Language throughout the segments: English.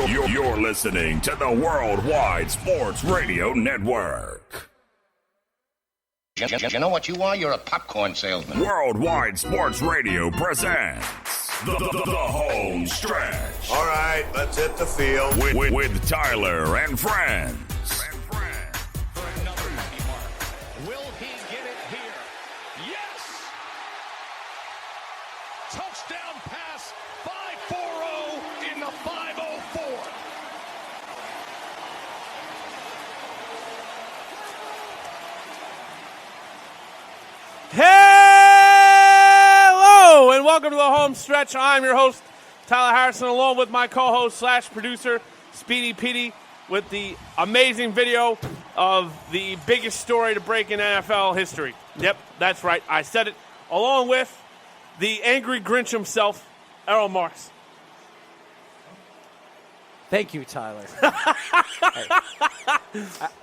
You're listening to the Worldwide Sports Radio Network. You know what you are? You're a popcorn salesman. Worldwide Sports Radio presents the home stretch. All right, let's hit the field. With Tyler and friends. For another penny mark. Will he get it here? Yes! Touchdown pass, 5-4-0 in the 5-0-4. Hello and welcome to the home stretch. I'm your host, Tyler Harrison, along with my co-host / producer, Speedy Petey, with the amazing video of the biggest story to break in NFL history. Yep, that's right. I said it. Along with the angry Grinch himself, Errol Marks. Thank you, Tyler. I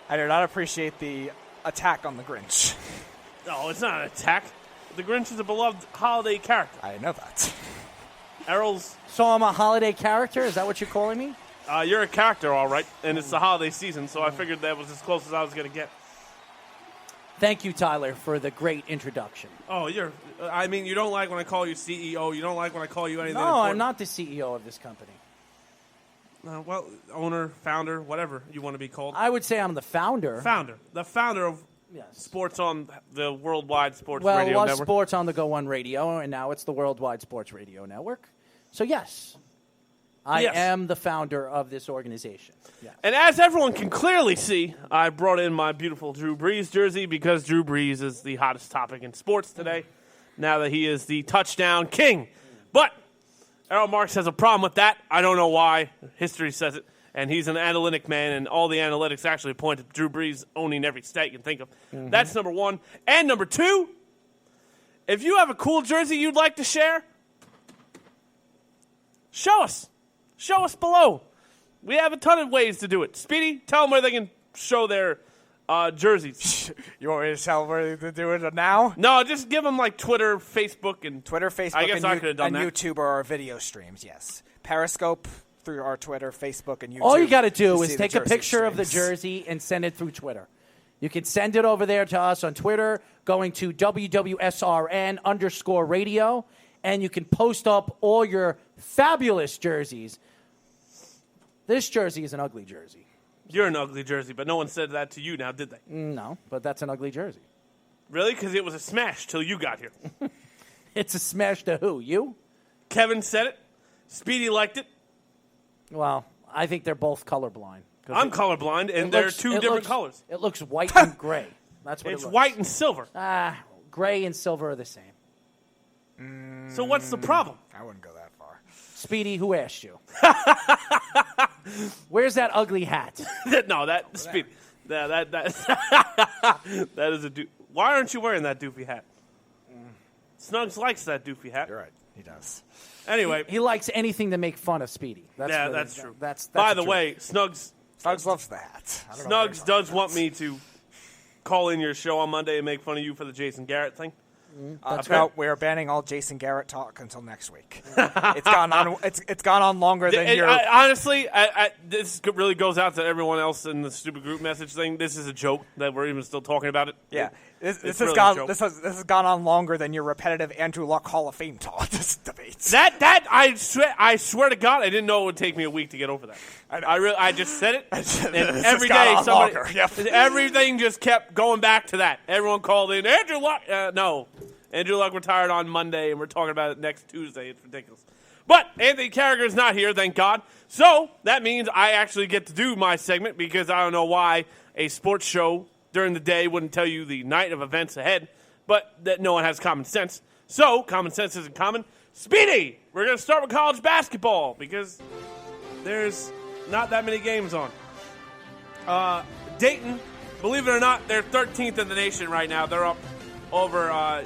do not appreciate the attack on the Grinch. No, it's not an attack. The Grinch is a beloved holiday character. I know that. Errol's... So I'm a holiday character? Is that what you're calling me? You're a character, all right, and it's the holiday season, so I figured that was as close as I was going to get. Thank you, Tyler, for the great introduction. Oh, you don't like when I call you CEO. You don't like when I call you anything No, important. I'm not the CEO of this company. Well, owner, founder, whatever you want to be called. I would say I'm the founder. The founder of Yes. sports on the Worldwide Sports Well, Radio it was Network. sports on the Go One Radio, and now it's the Worldwide Sports Radio Network. So, yes, I am the founder of this organization. Yes. And as everyone can clearly see, I brought in my beautiful Drew Brees jersey because Drew Brees is the hottest topic in sports today, now that he is the touchdown king. But Errol Marks has a problem with that. I don't know why. History says it. And he's an analytic man, and all the analytics actually point to Drew Brees owning every stat you can think of. Mm-hmm. That's number one. And number two, if you have a cool jersey you'd like to share, show us. Show us below. We have a ton of ways to do it. Speedy, tell them where they can show their jerseys. You want me to tell where to do it now? No, just give them like Twitter, Facebook, and Twitter, Facebook, I guess I could have done and that. YouTube are our video streams, yes. Periscope through our Twitter, Facebook, and YouTube. All you got to do is see take the a picture jersey of the streams. jersey and send it through Twitter. You can send it over there to us on Twitter, going to WWSRN_radio, and you can post up all your fabulous jerseys. This jersey is an ugly jersey. You're an ugly jersey, but no one said that to you now, did they? No, but that's an ugly jersey. Really? Because it was a smash till you got here. It's a smash to who? You? Kevin said it. Speedy liked it. Well, I think they're both colorblind. I'm colorblind, and they're two different colors. It looks white and gray. That's what It's it looks. white and silver. Gray and silver are the same. So what's the problem? I wouldn't go that far. Speedy, who asked you? Where's that ugly hat? No, that Speedy. That that is a Why aren't you wearing that doofy hat? Snugs likes that doofy hat. You're right. He does. Anyway, He likes anything to make fun of Speedy. that's true. That's By the the way, Snugs loves the hat. I don't know Snugs does want me to call in your show on Monday and make fun of you for the Jason Garrett thing. We're banning all Jason Garrett talk until next week. It's gone on. It's gone on longer than your. Honestly, this really goes out to everyone else in the stupid group message thing. This is a joke that we're even still talking about it. Yeah, this has really a gone. joke. This has gone on longer than your repetitive Andrew Luck Hall of Fame talk. This debate. That I swear to God, I didn't know it would take me a week to get over that. I just said it, and every day everything just kept going back to that. Everyone called in Andrew Luck. No, Andrew Luck retired on Monday, and we're talking about it next Tuesday. It's ridiculous. But Anthony Carragher's not here, thank God. So that means I actually get to do my segment because I don't know why a sports show during the day wouldn't tell you the night of events ahead, but that no one has common sense. So common sense isn't common. Speedy, we're going to start with college basketball because there's not that many games on. Dayton, believe it or not, they're 13th in the nation right now. They're up over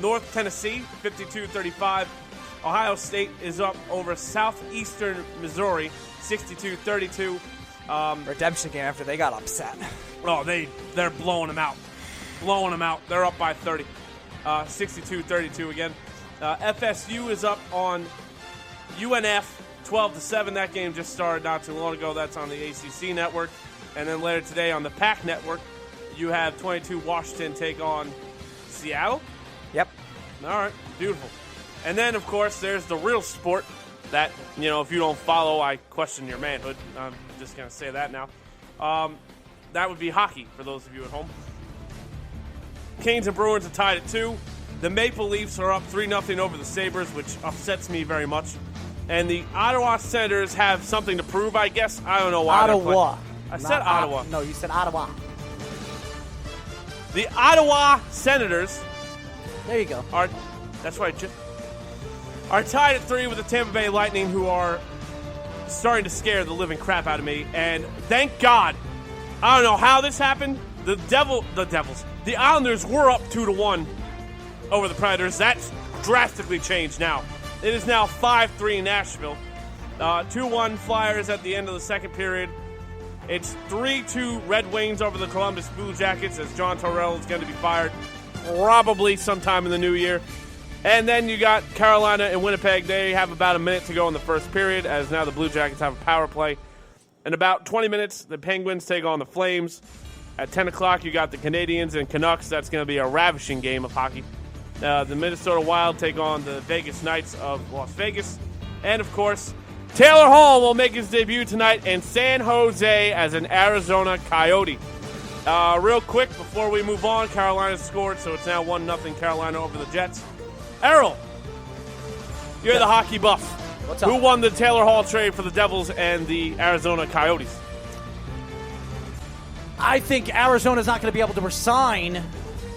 North Tennessee, 52-35. Ohio State is up over Southeastern Missouri, 62-32. Redemption game after they got upset. Oh, they're blowing them out. They're up by 30. 62-32 again. FSU is up on UNF, 12-7. That game just started not too long ago. That's on the ACC network. And then later today on the PAC network, you have 22 Washington take on Seattle. Yep. All right, beautiful. And then, of course, there's the real sport that, if you don't follow, I question your manhood. I'm just going to say that now. That would be hockey for those of you at home. Canes and Bruins are tied at 2. The Maple Leafs are up 3-0 over the Sabres, which upsets me very much. And the Ottawa Senators have something to prove, I guess. I don't know why. Ottawa. I said Ottawa. No, you said Ottawa. The Ottawa Senators. There you go. That's right, Jim. Are tied at 3 with the Tampa Bay Lightning, who are starting to scare the living crap out of me. And thank God, I don't know how this happened. The Islanders were up 2-1 over the Predators. That's drastically changed now. It is now 5-3 Nashville. 2-1 Flyers at the end of the second period. It's 3-2 Red Wings over the Columbus Blue Jackets, as John Tortorella is going to be fired probably sometime in the new year. And then you got Carolina and Winnipeg. They have about a minute to go in the first period, as now the Blue Jackets have a power play. In about 20 minutes, the Penguins take on the Flames. At 10 o'clock, you got the Canadiens and Canucks. That's going to be a ravishing game of hockey. The Minnesota Wild take on the Vegas Knights of Las Vegas. And, of course, Taylor Hall will make his debut tonight in San Jose as an Arizona Coyote. Real quick, before we move on, Carolina scored, so it's now 1-0 Carolina over the Jets. Errol, you're the hockey buff. What's up? Who won the Taylor Hall trade for the Devils and the Arizona Coyotes? I think Arizona's not going to be able to resign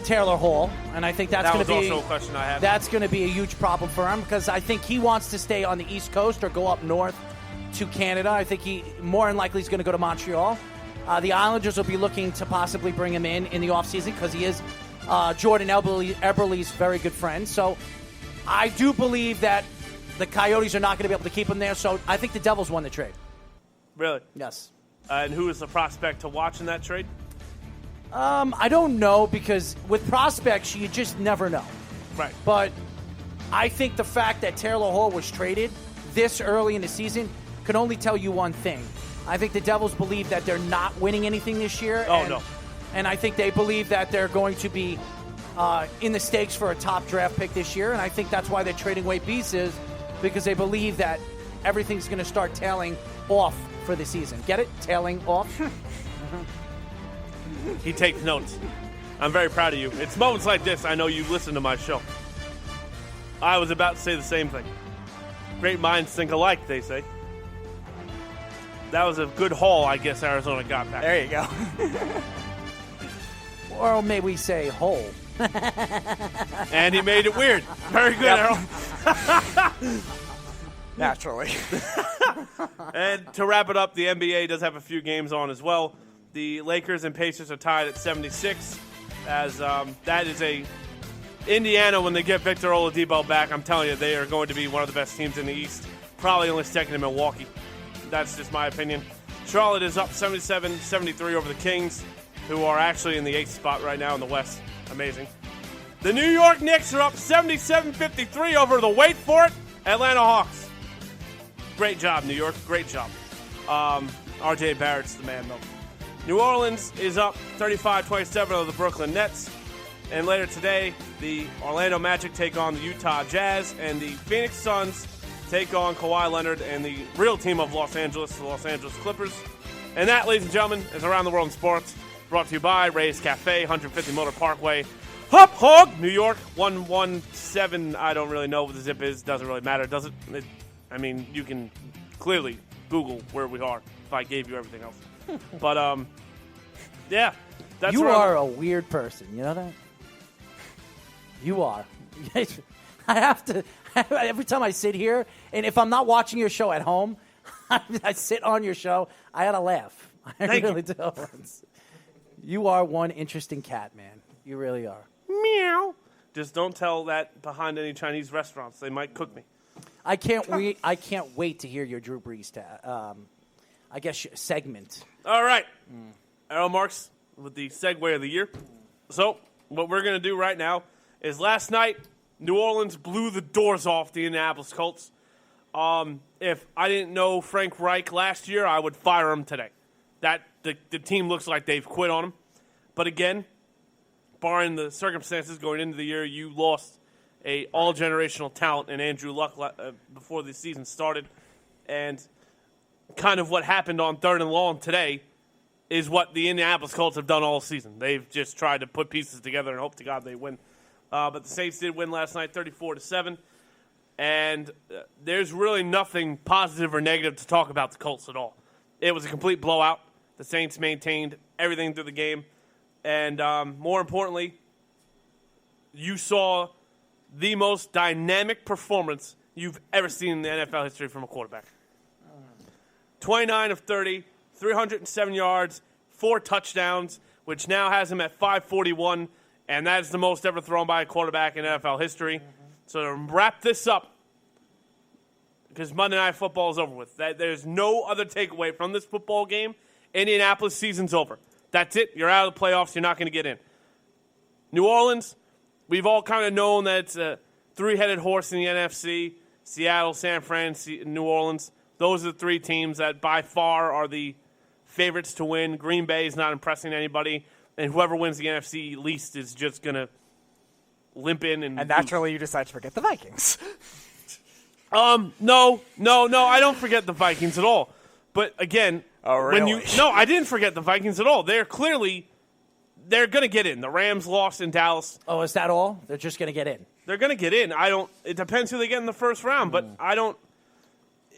Taylor Hall, and I think that's going to be also a question I have. That's going to be a huge problem for him because I think he wants to stay on the East Coast or go up north to Canada. I think he more than likely is going to go to Montreal. The Islanders will be looking to possibly bring him in the offseason because he is Jordan Eberle's very good friend. So I do believe that the Coyotes are not going to be able to keep him there. So I think the Devils won the trade. Really? Yes. And who is the prospect to watch in that trade? I don't know because with prospects, you just never know. Right. But I think the fact that Taylor Hall was traded this early in the season can only tell you one thing. I think the Devils believe that they're not winning anything this year. No. And I think they believe that they're going to be in the stakes for a top draft pick this year. And I think that's why they're trading away pieces because they believe that everything's going to start tailing off for the season. Get it? Tailing off? He takes notes. I'm very proud of you. It's moments like this I know you listen to my show. I was about to say the same thing. Great minds think alike, they say. That was a good haul, I guess, Arizona got back. There you go. Or may we say hole. And he made it weird. Very good, Errol. Naturally. And to wrap it up, the NBA does have a few games on as well. The Lakers and Pacers are tied at 76. As that is Indiana, when they get Victor Oladipo back, I'm telling you, they are going to be one of the best teams in the East. Probably only second to Milwaukee. That's just my opinion. Charlotte is up 77-73 over the Kings, who are actually in the 8th spot right now in the West. Amazing. The New York Knicks are up 77-53 over the, wait for it, Atlanta Hawks. Great job, New York. Great job. R.J. Barrett's the man, though. New Orleans is up 35-27 over the Brooklyn Nets. And later today, the Orlando Magic take on the Utah Jazz, and the Phoenix Suns take on Kawhi Leonard and the real team of Los Angeles, the Los Angeles Clippers. And that, ladies and gentlemen, is Around the World in Sports, brought to you by Ray's Cafe, 150 Motor Parkway, Hop Hog, New York, 117. I don't really know what the zip is. Doesn't really matter, does it? I mean, you can clearly Google where we are if I gave you everything else. But, yeah. That's you are a weird person. You know that? You are. I have to, every time I sit here, and if I'm not watching your show at home, I sit on your show, I gotta laugh. I really do. You are one interesting cat, man. You really are. Meow. Just don't tell that behind any Chinese restaurants. They might cook me. I can't wait. I can't wait to hear your Drew Brees segment. All right. Errol Marks with the segue of the year. So what we're going to do right now is last night, New Orleans blew the doors off the Indianapolis Colts. If I didn't know Frank Reich last year, I would fire him today. The team looks like they've quit on him. But again, barring the circumstances going into the year, you lost a all-generational talent in Andrew Luck before the season started. And kind of what happened on 3rd and long today is what the Indianapolis Colts have done all season. They've just tried to put pieces together and hope to God they win. But the Saints did win last night 34-7. And there's really nothing positive or negative to talk about the Colts at all. It was a complete blowout. The Saints maintained everything through the game. And more importantly, you saw the most dynamic performance you've ever seen in the NFL history from a quarterback. 29 of 30, 307 yards, 4 touchdowns, which now has him at 541, and that is the most ever thrown by a quarterback in NFL history. So to wrap this up, because Monday Night Football is over with, there's no other takeaway from this football game. Indianapolis season's over. That's it. You're out of the playoffs. You're not going to get in. New Orleans, we've all kind of known that it's a three-headed horse in the NFC. Seattle, San Fran, New Orleans. Those are the 3 teams that by far are the favorites to win. Green Bay is not impressing anybody. And whoever wins the NFC least is just going to limp in. And naturally you decide to forget the Vikings. No, I don't forget the Vikings at all. But again, really? I didn't forget the Vikings at all. They're going to get in. The Rams lost in Dallas. Oh, is that all? They're just going to get in. They're going to get in. It depends who they get in the first round, but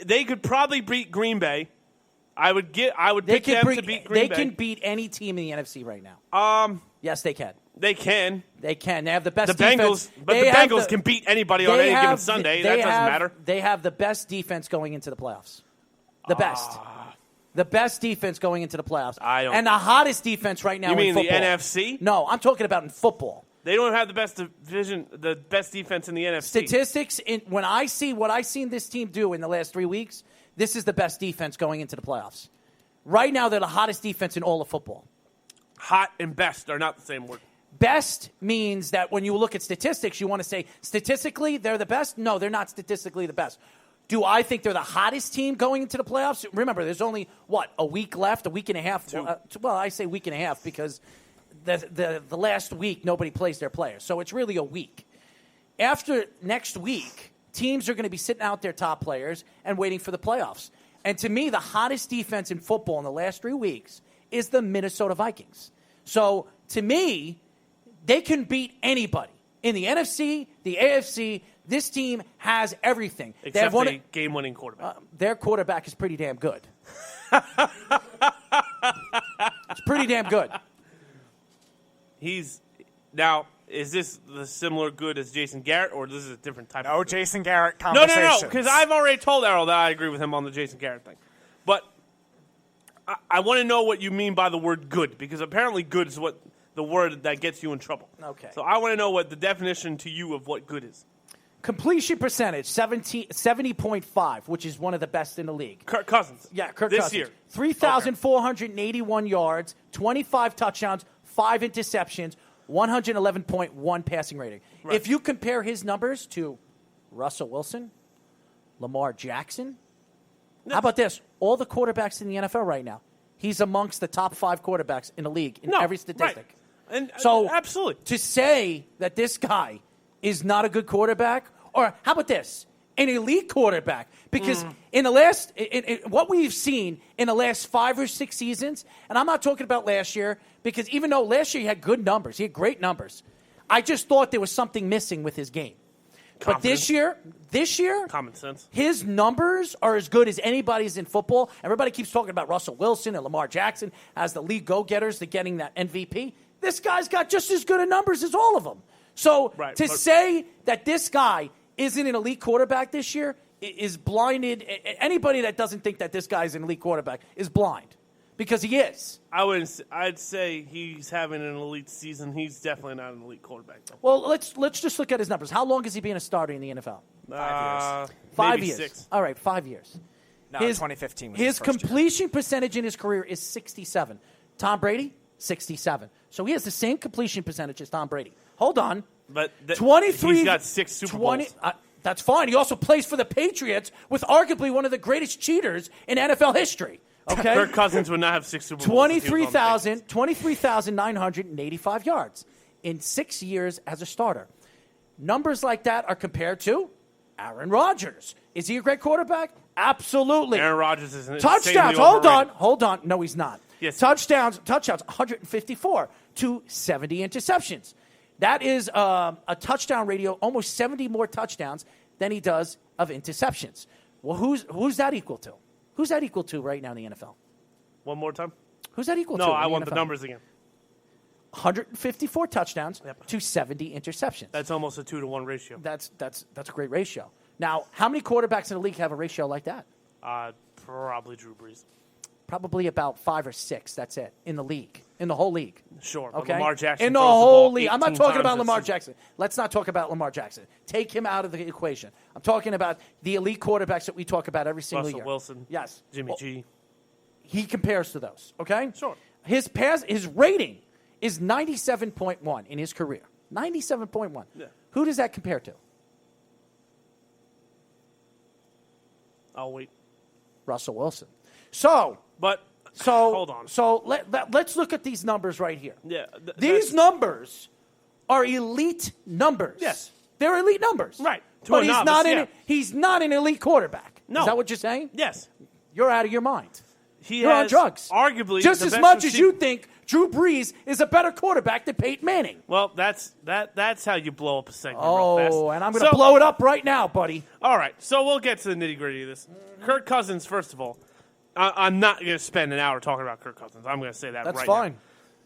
they could probably beat Green Bay. I would pick them to beat Green Bay. They can beat any team in the NFC right now. Yes, they can. They can. They can. They have the best defense. But the Bengals can beat anybody on any given Sunday. That doesn't matter. They have the best defense going into the playoffs. The best. The best defense going into the playoffs. And the hottest defense right now in football. You mean the NFC? No, I'm talking about in football. They don't have the best division, the best defense in the NFC. Statistics, when I see what I've seen this team do in the last 3 weeks, this is the best defense going into the playoffs. Right now, they're the hottest defense in all of football. Hot and best are not the same word. Best means that when you look at statistics, you want to say, statistically, they're the best? No, they're not statistically the best. Do I think they're the hottest team going into the playoffs? Remember, there's only, a week left, a week and a half? Well, I say week and a half because the last week, nobody plays their players. So it's really a week. After next week, teams are going to be sitting out their top players and waiting for the playoffs. And to me, the hottest defense in football in the last 3 weeks is the Minnesota Vikings. So to me, they can beat anybody. In the NFC, the AFC, this team has everything. Except a game-winning quarterback. Their quarterback is pretty damn good. It's pretty damn good. Now, is this the similar good as Jason Garrett, or this is a different type of good? Jason Garrett conversation. No, because I've already told Errol that I agree with him on the Jason Garrett thing. But I want to know what you mean by the word good, because apparently good is what the word that gets you in trouble. Okay. So I want to know what the definition to you of what good is. Completion percentage, 70.5, which is one of the best in the league. Kirk Cousins. Yeah, Kirk this Cousins. year. 3,481 yards, 25 touchdowns, 5 interceptions, 111.1 passing rating. Right. If you compare his numbers to Russell Wilson, Lamar Jackson, how about this? All the quarterbacks in the NFL right now, he's amongst the top 5 quarterbacks in the league in every statistic. Right. And so absolutely. To say that this guy is not a good quarterback, or how about this? An elite quarterback. Because in the last, in what we've seen in the last 5 or 6 seasons, and I'm not talking about last year, because even though last year he had good numbers, he had great numbers, I just thought there was something missing with his game. Confidence. But this year, common sense. His numbers are as good as anybody's in football. Everybody keeps talking about Russell Wilson and Lamar Jackson as the league go-getters to getting that MVP. This guy's got just as good of numbers as all of them. So say that this guy isn't an elite quarterback this year is blinded. Anybody that doesn't think that this guy's an elite quarterback is blind, because he is. I'd say he's having an elite season. He's definitely not an elite quarterback, though. Well, let's just look at his numbers. How long has he been a starter in the NFL? 5 years. 5 years. 6. All right, 5 years. No, 2015 was his first completion percentage in his career is 67. Tom Brady, 67. So he has the same completion percentage as Tom Brady. Hold on. But 23. He's got 6 Super Bowls. That's fine. He also plays for the Patriots with arguably one of the greatest cheaters in NFL history. Okay? Kirk Cousins would not have 6 Super Bowls. 23,985 yards in 6 years as a starter. Numbers like that are compared to Aaron Rodgers. Is he a great quarterback? Absolutely. Aaron Rodgers is touchdowns. Hold on. No, he's not. Yes. Touchdowns, 154 to 70 interceptions. That is a touchdown ratio, almost 70 more touchdowns than he does of interceptions. Well, who's that equal to? Who's that equal to right now in the NFL? One more time? Who's that equal to? No, I want the numbers again. 154 touchdowns to 70 interceptions. That's almost a 2-to-1 ratio. That's a great ratio. Now, how many quarterbacks in the league have a ratio like that? Probably Drew Brees. Probably about 5 or 6. That's it in the league, in the whole league. Sure. But Okay. Lamar Jackson in the throws whole ball league. I'm 18 not talking about times Lamar this Jackson. Let's not talk about Lamar Jackson. Take him out of the equation. I'm talking about the elite quarterbacks that we talk about every single Russell year. Wilson. Yes. Jimmy G. He compares to those. Okay. Sure. His rating is 97.1 in his career. 97.1. Yeah. Who does that compare to? I'll wait. Russell Wilson. So hold on. So let's look at these numbers right here. Yeah. These numbers are elite numbers. Yes. They're elite numbers. Right. To But a novice, he's not an elite quarterback. No. Is that what you're saying? Yes. You're out of your mind. You're on drugs. Arguably, just the as best much as receiver. you think Drew Brees is a better quarterback than Peyton Manning. Well, that's how you blow up a segment real fast. Oh, and I'm going to blow it up right now, buddy. All right, so we'll get to the nitty-gritty of this. Kirk Cousins, first of all, I'm not going to spend an hour talking about Kirk Cousins. I'm going to say that That's right fine. now.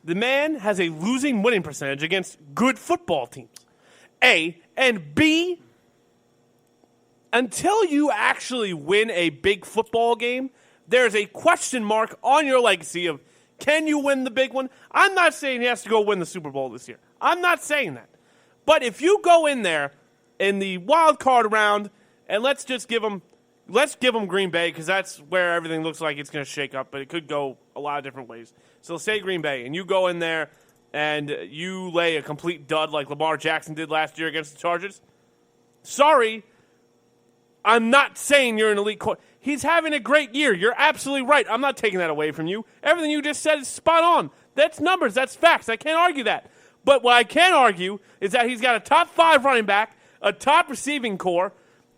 The man has a losing winning percentage against good football teams. A, and B, until you actually win a big football game, there's a question mark on your legacy of, can you win the big one? I'm not saying he has to go win the Super Bowl this year. I'm not saying that. But if you go in there in the wild card round, and let's give him Green Bay, because that's where everything looks like it's going to shake up, but it could go a lot of different ways. So say Green Bay, and you go in there and you lay a complete dud like Lamar Jackson did last year against the Chargers. Sorry, I'm not saying you're an elite quarterback. He's having a great year. You're absolutely right. I'm not taking that away from you. Everything you just said is spot on. That's numbers. That's facts. I can't argue that. But what I can argue is that he's got a top 5 running back, a top receiving core,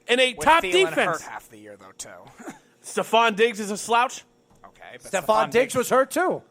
and a top Thielen defense. hurt half the year, though, too. Stephon Diggs is a slouch. Okay, but Stephon Diggs was hurt, too.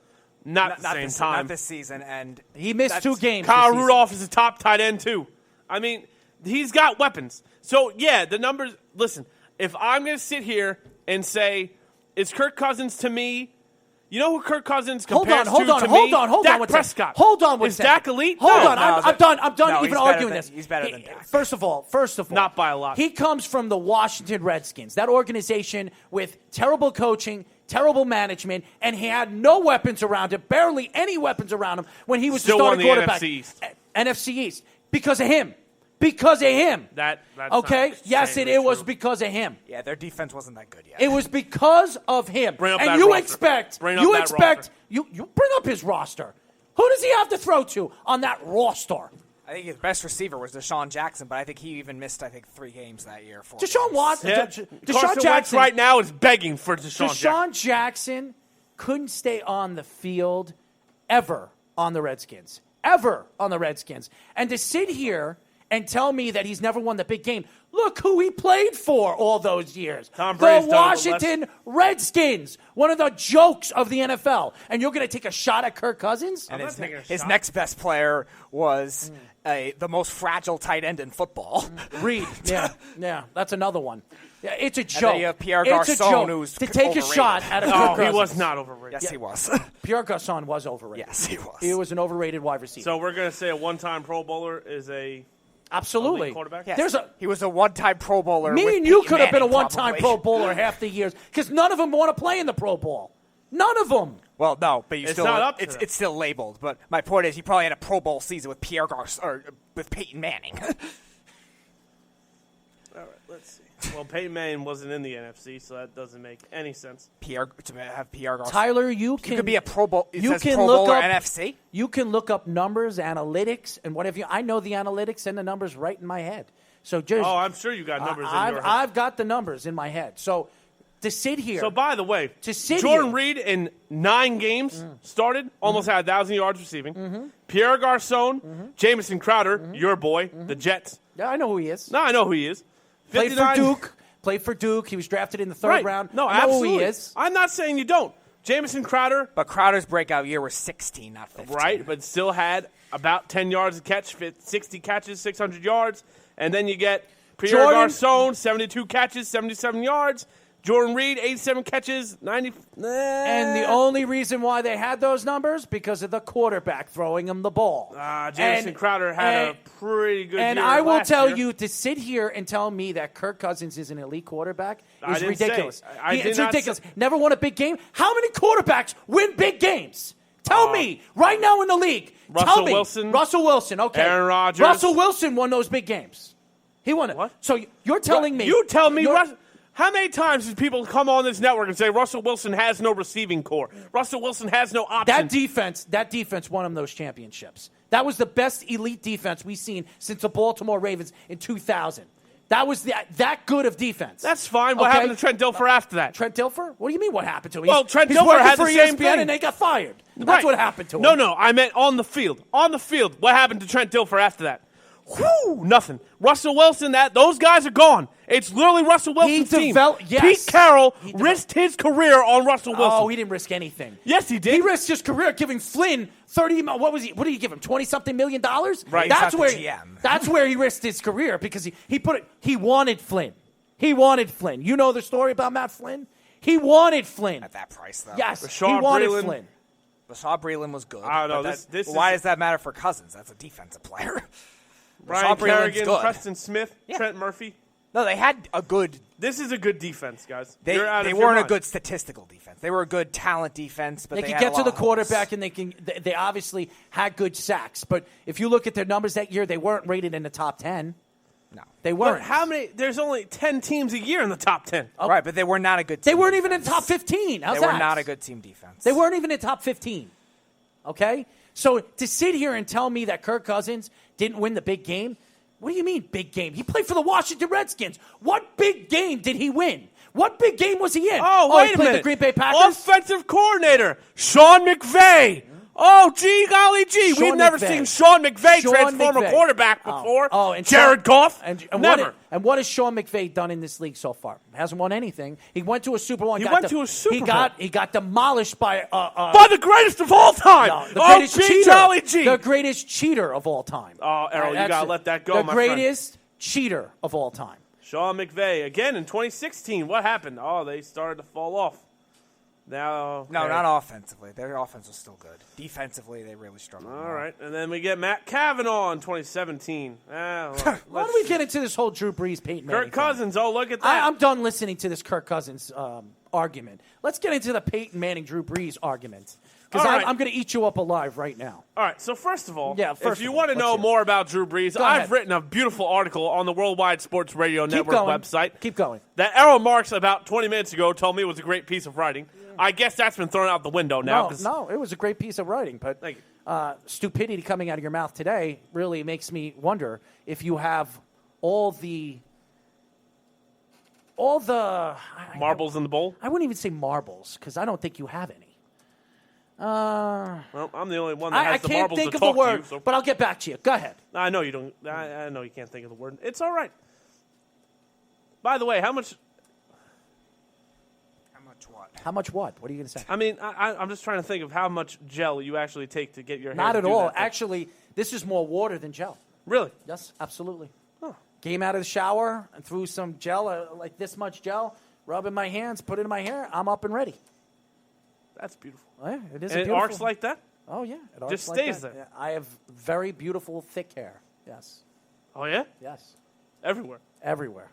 Not at the same time. Not this season, and He missed 2 games. Kyle this season. Rudolph is a top tight end, too. I mean, he's got weapons. So, yeah, the numbers – listen, if I'm going to sit here and say, is Kirk Cousins to me – you know who Kirk Cousins compares hold on, to hold me? on. Dak Prescott. Hold on one Is second. Dak elite? Hold No. on, I'm done no, even he's arguing better this. he's better than Dak. First of all. Not by a lot. He comes from the Washington Redskins, that organization with terrible coaching, terrible management, and he had no weapons around him, barely any weapons around him when he was Still the starting won the quarterback. NFC East. NFC East. Because of him. Because of him. That's okay? not Yes, it was true. because of him. Yeah, their defense wasn't that good yet. It was because of him. Bring up and that you roster. expect Bring up you that expect roster. you bring up his roster. Who does he have to throw to on that roster? I think his best receiver was Deshaun Jackson, but I think he even missed, 3 games that year. Deshaun Watson, Yeah. Deshaun Carson Wentz Jackson right now is begging for Deshaun Jackson. Deshaun Jackson couldn't stay on the field ever on the Redskins. Ever on the Redskins. And to sit here and tell me that he's never won the big game. Look who he played for all those years. Tom Brady's the done it, but Washington Redskins, one of the jokes of the NFL. And you're going to take a shot at Kirk Cousins? And not taking a his shot. next best player was the most fragile tight end in football. Reed. Yeah, that's another one. Yeah, it's a joke. then you have Pierre It's a Garçon, joke who's to take overrated. a shot at a Kirk No, Cousins. he was not overrated. Yes, he was. Pierre Garçon was overrated. Yes, he was. He was an overrated wide receiver. So we're going to say a one-time Pro Bowler is a Absolutely. elite quarterback? Yes. There's a He was a one-time Pro Bowler. me with and you Peyton could have been a Manning, one-time probably. Pro Bowler half the years because none of them want to play in the Pro Bowl. None of them. Well, no, but you It's still not up to it's them. it's still labeled. But my point is, he probably had a Pro Bowl season with with Peyton Manning. All right, let's see. Well, Peyton Manning wasn't in the NFC, so that doesn't make any sense. Pierre Garçon. Tyler, you you can could be a Pro Bowl. It you says can Pro look Bowler up NFC. You can look up numbers, analytics, and whatever. I know the analytics and the numbers right in my head. So Jersey. Oh, I'm sure you got numbers in your head. I've got the numbers in my head. So to sit here. So, by the way, to sit Jordan here, Reed in 9 games started, almost had 1,000 yards receiving. Pierre Garcon, Jamison Crowder, your boy, the Jets. Yeah, I know who he is. No, I know who he is. Played for Duke. Played for Duke. He was drafted in the third round. No, I know absolutely. who he is. I'm not saying you don't. Jamison Crowder. But Crowder's breakout year was 16, not 15. Right, but still had about 10 yards a catch, 60 catches, 600 yards. And then you get Pierre Garcon, 72 catches, 77 yards. Jordan Reed, 87 catches, 90. And the only reason why they had those numbers, because of the quarterback throwing them the ball. Jamison Crowder had a pretty good year. And I will tell year. you, to sit here and tell me that Kirk Cousins is an elite quarterback is didn't ridiculous. say. It's ridiculous. Never won a big game. How many quarterbacks win big games? Tell me right now in the league. Tell me. Russell Wilson. Okay. Aaron Rodgers. Russell Wilson won those big games. He won it. What? So you're telling me. You tell me. How many times did people come on this network and say Russell Wilson has no receiving core? Russell Wilson has no options. That defense won him those championships. That was the best elite defense we've seen since the Baltimore Ravens in 2000. That was that good of defense. That's fine. What happened to Trent Dilfer after that? Trent Dilfer? What do you mean what happened to him? Well, Trent he's Dilfer had for the same ESPN thing. and they got fired. That's what happened to him. No, I meant on the field. On the field. What happened to Trent Dilfer after that? Whew, nothing. Russell Wilson, those guys are gone. It's literally Russell Wilson's team. Yes. Pete Carroll risked his career on Russell Wilson. Oh, he didn't risk anything. Yes, he did. He risked his career giving Flynn What did he give him? $20-something million? Right. That's where GM. That's where he risked his career because he wanted Flynn. He wanted Flynn. You know the story about Matt Flynn? He wanted Flynn. At that price, though. Yes, Rashad he wanted Breeland. Flynn. Rashad Breeland was good. I don't know. Why does that matter for Cousins? That's a defensive player. Ryan Rashad Breeland's Kerrigan, good. Preston Smith, Trent Murphy. No, they had a good. This is a good defense, guys. They weren't a good statistical defense. They were a good talent defense, but They they can had get a to lot the of quarterback, holes. and they obviously had good sacks. But if you look at their numbers that year, they weren't rated in the top 10. No, they weren't. But how many? There's only 10 teams a year in the top 10. Right, but they were not a good team. They weren't even in top 15. How's They that? were not a good team defense. They weren't even in top 15. Okay? So to sit here and tell me that Kirk Cousins didn't win the big game, what do you mean big game? He played for the Washington Redskins. What big game did he win? What big game was he in? Wait he a played minute. the Green Bay Packers? Offensive coordinator, Sean McVay. Oh, gee, golly, gee. Sean We've never McVay. seen Sean McVay Sean transform McVay. a quarterback before. And Jared Goff? And Never. What has Sean McVay done in this league so far? Hasn't won anything. He went to a Super Bowl. He went to a Super Bowl. He got demolished by By the greatest of all time. No, the Oh, greatest gee, cheater. golly, gee. The greatest cheater of all time. Oh, Errol, you That's got to it. let that go, The my friend. greatest cheater of all time. Sean McVay. Again, in 2016, what happened? Oh, they started to fall off. Now, No, okay. not offensively. Their offense was still good. Defensively, they really struggled. All right, and then we get Matt Cavanaugh in 2017. Why don't we get into this whole Drew Brees, Peyton Manning Kirk Cousins. Oh, look at that. I'm done listening to this Kirk Cousins argument. Let's get into the Peyton Manning, Drew Brees argument. Because All right. I'm going to eat you up alive right now. All right, so first of all, first if you of all, want to let's know hear it. more about Drew Brees, Go I've ahead. written a beautiful article on the Worldwide Sports Radio Network going. website. Keep going. That Errol Marks about 20 minutes ago told me was a great piece of writing. I guess that's been thrown out the window now. No, it was a great piece of writing, but Thank stupidity coming out of your mouth today really makes me wonder if you have all the Marbles in the bowl? I wouldn't even say marbles because I don't think you have any. Well, I'm the only one that I has the can't marbles think to of a talk word, to you. So. but I'll get back to you. Go ahead. I know you don't. I know you can't think of the word. It's all right. By the way, how much? How much what? What are you going to say? I mean, I'm just trying to think of how much gel you actually take to get your hair. Not to at do all. that thing. Actually, this is more water than gel. Really? Yes, absolutely. Came out of the shower and threw some gel, like this much gel, rub in my hands, put it in my hair. I'm up and ready. That's beautiful. Yeah, it is And a it beautiful. arcs like that? Oh yeah, it arcs Just like stays that. there. Yeah, I have very beautiful, thick hair. Yes, Oh yeah? yes, Everywhere. everywhere.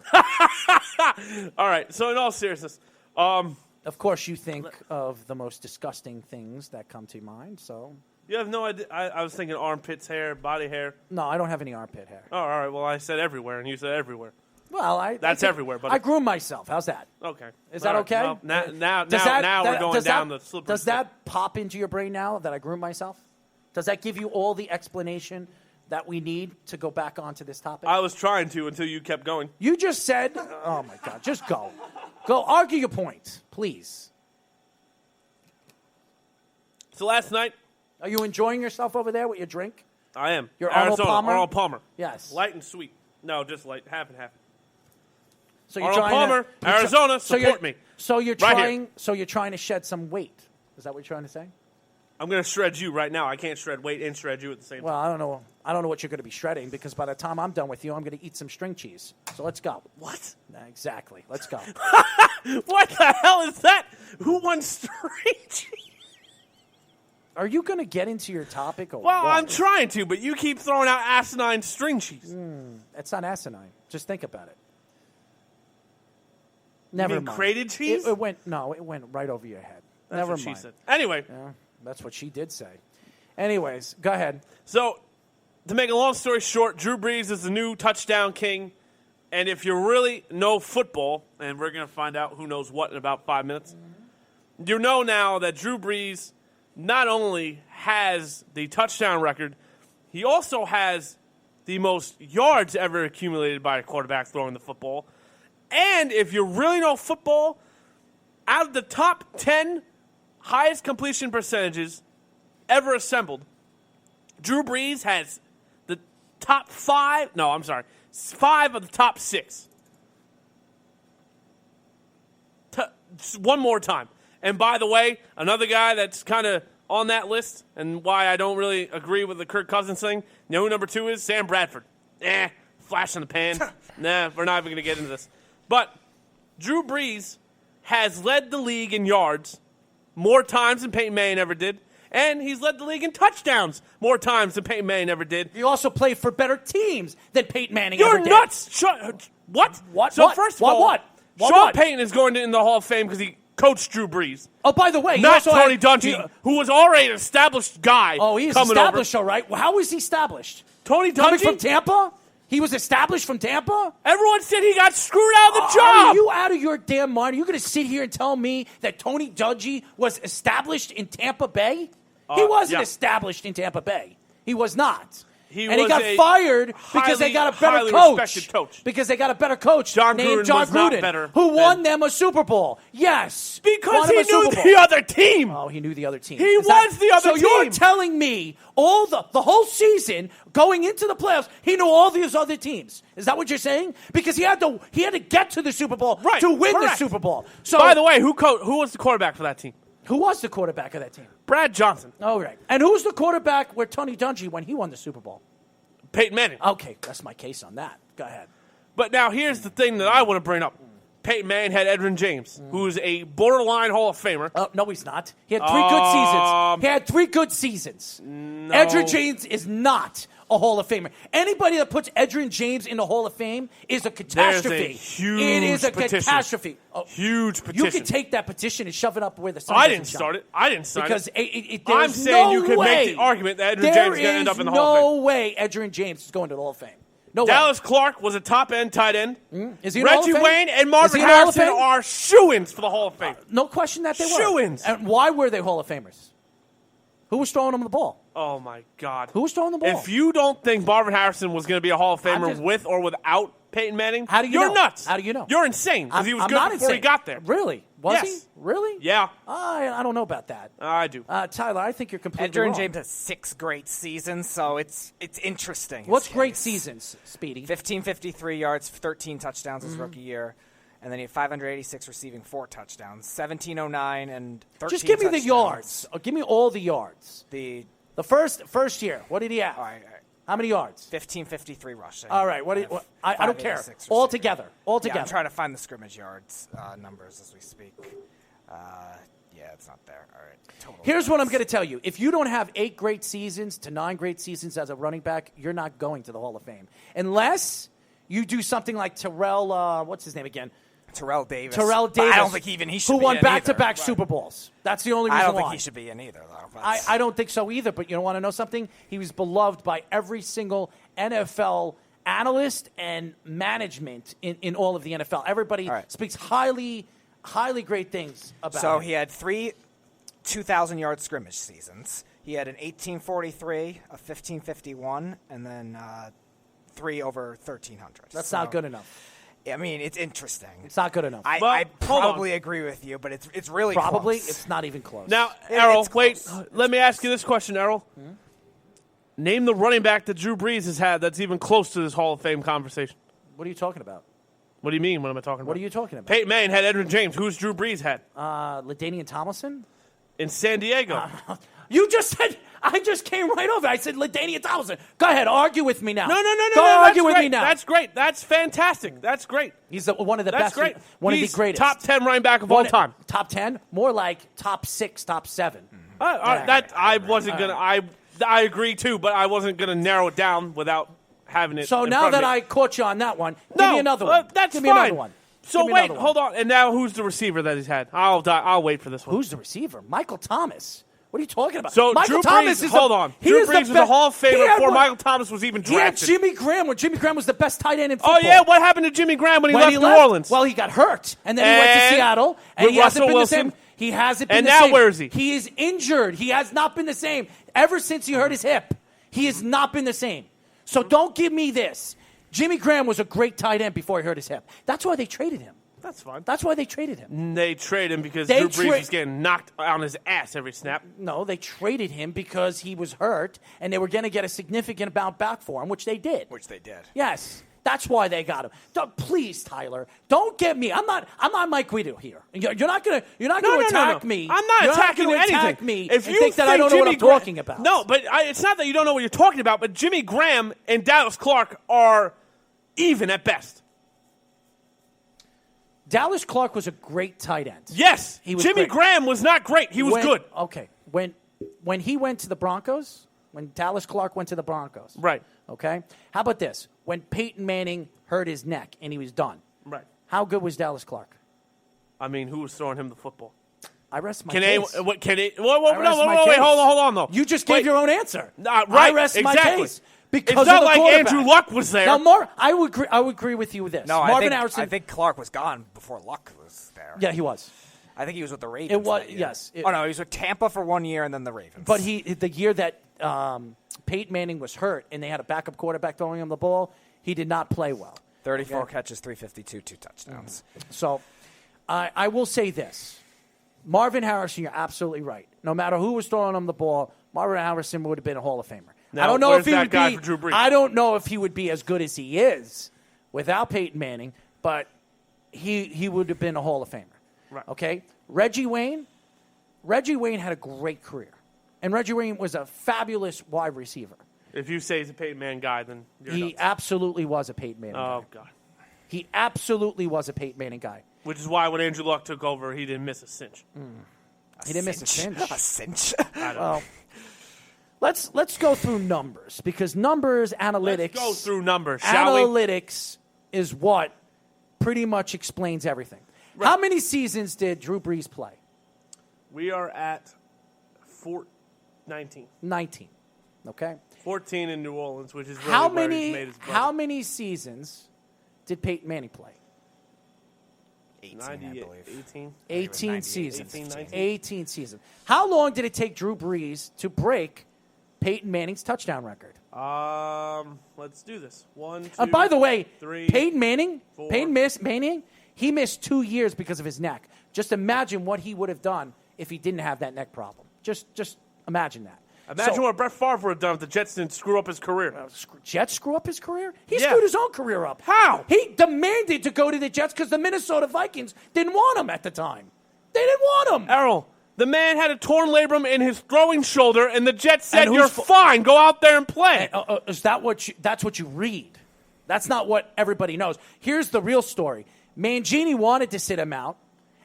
All right. So in all seriousness, Of course, you think of the most disgusting things that come to mind. So you have no idea. I was thinking armpits, hair, body hair. no, I don't have any armpit hair. Oh, all right. Well, I said everywhere, and you said everywhere. Well, That's I everywhere, buddy. I groom myself. How's that? Okay. Is that All right. okay? Well, now Does that- we're going does down that- the slippery Does slope. that pop into your brain now that I groom myself? Does that give you all the explanation that we need to go back onto this topic? I was trying to until you kept going. You just said, oh, my God, just go. Go argue your point, please. So last night, Are you enjoying yourself over there with your drink? I am. Your Arnold Arizona, Palmer? Arnold Palmer. Yes. Light and sweet. No, just light. Half and half. So you're Arnold trying Palmer, to, Arizona, support me. So you're Right trying. here. So you're trying to shed some weight. Is that what you're trying to say? I'm going to shred you right now. I can't shred weight and shred you at the same Well, time. I don't know. I don't know what you're going to be shredding because by the time I'm done with you, I'm going to eat some string cheese. So let's go. What? Exactly. Let's go. What the hell is that? Who won straight? Are you going to get into your topic? Or Well, what? I'm trying to, but you keep throwing out asinine string cheese. It's not asinine. Just think about it. Never mean mind. grated cheese? It went right over your head. That's Never what mind. she said. Anyway, Yeah, that's what she did say. Anyways, go ahead. so to make a long story short, Drew Brees is the new touchdown king. And if you really know football, and we're going to find out who knows what in about 5 minutes, you know now that Drew Brees not only has the touchdown record, he also has the most yards ever accumulated by a quarterback throwing the football. And if you really know football, out of the top 10 highest completion percentages ever assembled, Drew Brees has the top 5 of the top 6. One more time. And by the way, another guy that's kind of on that list and why I don't really agree with the Kirk Cousins thing, you know who number 2 is? Sam Bradford. Flash in the pan. Nah, we're not even going to get into this. But Drew Brees has led the league in yards more times than Peyton Manning ever did. And he's led the league in touchdowns more times than Peyton Manning ever did. He also played for better teams than Peyton Manning You're ever did. nuts! What? What? So What? first of What? all, What? Sean What? Payton is going in the Hall of Fame because he coached Drew Brees. Oh, by the way, he Not also Tony had- Dungy, who was already an established guy. Oh, he's coming established, over. all right. Well, how was he established? Tony Coming Dungy? from Tampa? He was established from Tampa? Everyone said he got screwed out of the Are job. you out of your damn mind? Are you going to sit here and tell me that Tony Dungy was established in Tampa Bay? He wasn't yeah. established in Tampa Bay. He was not. He and he was got a fired because they got a better highly coach. respected coach. Because they got a better coach John named Gruden John was not Gruden, better who than- won them a Super Bowl. Yes. Because won he them a Super knew Bowl. the other team. Oh, he knew the other team. He Is was the other so you're team. telling me all the whole season going into the playoffs, he knew all these other teams. Is that what you're saying? Because he had to get to the Super Bowl Right, to win correct. the Super Bowl. So By the way, who was the quarterback for that team? who was the quarterback of that team? Brad Johnson. All right. And who was the quarterback with Tony Dungy when he won the Super Bowl? Peyton Manning. Okay, that's my case on that. Go ahead. But now here's the thing that I want to bring up. Peyton Manning had Edgerrin James, who is a borderline Hall of Famer. Oh, no, he's not. He had 3 good seasons. He had 3 good seasons. Edgerrin James is not a Hall of Famer. Anybody that puts Edgerrin James in the Hall of Fame is a catastrophe. There's a huge It is a petition. catastrophe. Oh, Huge petition. you can take that petition and shove it up where the sun I doesn't didn't shine. start it. I didn't start Because it. there's I'm saying no you could way. make the argument that Edgerrin There James is going to end up in the Hall of Fame. no way Edgerrin James is going to the Hall of Fame. No Dallas Clark was a top-end tight end. Is he in the Hall of Reggie Fame? Wayne and Is Marvin he in the Hall of Harrison Fame? are shoo-ins for the Hall of Fame. No question that they were. Shoo-ins. And why were they Hall of Famers? Who was throwing them the ball? Oh, my God. Who was throwing the ball? If you don't think Marvin Harrison was going to be a Hall of Famer just- with or without Peyton Manning, How do you you're know? nuts. How do you know? You're insane because he was I'm good not before he insane. got there. Really? Was Yes. he? Really? Yeah, I don't know about that. I do. Tyler, I think you're completely Edgerrin wrong. James has 6 great seasons, so it's interesting. What's his great case. seasons, Speedy? 1553 yards, 13 touchdowns Mm-hmm. his rookie year. And then he had 586 receiving, 4 touchdowns, 1709 and 13 Just give me the touchdowns. yards. Give me all the yards. The The first year, what did he have? all right, How many yards? 1553 rushing. All right. I don't care. All together. All Yeah, together. I'm trying to find the scrimmage yards numbers as we speak. Yeah, it's not there. All right. Total Here's what I'm yards. going to tell you. If you don't have 8 great seasons to 9 great seasons as a running back, you're not going to the Hall of Fame. Unless you do something like Terrell, what's his name again? Terrell Davis. Terrell But Davis. I don't think he should who be won in back-to-back either. Super Bowls. That's the only reason I don't why. think he should be in either, though. But- I don't think so either, but you want to know something? He was beloved by every single NFL analyst and management in all of the NFL. Everybody All right. speaks highly great things about So him. he had 3 2,000-yard scrimmage seasons. He had an 1843, a 1551, and then 3 over 1300. That's not good enough. I mean, it's interesting. It's not good enough. I probably agree with you, but it's really probably close. it's not even close. Now, Errol, wait. close. Let me ask you this question, Errol. Name the running back that Drew Brees has had that's even close to this Hall of Fame conversation. What are you talking about? What do you mean? What am I talking about? What are you talking about? Peyton Manning had Edwin James. Who's Drew Brees had? LaDainian Tomlinson? In San Diego. You just said, I just came right over. I said LaDainian Tomlinson. Go ahead, argue with me now. No. Go argue with great. me now. That's great. That's fantastic. That's great. He's one of the That's best. great. One He's of the greatest. top 10 running back of all time. Top 10? More like top 6, top 7. I wasn't going to. I agree, too, but I wasn't going to narrow it down without having it. So in now front of that me. I caught you on that one, give me another one. That's give me fine. another one. So Give me wait, another one. hold on. And now who's the receiver that he's had? I'll wait for this one. Who's the receiver? Michael Thomas. What are you talking about? So Michael Drew Thomas Brees, is hold on. Drew Brees was a Hall of Famer before Michael Thomas was even He had drafted. Jimmy Graham when Jimmy Graham was the best tight end in football. Oh, yeah? What happened to Jimmy Graham when he left New Orleans? Well, he got hurt, and then he went to And Seattle, and with he hasn't Russell been Wilson. the same. He hasn't been And the now same. where is he? He is injured. He has not been the same. Ever since he hurt his hip, he has not been the same. So don't give me this. Jimmy Graham was a great tight end before he hurt his hip. That's why they traded him. That's fine. That's why they traded him. They traded him because They Drew Brees was getting knocked on his ass every snap. No, they traded him because he was hurt, and they were going to get a significant amount back for him, which they did. Yes. That's why they got him. Please, Tyler, don't get me. I'm not Mike Guido here. You're not gonna attack me. I'm not attacking gonna anything. attack me If and you think that I don't know what I'm Jimmy talking about. No, but it's not that you don't know what you're talking about. But Jimmy Graham and Dallas Clark are even at best. Dallas Clark was a great tight end. Yes, he was Jimmy great. Graham was not great. He was good. Okay, when he went to the Broncos, when Dallas Clark went to the Broncos, Right. Okay, how about this? When Peyton Manning hurt his neck and he was done, Right. how good was Dallas Clark? I mean, who was throwing him the football? I rest my Can case. What? Can it? I Whoa, rest my wait, case. hold on, though. You just gave your own answer. Right, I rest my exactly. case. Because it's not of the like quarterback. Andrew Luck was there. Now, I would agree with you with this. No, Marvin I Harrison. think Clark was gone before Luck was there. Yeah, he was. I think he was with the Ravens. It was that year. yes. Oh no, he was with Tampa for 1 year and then the Ravens. But the year that Peyton Manning was hurt and they had a backup quarterback throwing him the ball, he did not play well. 34 catches, 352, 2 touchdowns. So I will say this. Marvin Harrison, you're absolutely right. No matter who was throwing him the ball, Marvin Harrison would have been a Hall of Famer. Now, I don't know where's if he that would guy be. for Drew Brees? I don't know if he would be as good as he is without Peyton Manning, but he would have been a Hall of Famer. Right. Okay. Reggie Wayne had a great career, and Reggie Wayne was a fabulous wide receiver. If you say he's a Peyton Manning guy, then you're He nuts. absolutely was a Peyton Manning guy. Oh God. He absolutely was a Peyton Manning guy. Which is why when Andrew Luck took over, he didn't miss a cinch. He didn't miss a cinch. A cinch. Well, let's go through numbers because numbers, analytics. Let's go through numbers, shall we? Analytics is what pretty much explains everything. Right. How many seasons did Drew Brees play? We are at 19. 19. Okay. 14 in New Orleans, which is really How where many? he's made his brother. How many seasons did Peyton Manning play? 18, I 98, believe. 18? 18 98, seasons. 18, 19. 18 seasons. How long did it take Drew Brees to break Peyton Manning's touchdown record? Let's do this. 1, 2, By the way, 3, Peyton Manning, 4. Manning, he missed 2 years because of his neck. Just imagine what he would have done if he didn't have that neck problem. Just imagine that. Imagine what Brett Favre would have done if the Jets didn't screw up his career. Jets screw up his career? He Yeah. screwed his own career up. How? He demanded to go to the Jets because the Minnesota Vikings didn't want him at the time. They didn't want him. Errol, the man had a torn labrum in his throwing shoulder, and the Jets said, And "You're who's fine. Go out there and play." Is that that's what you read? That's not what everybody knows. Here's the real story. Mangini wanted to sit him out,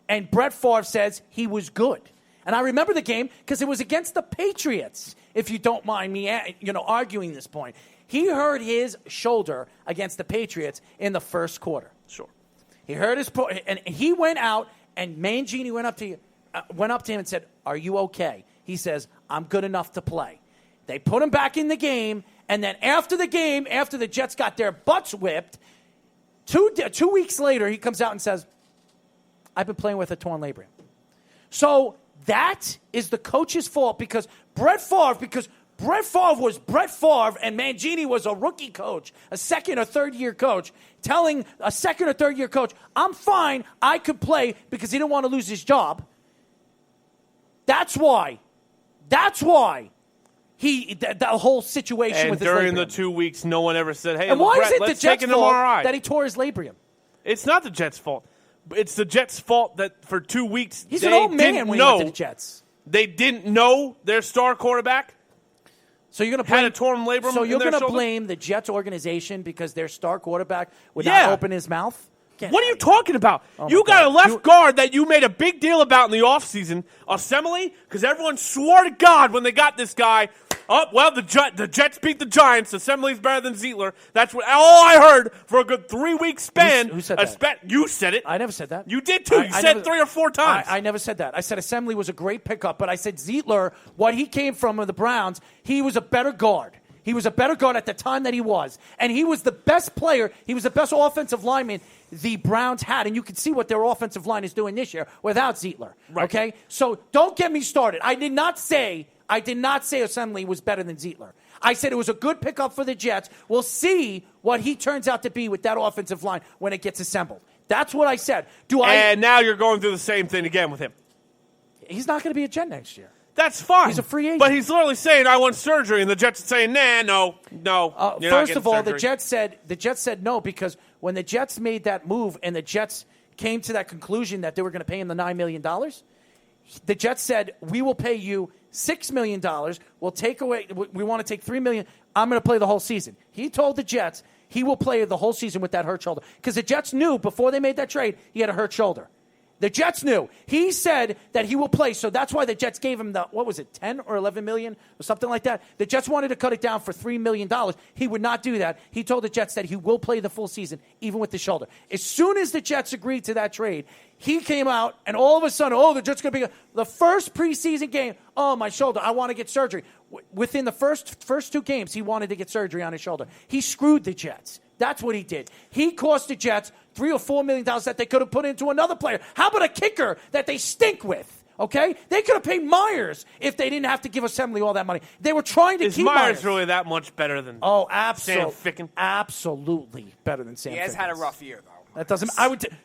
and Brett Favre says he was good. And I remember the game because it was against the Patriots, if you don't mind me arguing this point. He hurt his shoulder against the Patriots in the first quarter. Sure. He hurt his and he went out, and Mangini went up to him and said, "Are you okay?" He says, "I'm good enough to play." They put him back in the game, and then after the game, after the Jets got their butts whipped, 2 weeks later, he comes out and says, "I've been playing with a torn labrum." So That is the coach's fault because Brett Favre was Brett Favre and Mangini was a rookie coach, a second or third year coach, telling a second or third year coach, I'm fine, I could play because he didn't want to lose his job. That's why the whole situation and with his during labrum. the 2 weeks, no one ever said, hey, And why Brett, is it the let's take Jets' an fault MRI. that he tore his labrium? It's not the Jets' fault. It's the Jets' fault that for 2 weeks He's they an old man didn't when know, he went to the Jets. They didn't know their star quarterback So you're going to had blame a torn labrum. So in you're their going to shoulder? blame the Jets organization because their star quarterback would Yeah. not open his mouth? What are you talking about? Oh You my got God. a left guard that you made a big deal about in the offseason, Assembly, because everyone swore to God when they got this guy. Oh, well, the Jets beat the Giants. Assembly's better than Zietler. That's what all I heard for a good 3-week span. Who said that? You said it. I never said that. You did, too. You said it 3 or 4 times. I never said that. I said Assembly was a great pickup, but I said Zietler, what he came from with the Browns, he was a better guard. He was a better guard at the time that he was. And he was the best player. He was the best offensive lineman the Browns had. And you can see what their offensive line is doing this year without Zietler. Right. Okay? So don't get me started. I did not say Assembly was better than Zietler. I said it was a good pickup for the Jets. We'll see what he turns out to be with that offensive line when it gets assembled. That's what I said. And now you're going through the same thing again with him. He's not going to be a Jet next year. That's fine. He's a free agent. But he's literally saying, I want surgery, and the Jets are saying, nah, no. You're not First getting of all, surgery. the Jets said no because when the Jets made that move and the Jets came to that conclusion that they were going to pay him the $9 million, the Jets said, we will pay you $6 million. We'll take away, we want to take $3 million. I'm going to play the whole season. He told the Jets he will play the whole season with that hurt shoulder because the Jets knew before they made that trade he had a hurt shoulder. The Jets knew. He said that he will play, so that's why the Jets gave him the, 10 or 11 million or something like that. The Jets wanted to cut it down for $3 million. He would not do that. He told the Jets that he will play the full season, even with the shoulder. As soon as the Jets agreed to that trade, he came out, and all of a sudden, the Jets going to be the first preseason game. Oh, my shoulder, I want to get surgery. Within the first 2 games, he wanted to get surgery on his shoulder. He screwed the Jets. That's what he did. He cost the Jets $3 or $4 million that they could have put into another player. How about a kicker that they stink with? Okay? They could have paid Myers if they didn't have to give Assembly all that money. They were trying to keep Myers. Is Myers really that much better than absolutely. Sam Ficken? Absolutely better than Sam Ficken. He has had a rough year, though. That doesn't.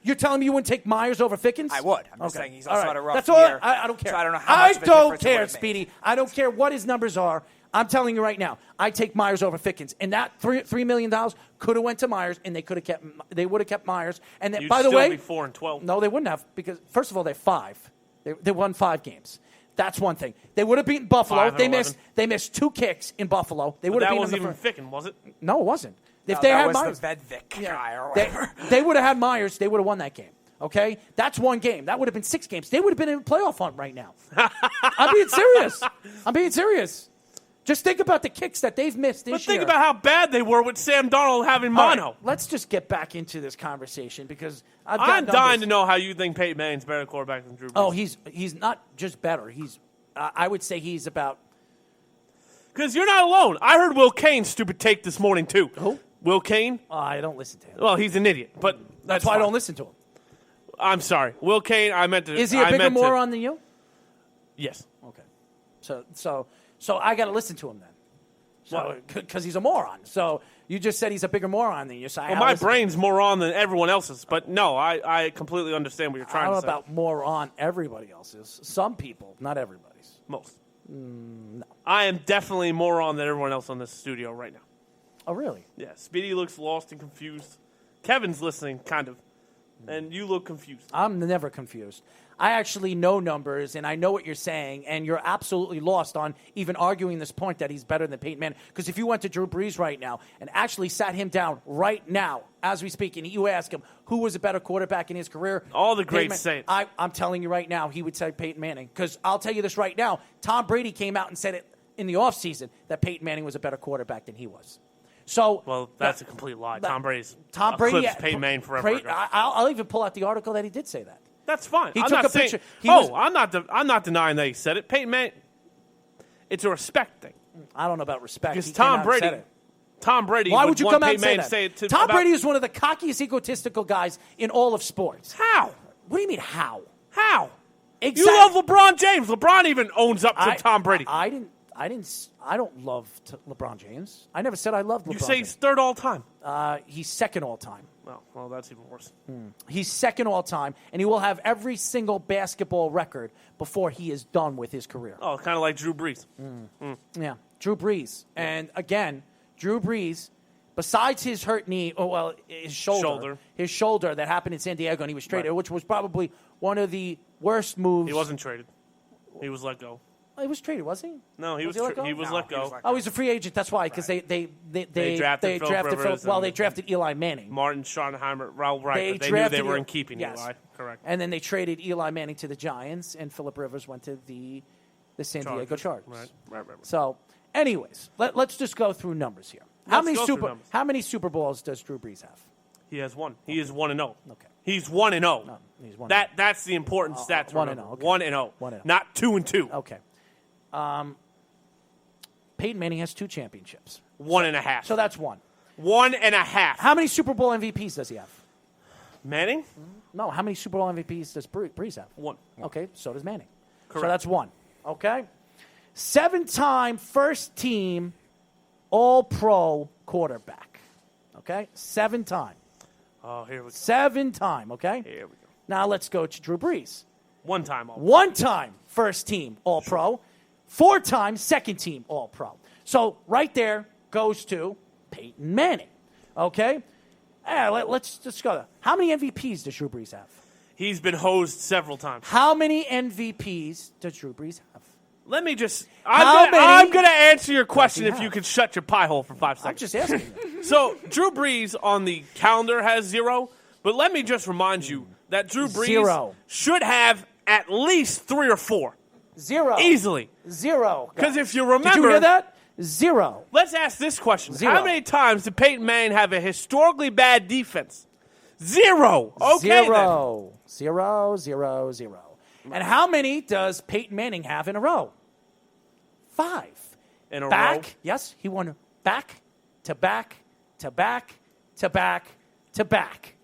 You're telling me you wouldn't take Myers over Fickens? I would. I'm just saying he's also had a rough That's year. all. I don't care. So I don't know how much of a difference it would have made. Speedy. I don't care what his numbers are. I'm telling you right now, I take Myers over Fickens, and that $3 million could have went to Myers, and they would have kept Myers. And then, by the way, be 4-12. no, they wouldn't have because first of all, they're 5. They won 5 games. That's one thing. They would have beaten Buffalo. They missed 2 kicks in Buffalo. They would have That beaten wasn't even Ficken, was it? No, it wasn't. If No, they that had was Myers, the Vedvik guy or whatever. they would have had Myers. They would have won that game. Okay, that's 1 game. That would have been 6 games. They would have been in a playoff hunt right now. I'm being serious. Just think about the kicks that they've missed this year. But think about how bad they were with Sam Darnold having mono. Right, let's just get back into this conversation because I'm dying to know how you think Peyton Manning's better quarterback than Drew Brees. Oh, he's not just better. He's I would say he's about. Because you're not alone. I heard Will Cain's stupid take this morning, too. Who? Will Cain. I don't listen to him. Well, he's an idiot, but That's why I don't listen to him. I'm sorry. Will Cain, I meant to. Is he a bigger moron than you? Yes. Okay. So I got to listen to him then. So because he's a moron. So you just said he's a bigger moron than you. So Well, my brain's more on than everyone else's, but no, I completely understand what you're I trying don't know to say. about more on everybody else's. Some people, not everybody's. Most. No. I am definitely more on than everyone else on this studio right now. Oh, really? Yeah, Speedy looks lost and confused. Kevin's listening, kind of. And you look confused. I'm never confused. I actually know numbers, and I know what you're saying, and you're absolutely lost on even arguing this point that he's better than Peyton Manning. Because if you went to Drew Brees right now and actually sat him down right now, as we speak, and you ask him who was a better quarterback in his career, all the greats say it. I'm telling you right now, he would say Peyton Manning. Because I'll tell you this right now, Tom Brady came out and said it in the offseason that Peyton Manning was a better quarterback than he was. So, well, that's a complete lie. Tom Brady eclipsed Peyton Manning forever. I'll even pull out the article that he did say that. That's fine. He took a picture. I'm not denying that he said it. Peyton Manning. It's a respect thing. I don't know about respect. Because Tom Brady. Why would you come out and Peyton say that? Say Tom Brady is one of the cockiest, egotistical guys in all of sports. How? What do you mean how? How? You love LeBron James. LeBron even owns up to Tom Brady. I don't love LeBron James. I never said I loved LeBron You say James. he's third all time. He's second all time. Well, that's even worse. He's second all time, and he will have every single basketball record before he is done with his career. Oh, kind of like Drew Brees. Yeah, Drew Brees. And again, Drew Brees, besides his hurt knee, his shoulder that happened in San Diego, and he was traded, which was probably one of the worst moves. He wasn't traded. He was let go. He was traded, was he? No, he was let go? he was let go. Oh, he's a free agent. That's why, because they drafted Phillip Rivers they drafted Eli Manning. Martin Schottenheimer, right? They knew drafted they were in keeping yes. Eli. Correct. And then they traded Eli Manning to the Giants, and Phillip Rivers went to the San Diego Chargers. Right. So, anyways, let's just go through numbers here. How Numbers. many Super Bowls does Drew Brees have? He has one. He is 1-0. Okay. He's 1-0. No, he's 1-0. That's the important stat. 1-0. Okay. 1-0. 1-0. Not 2-2. Okay. Peyton Manning has 2 championships. 1.5. So that's 1. 1.5. How many Super Bowl MVPs does he have? Manning? No, how many Super Bowl MVPs does Brees have? 1. Okay, so does Manning. Correct. So that's 1. Okay? 7-time first-team All-Pro quarterback. Okay? 7-time. Oh, here we go. 7-time, okay? Here we go. Now let's go to Drew Brees. 1-time all. 1-time first-team All-Pro. 4-time second-team All-Pro. So right there goes to Peyton Manning. Okay? Let's just go. How many MVPs does Drew Brees have? He's been hosed several times. How many MVPs does Drew Brees have? Let me just. How many? I'm going to answer your question if have? you could shut your pie hole for 5 seconds. I'm just asking you. So, Drew Brees on the calendar has 0, but let me just remind you that Drew Brees 0. should have at least 3 or 4. 0. Easily. 0. Because if you remember. Did you hear that? 0. Let's ask this question. 0. How many times did Peyton Manning have a historically bad defense? 0. Okay. 0. 0, 0, 0. And how many does Peyton Manning have in a row? 5. In a back, row? yes, he won back to back to back to back to back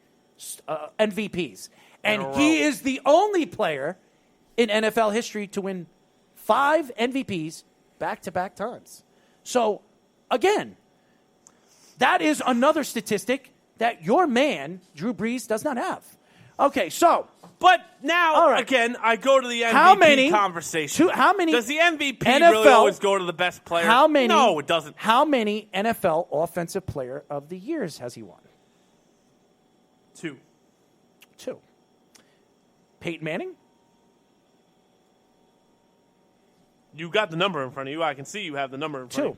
MVPs. And he is the only player in NFL history to win 5 MVPs back-to-back times. So, again, that is another statistic that your man, Drew Brees, does not have. Okay, so. But now, right. again, I go to the MVP conversation. How many? Does the MVP NFL, really always go to the best player? How many? No, it doesn't. How many NFL Offensive Player of the Years has he won? 2. Peyton Manning? You got the number in front of you. I can see you have the number in front of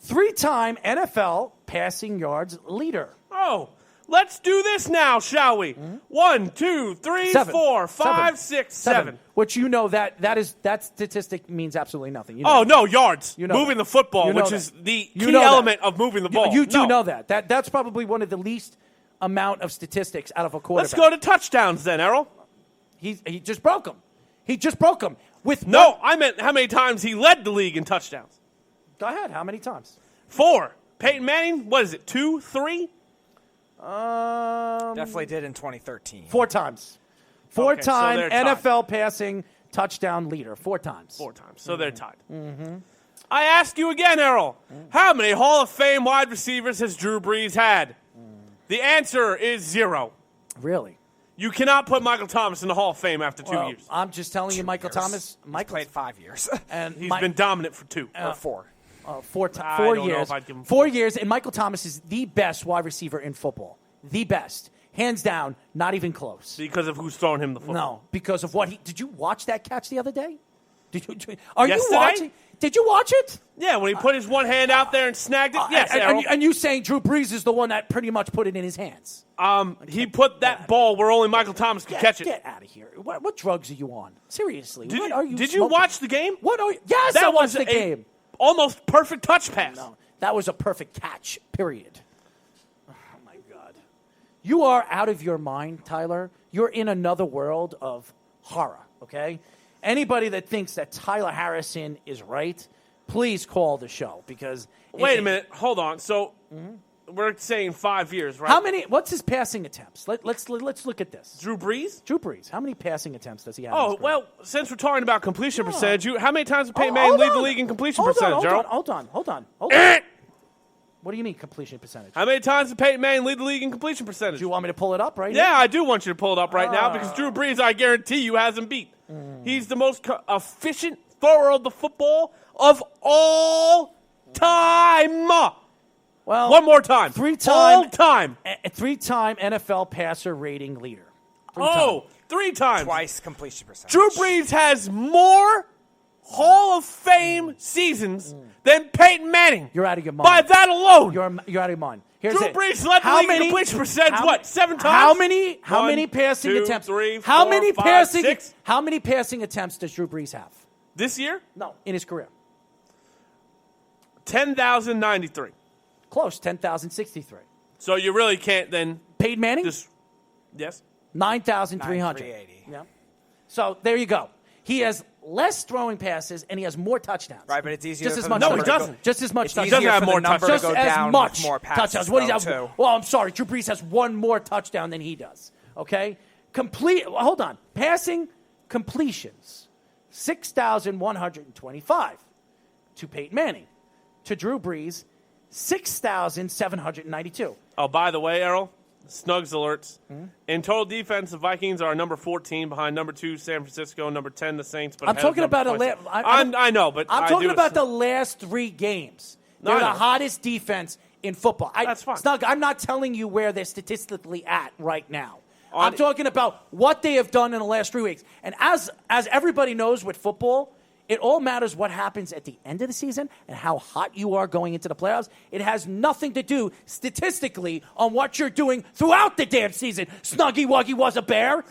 you. 3-time NFL passing yards leader. Oh, let's do this now, shall we? 1, 2, 3, 4, 5, 6, 7. Which you know that statistic means absolutely nothing. You know no, yards. You know moving that. the football, You know which that. is the You key know that. element of moving the ball. You do No. know that. That's probably one of the least amount of statistics out of a quarterback. Let's go to touchdowns then, Errol. He just broke them. He just broke them. No, I meant how many times he led the league in touchdowns. Go ahead. How many times? 4. Peyton Manning, what is it, 2, 3? Definitely did in 2013. 4 times. Okay, 4-time so they're tied. NFL passing touchdown leader. 4 times. 4 times. So they're tied. I ask you again, Errol. How many Hall of Fame wide receivers has Drew Brees had? The answer is 0. Really? You cannot put Michael Thomas in the Hall of Fame after 2 years. I'm just telling you, Michael Thomas. Michael played 5 years. And He's been dominant for 2. Or 4. 4 I don't know years. if I'd give him 4 4. years, and Michael Thomas is the best wide receiver in football. The best. Hands down, not even close. Because of who's throwing him the football. No, because of what he... Did you watch that catch the other day? Are you Yesterday? watching? Did you watch it? Yeah, when he put his one hand out there and snagged it. Yes, Errol. And you saying Drew Brees is the one that pretty much put it in his hands? He put that ball where only Michael Thomas could catch it. Get out of here. What drugs are you on? Seriously. Did what you, are you did you smoking? watch the game? What are you... Yes, That I watched was the game. Almost perfect touch pass. No, that was a perfect catch, period. Oh, my God. You are out of your mind, Tyler. You're in another world of horror, okay? Anybody that thinks that Tyler Harrison is right, please call the show because... Wait a minute. Hold on. So we're saying 5 years, right? How many? What's his passing attempts? Let's look at this. Drew Brees? Drew Brees. How many passing attempts does he have? Oh, well, since we're talking about completion percentage, how many times did Peyton Manning lead the league in completion percentage, Gerald? Hold on. What do you mean completion percentage? How many times did Peyton Manning lead the league in completion percentage? Do you want me to pull it up right Yeah, I do want you to pull it up right now because Drew Brees, I guarantee you, hasn't beat. He's the most efficient thrower of the football of all time. Well, one more time. Three-time NFL passer rating leader. Three times. Twice completion percentage. Drew Brees has more Hall of Fame seasons than Peyton Manning. You're out of your mind. By that alone. You're out of your mind. Drew Brees led the league in completion percentage, 7 times? How many passing 2, attempts? 3, 4, how many 5, passing? 6? How many passing attempts does Drew Brees have? This year? No, in his career. 10,093. Close, 10,063. So you really can't then. Peyton Manning? Yes. 9,300. 9,380. Yeah. So there you go. He has less throwing passes and he has more touchdowns. Right, but it's easier. Just as for much. the No, number he to doesn't. go- Just as much It's touchdowns. easier have for more the number Just to go as down much with more passes. touchdowns. What do you have? too. Well, I'm sorry. Drew Brees has one more touchdown than he does. Okay? Hold on. Passing completions, 6,125 to Peyton Manning. To Drew Brees, 6,792. Oh, by the way, Errol, Snugs alerts. In total defense, the Vikings are number 14 behind number 2, San Francisco, number 10, the Saints. But I'm talking about I know, but I'm talking about the last 3 games. No, They're I the know. hottest defense in football. That's fine. Snug, I'm not telling you where they're statistically at right now. I'm talking about what they have done in the last 3 weeks. And as everybody knows with football, it all matters what happens at the end of the season and how hot you are going into the playoffs. It has nothing to do statistically on what you're doing throughout the damn season. Snuggy Wuggy was a bear.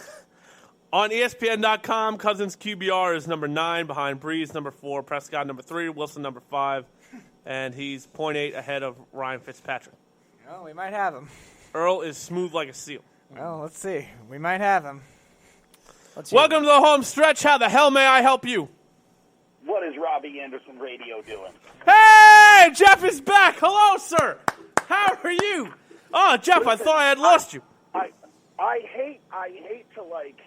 On ESPN.com, Cousins QBR is number 9 behind Brees, number 4, Prescott, number 3, Wilson, number 5, and he's 0.8 ahead of Ryan Fitzpatrick. Well, we might have him. Earl is smooth like a seal. Well, let's see. We might have him. Welcome to the home stretch. How the hell may I help you? What is Robbie Anderson Radio doing? Hey, Jeff is back. Hello, sir. How are you? Oh, Jeff, I thought I had lost you. I hate to like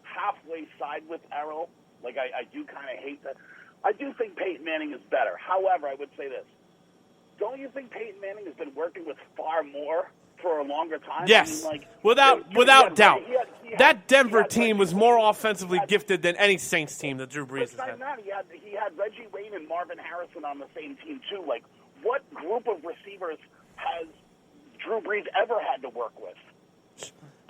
halfway side with Errol. Like I do kind of hate that. I do think Peyton Manning is better. However, I would say this: don't you think Peyton Manning has been working with far more for a longer time? Yes, I mean, like, without doubt. he had That Denver team was more offensively gifted than any Saints team that Drew Brees has had. He had Reggie Wayne and Marvin Harrison on the same team too. Like, what group of receivers has Drew Brees ever had to work with?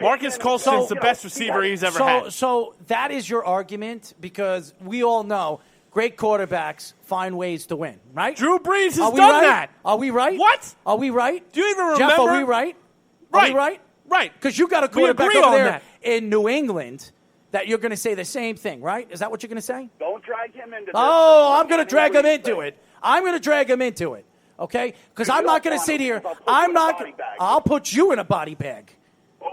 Marcus Colston's the best receiver he's ever had. So that is your argument because we all know great quarterbacks find ways to win, right? Drew Brees has done that. Are we right? What? Are we right? Do you even remember? Jeff, are we right? Are we right? Right. Because you got a quarterback agree over on there that. in New England that you're going to say the same thing, right? Is that what you're going to say? Don't drag him into this. Oh, I'm going to drag him into it. I'm going to drag him into it, okay? Because I'm not going to sit here. I'll put you in a body bag.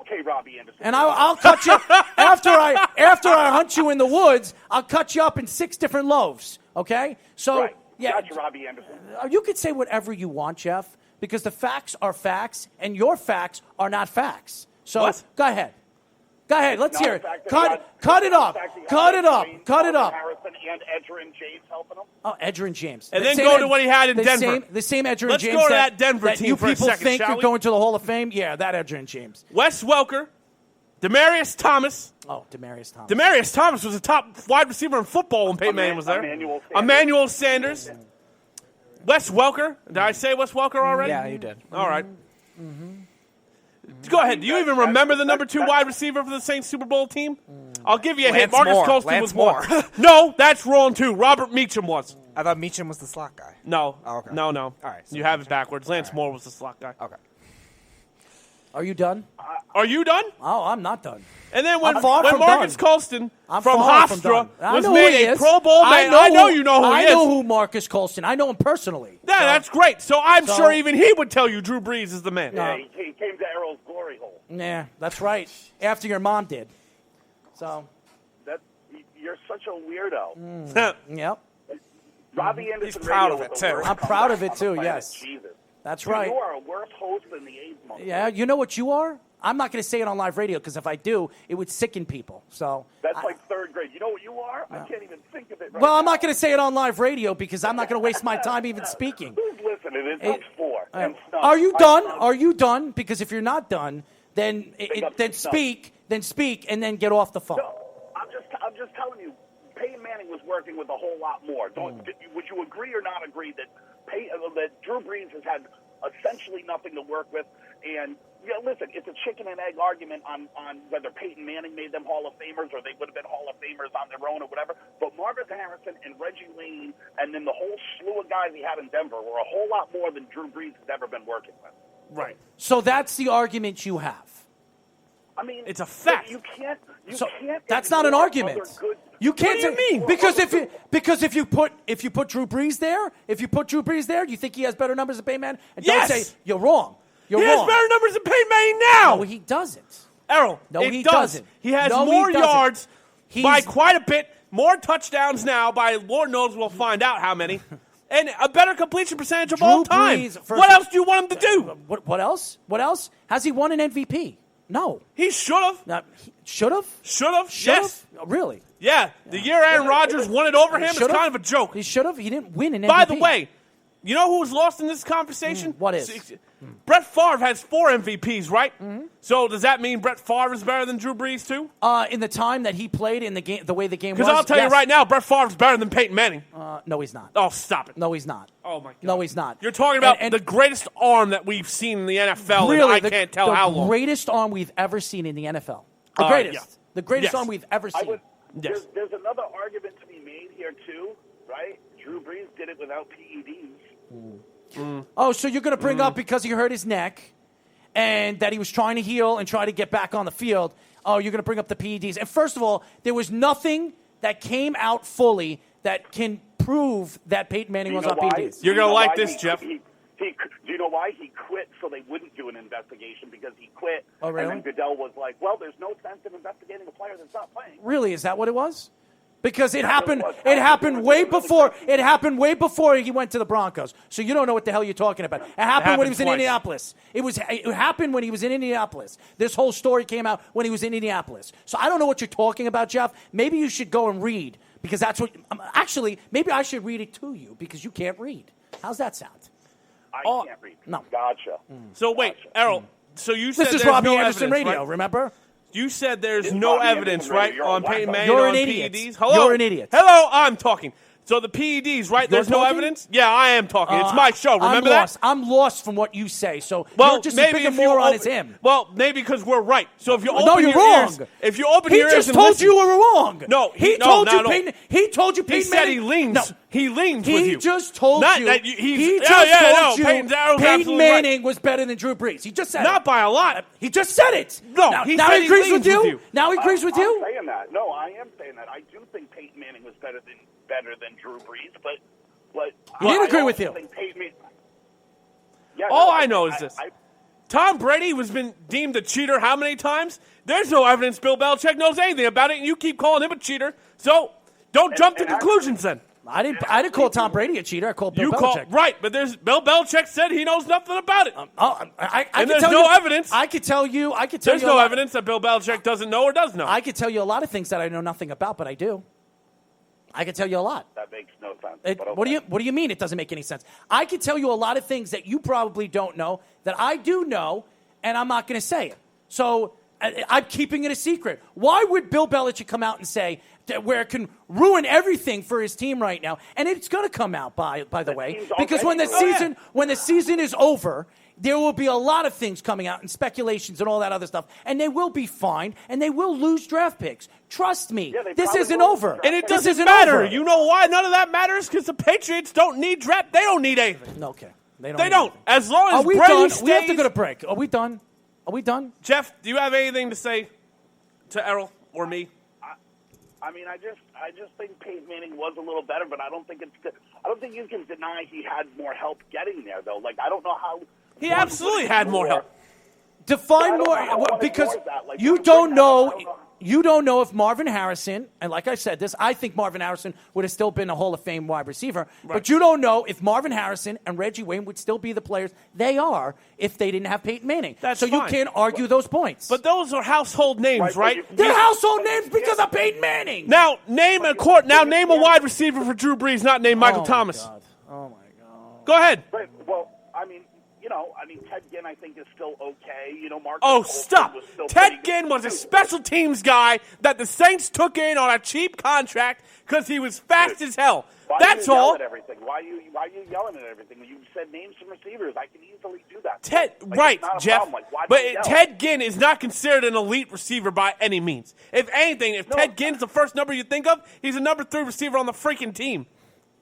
Okay, Robbie Anderson. And I'll cut you after I hunt you in the woods. I'll cut you up in 6 different loaves. Okay, so right. yeah, Gotcha, Robbie Anderson. You could say whatever you want, Jeff, because the facts are facts, and your facts are not facts. So What? go ahead. Let's hear it. Cut it up. Cut it up. Harrison and Edgerrin James helping him. Oh, Edgerrin James. And then go to what he had in Denver. The same Edgerrin Let's James. go to that Denver that team you for a people second, think shall are we? going to the Hall of Fame. Yeah, that Edgerrin James. Wes Welker, Demaryius Thomas. Oh, Demaryius Thomas. Demaryius Thomas was a top wide receiver in football when Peyton Manning was there. Emmanuel Sanders. Wes Welker. Did I say Wes Welker already? Yeah, you did. All right. Go ahead. Do you even remember the number 2 wide receiver for the Saints Super Bowl team? I'll give you a hint. Lance Marcus Moore. Colston Lance was more. Moore. No, that's wrong too. Robert Meacham was. I thought Meacham was the slot guy. No. Oh, okay. No. All right, so you have it backwards. Lance Moore was the slot guy. Okay. Are you done? Are you done? Oh, I'm not done. And then when I'm far from Marcus done. Colston I'm from far from Hofstra done. I was know who he made a is. Pro Bowl man, I know you know who he is. I know who Marcus Colston. I know him personally. Yeah, that's great. So I'm sure even he would tell you Drew Brees is the man. Yeah, he came to Errol's glory hole. Yeah, that's right. After your mom did. So. You're such a weirdo. Yep. Robbie Anderson. He's proud of it, Radio too. was the I'm worst proud of it, comeback on too, the planet. yes. Jesus. That's right. You are a worse host than the A's month. Yeah, you know what you are? I'm not going to say it on live radio because if I do, it would sicken people. So That's like third grade. You know what you are? I can't even think of it right Well, I'm now. not going to say it on live radio because I'm not going to waste my time even speaking. Who's listening? It's 4. And Snuff. Are you done? Are you done? Because if you're not done, then speak, and then get off the phone. No, I'm just telling you, Peyton Manning was working with a whole lot more. Would you agree or not agree that Drew Brees has had essentially nothing to work with? And listen, it's a chicken and egg argument on whether Peyton Manning made them Hall of Famers or they would have been Hall of Famers on their own or whatever. But Marvin Harrison and Reggie Wayne and then the whole slew of guys he had in Denver were a whole lot more than Drew Brees has ever been working with. Right. So that's the argument you have. I mean, it's a fact. You can't. That's not an argument. You can't. What do you mean? Because if you put Drew Brees there, you think he has better numbers than Peyton Manning? And Yes. Don't say you're wrong. You're He wrong. has better numbers than Peyton Manning now. No, he doesn't. Errol, No, it he does. doesn't. He has No, he more doesn't. yards by He's- quite a bit, more touchdowns now by Lord knows we'll find out how many, and a better completion percentage of Drew all time. Brees, What else do you want him to do? What else? What else? Has he won an MVP? No. He should have. Should have? Should have. Yes. Really? Yeah. The year Aaron Rodgers won it over him is Should've? kind of a joke. He should have. He didn't win an MVP. By the way, you know who was lost in this conversation? What is? Brett Favre has 4 MVPs, right? So does that mean Brett Favre is better than Drew Brees too? In the time that he played in the game, the way the game was. Because I'll tell you right now, Brett Favre's better than Peyton Manning. No, he's not. Oh, stop it. No, he's not. Oh, my God. No, he's not. You're talking about And the greatest arm that we've seen in the NFL, really, and I can't tell the how long. The greatest arm we've ever seen in the NFL. The greatest. Yeah. The greatest Yes. arm we've ever seen. Yes. There's another argument to be made here too, right? Drew Brees did it without PEDs. Oh, so you're going to bring up because he hurt his neck and that he was trying to heal and try to get back on the field. Oh, you're going to bring up the PEDs. And first of all, there was nothing that came out fully that can prove that Peyton Manning was on PEDs. You're going to like this, Jeff. Do you know why he quit? So they wouldn't do an investigation because he quit. Oh, really? And then Goodell was like, well, there's no sense in investigating a player that's not playing. Really? Is that what it was? Because it That's happened. what it was. It happened way before. It happened way before he went to the Broncos. So you don't know what the hell you're talking about. It happened when he was in twice. Indianapolis. It happened when he was in Indianapolis. This whole story came out when he was in Indianapolis. So I don't know what you're talking about, Jeff. Maybe you should go and read because that's what. Actually, maybe I should read it to you because you can't read. How's that sound? I can't read. No. Gotcha. So wait, Errol. So you said This is there's Robbie no Anderson evidence, Radio. right? Remember? You said there's It's no Robbie evidence, Anderson right, Radio. You're on a Peyton wacko. Manning You're or an on idiot. PEDs. Hello? You're an idiot. Hello, I'm talking. So the PEDs, right? There's no talking? evidence? Yeah, I am talking. It's my show. Remember that? I'm lost from what you say. So Well, you're just maybe as big a if you moron open- as him. Well, maybe because we're right. So if you open No, you're your wrong. ears, if you open He your ears just and told listen, you were wrong. No, he no, told not you at all. Peyton. He told you He Peyton said Manning. he leans. No. He leans with He you. just told Not you. that you- he's- He yeah, just yeah, told no, you Peyton's Peyton absolutely right. Manning was better than Drew Brees. He just said Not it. by a lot. He just said it. No, now, he now said he he agrees leans with you. with you. Now he agrees with you. I'm saying that. No, I am saying that. I do think Peyton Manning was better than Drew Brees, but He didn't I agree with also you. think Peyton Manning- Yeah, All no, I know is this. Tom Brady was been deemed a cheater how many times? There's no evidence Bill Belichick knows anything about it, and you keep calling him a cheater. So don't jump to conclusions then. I didn't call Tom Brady a cheater. I called Bill You Belichick. right, but there's Bill Belichick said he knows nothing about it. I And can there's tell no you, evidence. I could tell you. There's no evidence that Bill Belichick doesn't know or does know. I could tell you a lot of things that I know nothing about, but I do. I could tell you a lot. That makes no sense. It- but okay. What do you mean it doesn't make any sense? I can tell you a lot of things that you probably don't know that I do know, and I'm not going to say it. So I'm keeping it a secret. Why would Bill Belichick come out and say that where it can ruin everything for his team right now? And it's going to come out by the way, team's because already ruined. when the season is over, there will be a lot of things coming out and speculations and all that other stuff, and they will be fined and they will lose draft picks. Trust me, Yeah, they this probably isn't will. over. and it This doesn't isn't matter. over. You know why none of that matters? Because the Patriots don't need draft. They don't need anything. Okay, They need don't. anything. As long as Are we Brady done? stays. We have to go to break. Are we done? Are we done? Jeff, do you have anything to say to Errol or me? I mean, I just think Peyton Manning was a little better, but I don't think you can deny he had more help getting there, though. Like, I don't know how. He absolutely had more help. Define I don't know how more one because ignores that. Like, you Drew don't Brees, know. I don't know. You don't know if Marvin Harrison, and like I said this, I think Marvin Harrison would have still been a Hall of Fame wide receiver, but you don't know if Marvin Harrison and Reggie Wayne would still be the players they are if they didn't have Peyton Manning. That's so you fine. can't argue those points. But those are household names, right? They're household names because of Peyton Manning. Now name a wide receiver for Drew Brees, not named Michael Thomas. God. Oh my God. Go ahead. Right. Well, I mean, Ted Ginn, I think, is still okay. Marcus Oh, Colston stop. was still Ted pretty Ginn good, was a too. special teams guy that the Saints took in on a cheap contract because he was fast as hell. Why That's do you yell all. at everything? Why are you yelling at everything? You said name some receivers. I can easily do that. Ted, Like, right, it's not a Jeff. problem. Like, why do But you yell? Ted Ginn is not considered an elite receiver by any means. If anything, if Ted Ginn's the first number you think of, he's a number 3 receiver on the freaking team.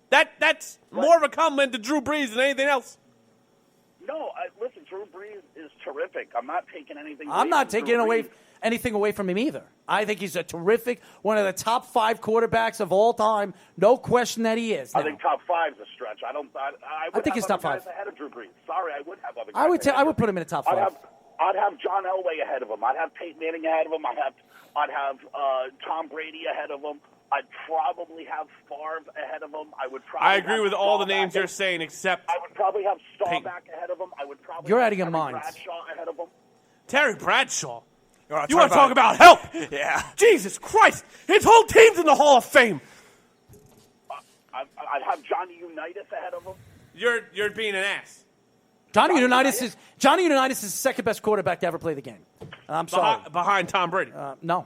That's more of a compliment to Drew Brees than anything else. No, listen, Drew Brees is terrific. I'm not taking anything. I'm not taking Drew Brees. anything away from him either. I think he's a terrific, one of the top 5 quarterbacks of all time. No question that he is. I now. think top 5's a stretch. I would think he's have top other 5. guys ahead of Drew Brees. Sorry, I would have other guys. I would put him in the top 5. I'd have John Elway ahead of him. I'd have Peyton Manning ahead of him. I'd have Tom Brady ahead of him. I'd probably have Favre ahead of him. I agree with all the names you're saying except I would probably have Peyton. Staubach ahead of him. I would probably You're have out of your Terry mind. Bradshaw ahead of him. Terry Bradshaw. You You want to talk about help? Yeah. Jesus Christ. His whole team's in the Hall of Fame. I'd have Johnny Unitas ahead of him. You're being an ass. Johnny Unitas is the second best quarterback to ever play the game. I'm sorry. Behind Tom Brady. No.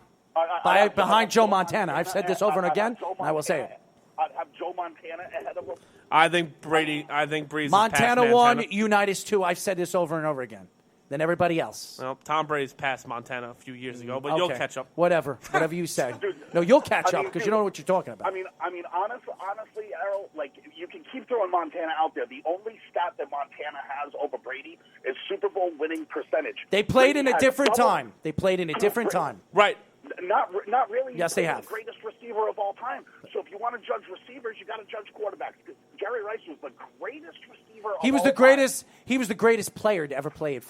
I'd have Behind Joe Montana. I've said this over and I'd again, have Joe and I will say it. Montana. I'd have Joe Montana ahead of him. I think Brees is Montana past 1, Montana. Unitas 2. I've said this over and over again. Then everybody else. Well, Tom Brady's passed Montana a few years ago, but you'll Okay. catch up. Whatever you say. No, you'll catch up because you don't know what you're talking about. I mean, honestly, Errol, like you can keep throwing Montana out there. The only stat that Montana has over Brady is Super Bowl winning percentage. They played Brady in a has different double- time. They played in a different time. Right. Not really. Yes, they He's have. the greatest receiver of all time. So if you want to judge receivers, you got to judge quarterbacks. Because Jerry Rice was the greatest receiver. He was of the all greatest. He was the greatest player to ever play in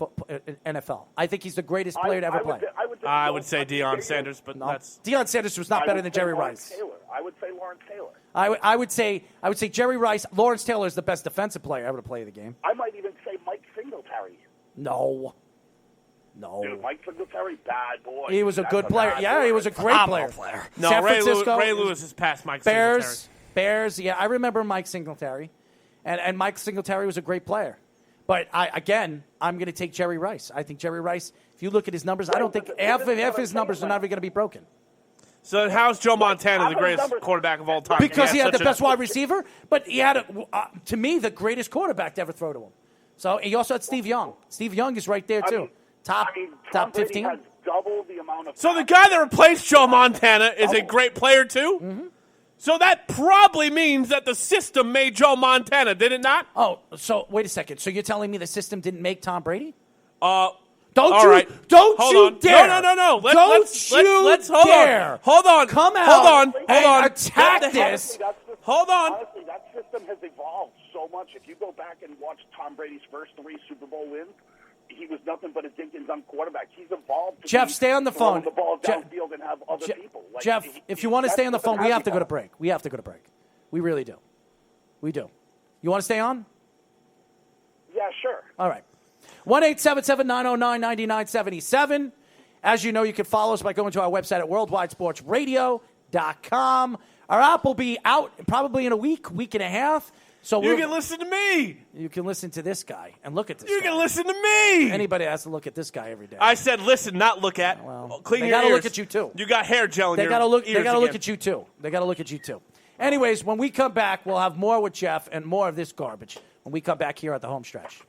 NFL. I think he's the greatest time. player to ever play. I would say Deion Sanders, but No, that's Deion Sanders was not I better would than say Jerry Lawrence Rice. Taylor. I would say Lawrence Taylor. I would say Jerry Rice. Lawrence Taylor is the best defensive player ever to play the game. I might even say Mike Singletary. No. Dude, Mike Singletary, bad boy. He was a That's good player. bad Yeah, boy. he was a great player. no. San Ray Francisco, Lewis is past Mike Singletary. Bears. Yeah, I remember Mike Singletary, and Mike Singletary was a great player. But I'm going to take Jerry Rice. I think Jerry Rice. If you look at his numbers, I don't think half of his numbers are never going to be broken. So then how's Joe Montana the greatest quarterback of all time? Because he had the such best wide receiver, but he had, to me, the greatest quarterback to ever throw to him. So he also had Steve Young. Steve Young is right there, too. Top Tom Brady 15. has double the amount of. So the guy that replaced Joe Montana is a great player too? Mm-hmm. So that probably means that the system made Joe Montana, did it not? Oh, so wait a second. So you're telling me the system didn't make Tom Brady? All Don't right. Don't Hold you on. dare! No. Let's hold dare! on. Hold on. Come out! Hold on. and attack What the heck? this. Hold on. Honestly, that system has evolved so much. If you go back and watch Tom Brady's first 3 Super Bowl wins, he was nothing but a Dinkins on quarterback. He's evolved. To Jeff, be stay on the throwing phone. The ball Jeff- downfield and have other people. Like, Jeff, if you want to that stay on the system phone, we has have to go to evolved. break. We have to go to break. We really do. We do. You want to stay on? Yeah, sure. All right. 1-877-909-9977. As you know, you can follow us by going to our website at worldwidesportsradio.com. Our app will be out probably in a week and a half. So You can listen to me. You can listen to this guy and look at this You guy. can listen to me. Anybody has to look at this guy every day. I said listen, not look at. Clean they your gotta ears. look at you, too. You got hair gel in They your gotta look. ears They gotta look again. at you too. They gotta look at you too. Anyways, when we come back, we'll have more with Jeff and more of this garbage when we come back here at the home stretch.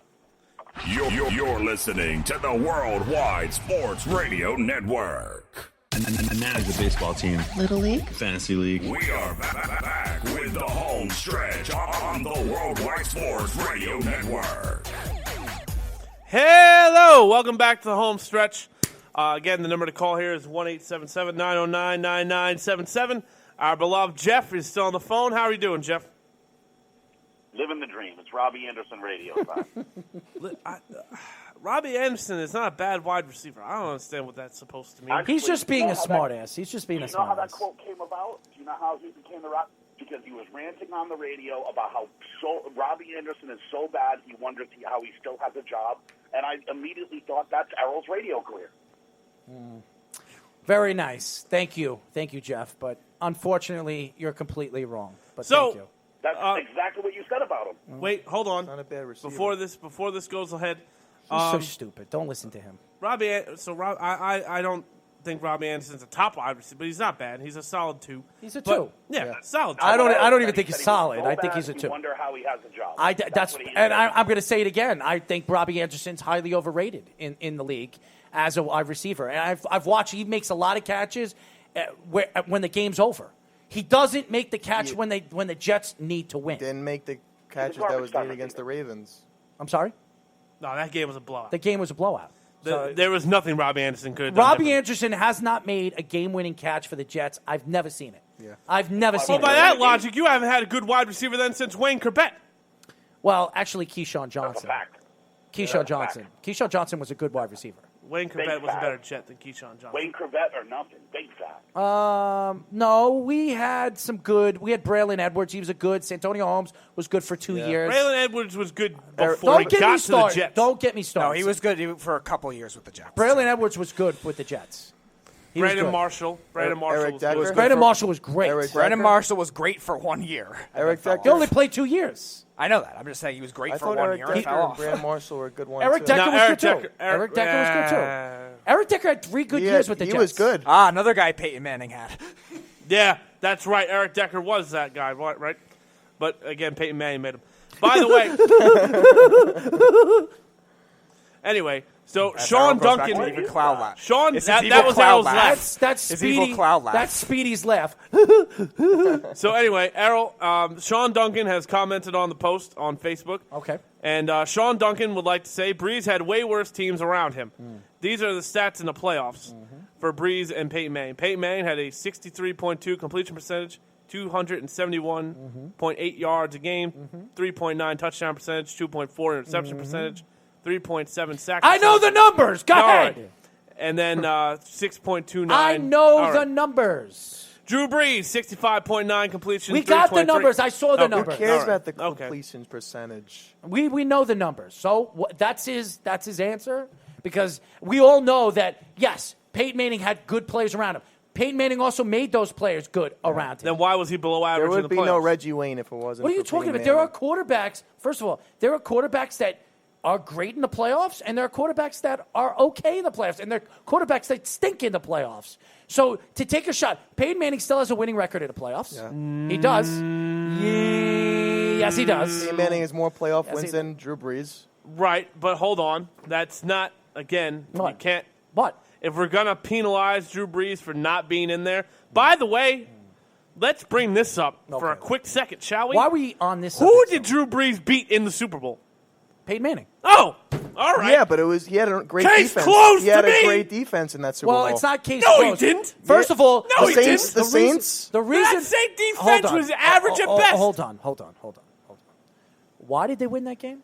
You're listening to the Worldwide Sports Radio Network. I manage a baseball team. Little League? Fantasy League. We are back with the home stretch on the Worldwide Sports Radio Network. Hello, welcome back to the home stretch. Again, the number to call here is 1-877-909-9977. Our beloved Jeff is still on the phone. How are you doing, Jeff? Living the dream. It's Robbie Anderson radio time. Robbie Anderson is not a bad wide receiver. I don't understand what that's supposed to mean. He's just being a smartass. He's just being a Do you know how that smartass. quote came about? Do you know how he became the Rock? Because he was ranting on the radio about how Robbie Anderson is so bad he wonders how he still has a job. And I immediately thought that's Errol's radio career. Very nice. Thank you, Jeff. But unfortunately, you're completely wrong. But So- thank you. That's exactly what you said about him. Wait, hold on. Not a bad receiver. Before this goes ahead, He's so stupid. Don't listen to him. I don't think Robbie Anderson's a top wide receiver, but he's not bad. He's a solid 2. He's a But- 2. Yeah, solid 2. I don't even think He he's said he was solid. so I think bad, he's a you 2. wonder how he has a job. That's what he and said. I'm going to say it again. I think Robbie Anderson's highly overrated in the league as a wide receiver. And I've watched. He makes a lot of catches when the game's over. He doesn't make the catch when the Jets need to win. Didn't make the catches that was made against the Ravens. I'm sorry? No, that game was a blowout. The game was a blowout. There was nothing Robbie Anderson could have done. Robbie different. Anderson has not made a game-winning catch for the Jets. I've never seen it. Yeah. I've never seen Well, it. by that logic, you haven't had a good wide receiver then since Wayne Corbett. Well, actually, Keyshawn Johnson. Keyshawn Johnson was a good wide receiver. Wayne Corbett was a better Jet than Keyshawn Johnson. Wayne Corbett or nothing. Big fact. No, we had some good. We had Braylon Edwards. He was a good. Santonio Holmes was good for 2 years. Braylon Edwards was good before Don't he get got me to the started. Jets. Don't get me started. No, he was good for a couple of years with the Jets. Braylon Edwards was good with the Jets. He was Brandon good. Marshall. Brandon Marshall Eric was Decker. good. Brandon Marshall was great. Brandon Marshall was great for 1 year. Eric Decker. He only played 2 years. I know that. I'm just saying he was great I for thought 1 Eric year. Decker and fell and off. Brand Marshall were a good one Eric too. Decker No, was Eric good Decker- too. Eric Decker was good too. Eric Decker had 3 good years with the Jets. He was good. Another guy Peyton Manning had. Yeah, that's right. Eric Decker was that guy, right? But again, Peyton Manning made him. By the way, anyway, so Sean Duncan. Evil cloud laugh. Sean, It's that his evil was cloud Errol's laugh. laugh. That's His Speedy. evil cloud laugh. That's Speedy's laugh. So anyway, Errol, Sean Duncan has commented on the post on Facebook. Okay. And Sean Duncan would like to say Breeze had way worse teams around him. These are the stats in the playoffs for Breeze and Peyton Manning. Peyton Manning had a 63.2 completion percentage, 271.8 yards a game, 3.9 touchdown percentage, 2.4 interception percentage, 3.7 sacks. I know the numbers. Go All ahead. right. And then 6.29. I know All the right. numbers. Drew Brees, 65.9 completion. We got the 323. numbers. I saw the Okay. numbers. Who cares All right. about the Okay. completion percentage? We know the numbers. So that's his answer, because we all know that, yes, Peyton Manning had good players around him. Peyton Manning also made those players good around him. Then why was he below average There in would the be no playoffs? Reggie Wayne if it wasn't. What are you for talking Peyton about? There are Manning. quarterbacks. First of all, there are quarterbacks that are great in the playoffs, and there are quarterbacks that are okay in the playoffs, and there are quarterbacks that stink in the playoffs. So to take a shot, Peyton Manning still has a winning record in the playoffs. Yeah. He does. Yes, he does. Peyton Manning has more playoff Yes, wins he- than Drew Brees. Right, but hold on. That's not, again, you What? can't. What? If we're going to penalize Drew Brees for not being in there. By the way, let's bring this up for a Okay. quick second, shall we? Why are we on this? Who subject? did Drew Brees beat in the Super Bowl? Peyton Manning. Oh, all right. Yeah, but he had a great Case defense. closed He had to a me. great defense in that Super Bowl. Well, it's not case No, he closed. didn't. First of all, No, the he Saints. didn't. The Saints. The reason That same defense Hold on. was average at best. Hold on. Why did they win that game?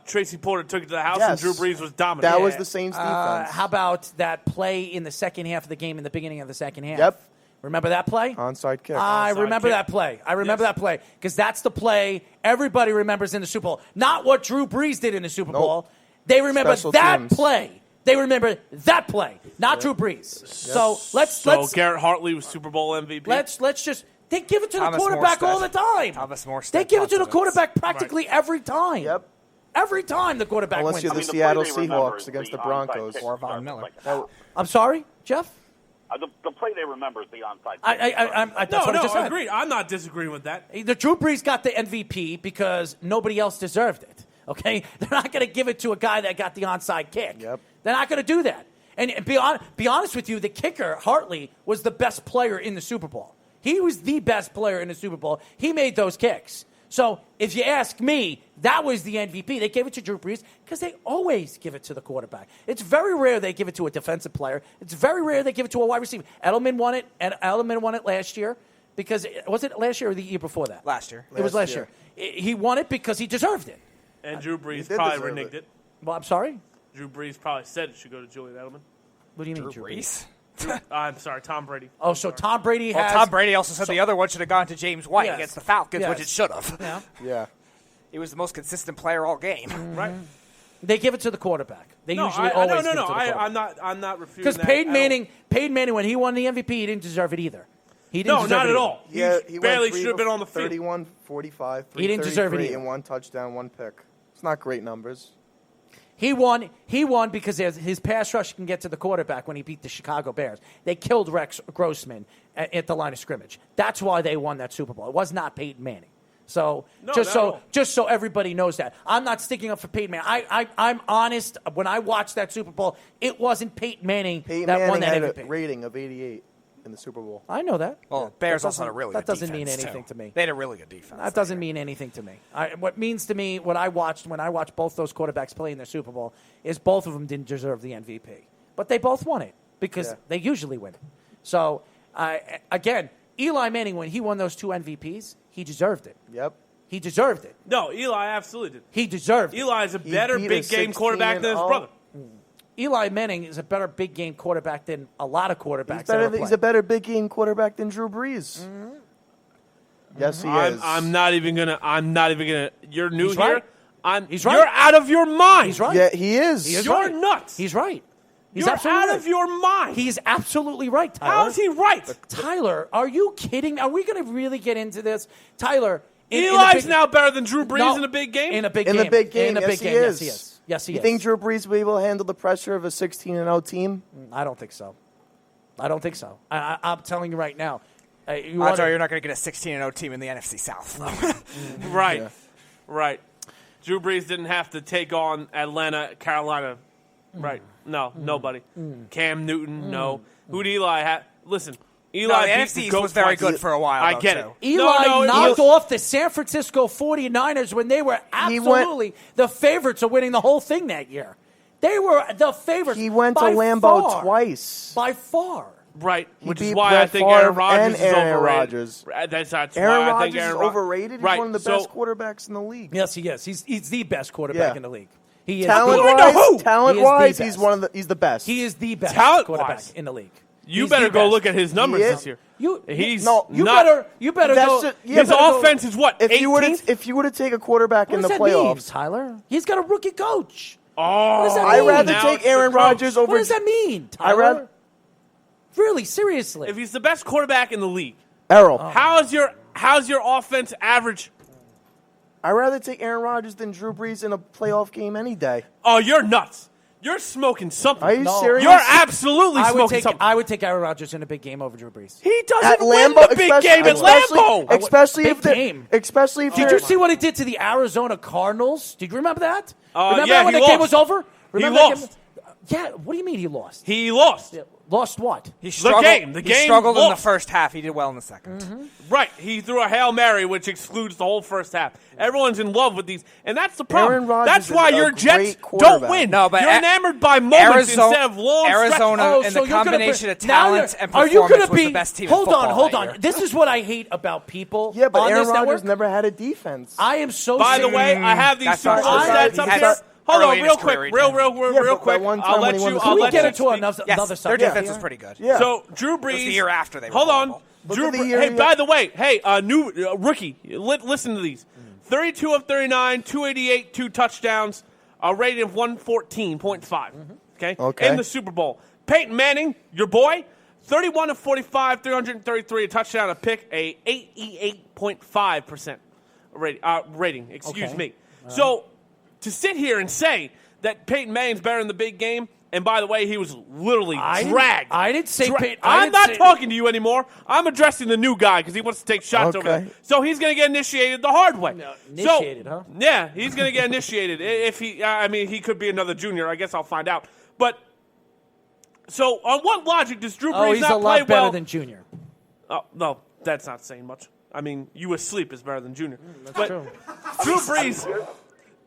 Tracy Porter took it to the house, and Yes. Drew Brees was dominant. That was the Saints defense. How about that play in the second half of the game, in the beginning of the second half? Yep. Remember that play? Onside kick. I remember kick. that play. I remember Yes. that play because that's the play everybody remembers in the Super Bowl. Not what Drew Brees did in the Super Nope. Bowl. They remember Special that teams. play. They remember that play, not Drew Brees. So let's Garrett Hartley was Super Bowl MVP. let's just they give it to Thomas the quarterback Morstead. all the time. Thomas Morstead They give it to the confidence. quarterback practically every time. Yep. Every time the quarterback Unless wins. you're the the play Seattle they remember Seahawks is against the onside Broncos. kick. Or Von Miller. I'm sorry, Jeff. The play they remember is the onside. That's no, what I no, just said. agreed. I'm not disagreeing with that. The Drew Brees got the MVP because nobody else deserved it. Okay, they're not going to give it to a guy that got the onside kick. Yep. They're not going to do that. And be honest with you, the kicker Hartley was the best player in the Super Bowl. He was the best player in the Super Bowl. He made those kicks. So if you ask me, that was the MVP. They gave it to Drew Brees because they always give it to the quarterback. It's very rare they give it to a defensive player. It's very rare they give it to a wide receiver. Edelman won it, and Edelman won it last year. because was it last year or the year before that? Last year. It was last year. He won it because he deserved it. And Drew Brees probably reneged it. Well, I'm sorry? Drew Brees probably said it should go to Julian Edelman. What do you mean, Drew Brees? I'm sorry, Tom Brady. Oh, so Tom Brady has... Well, Tom Brady also said the other one should have gone to James White against the Falcons, which it should have. Yeah. Yeah. He was the most consistent player all game. Right. They give it to the quarterback. They usually always give it to the No, quarterback. I'm not refusing Because that. Peyton Manning, when he won the MVP, he didn't deserve it either. He didn't deserve not it at either. all. He barely should have been on the field. 31, 45, He didn't deserve it 333, either. and 1 touchdown, 1 pick. It's not great numbers. He won because his pass rush can get to the quarterback when he beat the Chicago Bears. They killed Rex Grossman at the line of scrimmage. That's why they won that Super Bowl. It was not Peyton Manning. So just so everybody knows that. I'm not sticking up for Peyton Manning. I'm honest. When I watched that Super Bowl, it wasn't Peyton Manning that won that had MVP. a rating of 88 in the Super Bowl. I know that. Well, Bears also had a really good defense. That doesn't mean anything to me. They had a really good defense. That doesn't mean anything to me. What means to me, when I watched both those quarterbacks play in their Super Bowl, is both of them didn't deserve the MVP. But they both won it because they usually win. So, again, Eli Manning, when he won those 2 MVPs, he deserved it. Yep. He deserved it. No, Eli absolutely did. He deserved it. Eli's a better big game quarterback than his brother. Eli Manning is a better big game quarterback than a lot of quarterbacks. He's a better big game quarterback than Drew Brees. Mm-hmm. Yes, he is. I'm not even gonna. You're new He's here. right. He's right. You're out of your mind. He's right. Yeah, he is. You're nuts. He's right. He's You're absolutely out right. of your mind. He's absolutely right, Tyler. How is he right? Tyler, are you kidding? Are we going to really get into this? Tyler, Eli's now better than Drew Brees in a big game? In a big in game. the big game, In a big yes, he game, is. yes, he is. Yes, he You is. think Drew Brees will be able to handle the pressure of a 16-0 team? I don't think so. I'm telling you right now. You're not going to get a 16-0 team in the NFC South. Right. Yeah. Right. Drew Brees didn't have to take on Atlanta, Carolina. Right. No, nobody. Cam Newton, no. Who'd Eli have? Listen, Eli the NFC East was very good for a while. I get it. Eli knocked off the San Francisco 49ers when they were absolutely the favorites of winning the whole thing that year. They were the favorites. He went to by Lambeau far. twice. By far. Right, He which is beat why Brett I think Favre Aaron Rodgers and is Aaron overrated. Rodgers. That's why Aaron I Rodgers think Aaron is overrated. Right. He's one of the best quarterbacks in the league. Yes, he is. He's the best quarterback in the league. He is Talent-wise, he's the best. He is the best Talent-wise. quarterback in the league. You better go look at his numbers this year. You better go. His offense is what? If you were to take a quarterback in the playoffs, Tyler, he's got a rookie coach. Oh, what does that I'd mean? rather take Aaron Rodgers over. What does that mean, Tyler? Really, seriously. If he's the best quarterback in the league, Errol, how's your offense average? I'd rather take Aaron Rodgers than Drew Brees in a playoff game any day. Oh, you're nuts. You're smoking something. Are you serious? You're absolutely smoking something. I would take Aaron Rodgers in a big game over Drew Brees. He doesn't At win Lambeau, the big game at Lambeau. Especially if Did you see what he did to the Arizona Cardinals? Did you remember that? Remember yeah, that when he the game lost. was over? Remember He that game? lost. Yeah, what do you mean he lost? He lost. Lost what? He struggled, The he game struggled in the lost. first half. He did well in the second. Right. He threw a Hail Mary, which excludes the whole first half. Everyone's in love with these, and that's the problem. Aaron Rodgers That's is why a your great Jets don't quarterback. win. No, but you're enamored by moments instead of long Arizona stretches. and the combination of now talent you're- and are you performance gonna was be, the best team Hold in football on, hold that on. year. This is what I hate about people Yeah, but on Aaron this Rodgers network. never had a defense. I am so By the sick- way, I have these That's Super not Bowl true. stats up He here. has- Hold early on, in real his career, quick, he did. real but quick. that one I'll time when let he won you. the I'll Super Can we let get you into speak. another Yes, subject? their defense here? was pretty good. Yeah. So Drew It was Brees. the year after they were Hold on. horrible. Look Drew at the Brees. year Hey, he by had- the way, new rookie. Listen to these: 32 of 39, 288, 2 touchdowns, a rating of 114.5. Okay. In the Super Bowl. Peyton Manning, your boy, 31 of 45, 333, a touchdown, a pick, a 88.5% rating. Excuse me. So to sit here and say that Peyton Manning's better in the big game. And by the way, he was literally dragged. I didn't say Peyton. I'm not talking to you anymore. I'm addressing the new guy because he wants to take shots over there. So he's going to get initiated the hard way. Initiated, huh? Yeah, he's going to get initiated. If he, he could be another junior. I guess I'll find out. But so on what logic does Drew Brees he's not a play lot better well? than Junior. Oh no, that's not saying much. I mean, you asleep is better than Junior. That's true.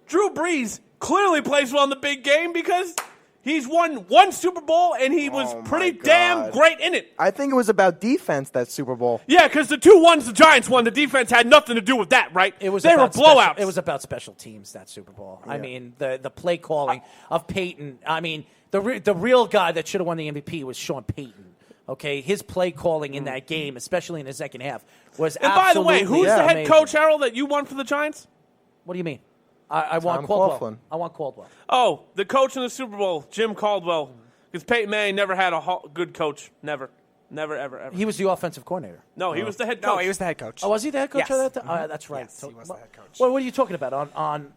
Drew Brees clearly plays well in the big game because He's won one Super Bowl, and he was pretty damn great in it. I think it was about defense, that Super Bowl. Yeah, because the 2 ones the Giants won, the defense had nothing to do with that, right? They were blowouts. It was about special teams, that Super Bowl. Yeah. I mean, the play calling of Peyton. I mean, the real guy that should have won the MVP was Sean Payton. Okay, his play calling in that game, especially in the second half, was absolutely amazing. And by the way, who's the head coach, Harold, that you won for the Giants? What do you mean? I want Caldwell. I want Caldwell. Oh, the coach in the Super Bowl, Jim Caldwell. Because Peyton Manning never had a good coach. Never, ever. He was the offensive coordinator. No, he was the head coach. No, he was the head coach. Oh, was he the head coach? Yes. Of that that's right. Yes, he was the head coach. What are you talking about? On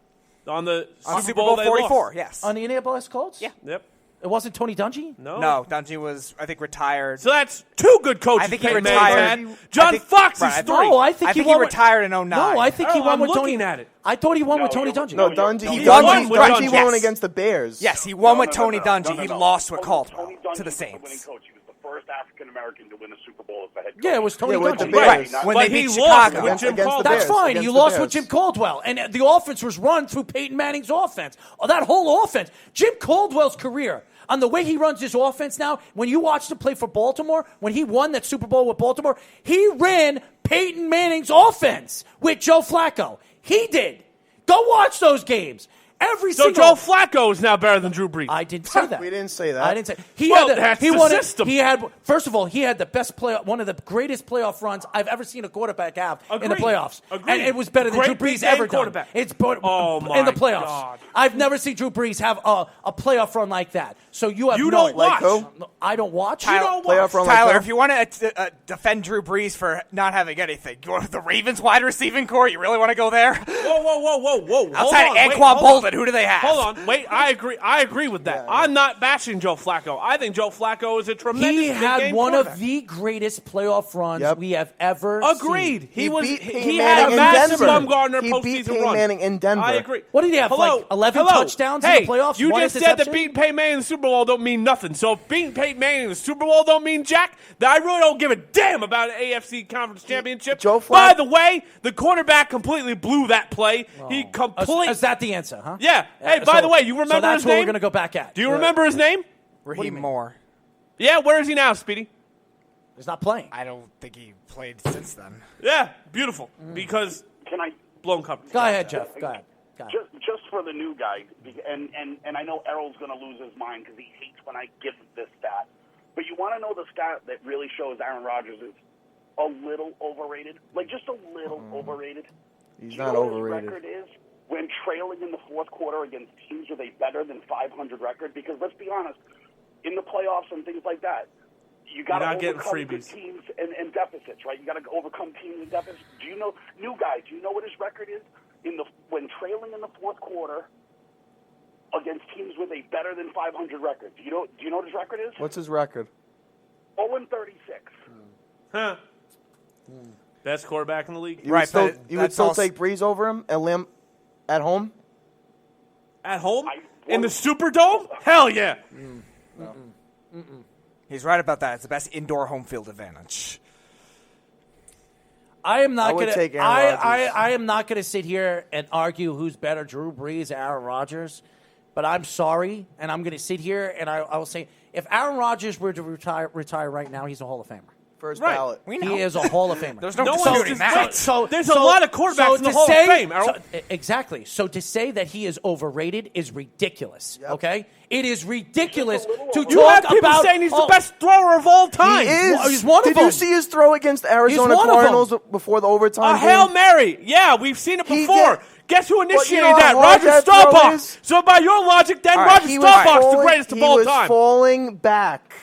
the Super Bowl 44, lost. yes. On the Indianapolis Colts? Yeah. Yep. It wasn't Tony Dungy? No, Dungy was, I think, retired. So that's 2 good coaches. I think he retired. John Fox is 3. No, I think he retired in 09. No, I think he won with Tony. At it. I thought he won with Tony Dungy. No, Dungy. He won with Dungy Dungy. won against the Bears. Yes, he won with Tony Dungy. He lost with Caldwell to the Saints. First African American to win a Super Bowl as the head coach. Yeah, it was Tony with the Dungy. Bears. Right. When But they he beat lost Chicago. with Jim Caldwell. That's fine. Against You the lost Bears. with Jim Caldwell. And the offense was run through Peyton Manning's offense. Oh, that whole offense. Jim Caldwell's career, on the way he runs his offense now, when you watched him play for Baltimore, when he won that Super Bowl with Baltimore, he ran Peyton Manning's offense with Joe Flacco. He did. Go watch those games. So Joe Flacco is now better than Drew Brees. I didn't say that. We didn't say that. I didn't say That's the system. He had first of all, he had the best one of the greatest playoff runs I've ever seen a quarterback have in the playoffs. Agreed. And it was better than Drew Brees ever done. It's in the playoffs. God. I've never seen Drew Brees have a playoff run like that. So you have don't watch. I don't watch. Tyler, if you want to defend Drew Brees for not having anything, you want the Ravens wide receiving core? You really want to go there? Whoa. Outside Anquan Bolden, who do they have? Hold on. Wait, I agree with that. Yeah. I'm not bashing Joe Flacco. I think Joe Flacco is a tremendous He had game one of the greatest playoff runs we have ever Agreed. seen. He had a massive Bumgarner postseason beat Peyton run. Manning in Denver. I agree. What did he have, like 11 touchdowns in the playoffs? You One just said interception? that beating Peyton Manning in the Super Bowl don't mean nothing. So if beating Peyton Manning in the Super Bowl don't mean jack, then I really don't give a damn about an AFC Conference Championship. By the way, the quarterback completely blew that play. He completely... Is that the answer, huh? Yeah. Hey, by the way, you remember his name? So that's what we're going to go back at. Do you remember his name? Raheem Moore. Yeah, where is he now, Speedy? He's not playing. I don't think he played since then. Yeah, beautiful. Because blown coverage. Go ahead, Jeff. Go ahead. Just for the new guy, and I know Errol's going to lose his mind because he hates when I give this stat. But you want to know the stat that really shows Aaron Rodgers is a little overrated? Like, just a little overrated? He's not overrated. His record is when trailing in the fourth quarter against teams with a better than 500 record? Because let's be honest, in the playoffs and things like that, you got to overcome good teams and deficits, right? You got to overcome teams and deficits. Do you know, new guy? Do you know what his record is when trailing in the fourth quarter against teams with a better than 500 record? Do you know what his record is? What's his record? 0-36. Huh. Best quarterback in the league. You would still take Breeze over him at home? At home? In the Superdome? Hell yeah. He's right about that. It's the best indoor home field advantage. I am not going to. I am not going to sit here and argue who's better, Drew Brees or Aaron Rodgers. But I'm sorry, and I'm going to sit here and I will say, if Aaron Rodgers were to retire right now, he's a Hall of Famer. First ballot. We know. He is a Hall of Famer. There's no disputing that. There's a lot of quarterbacks in the Hall of Fame, Errol. Exactly. So to say that he is overrated is ridiculous. Yep. Okay? It is ridiculous to you talk have people about saying he's the best thrower of all time. He is. Well, he's one of Did them. you see his throw against the Arizona Cardinals before the overtime? A Hail Mary. Yeah, we've seen it before. Guess who initiated that? hard Roger that throw Staubach. is? So by your logic, then Roger Staubach's the greatest of all He time. was falling back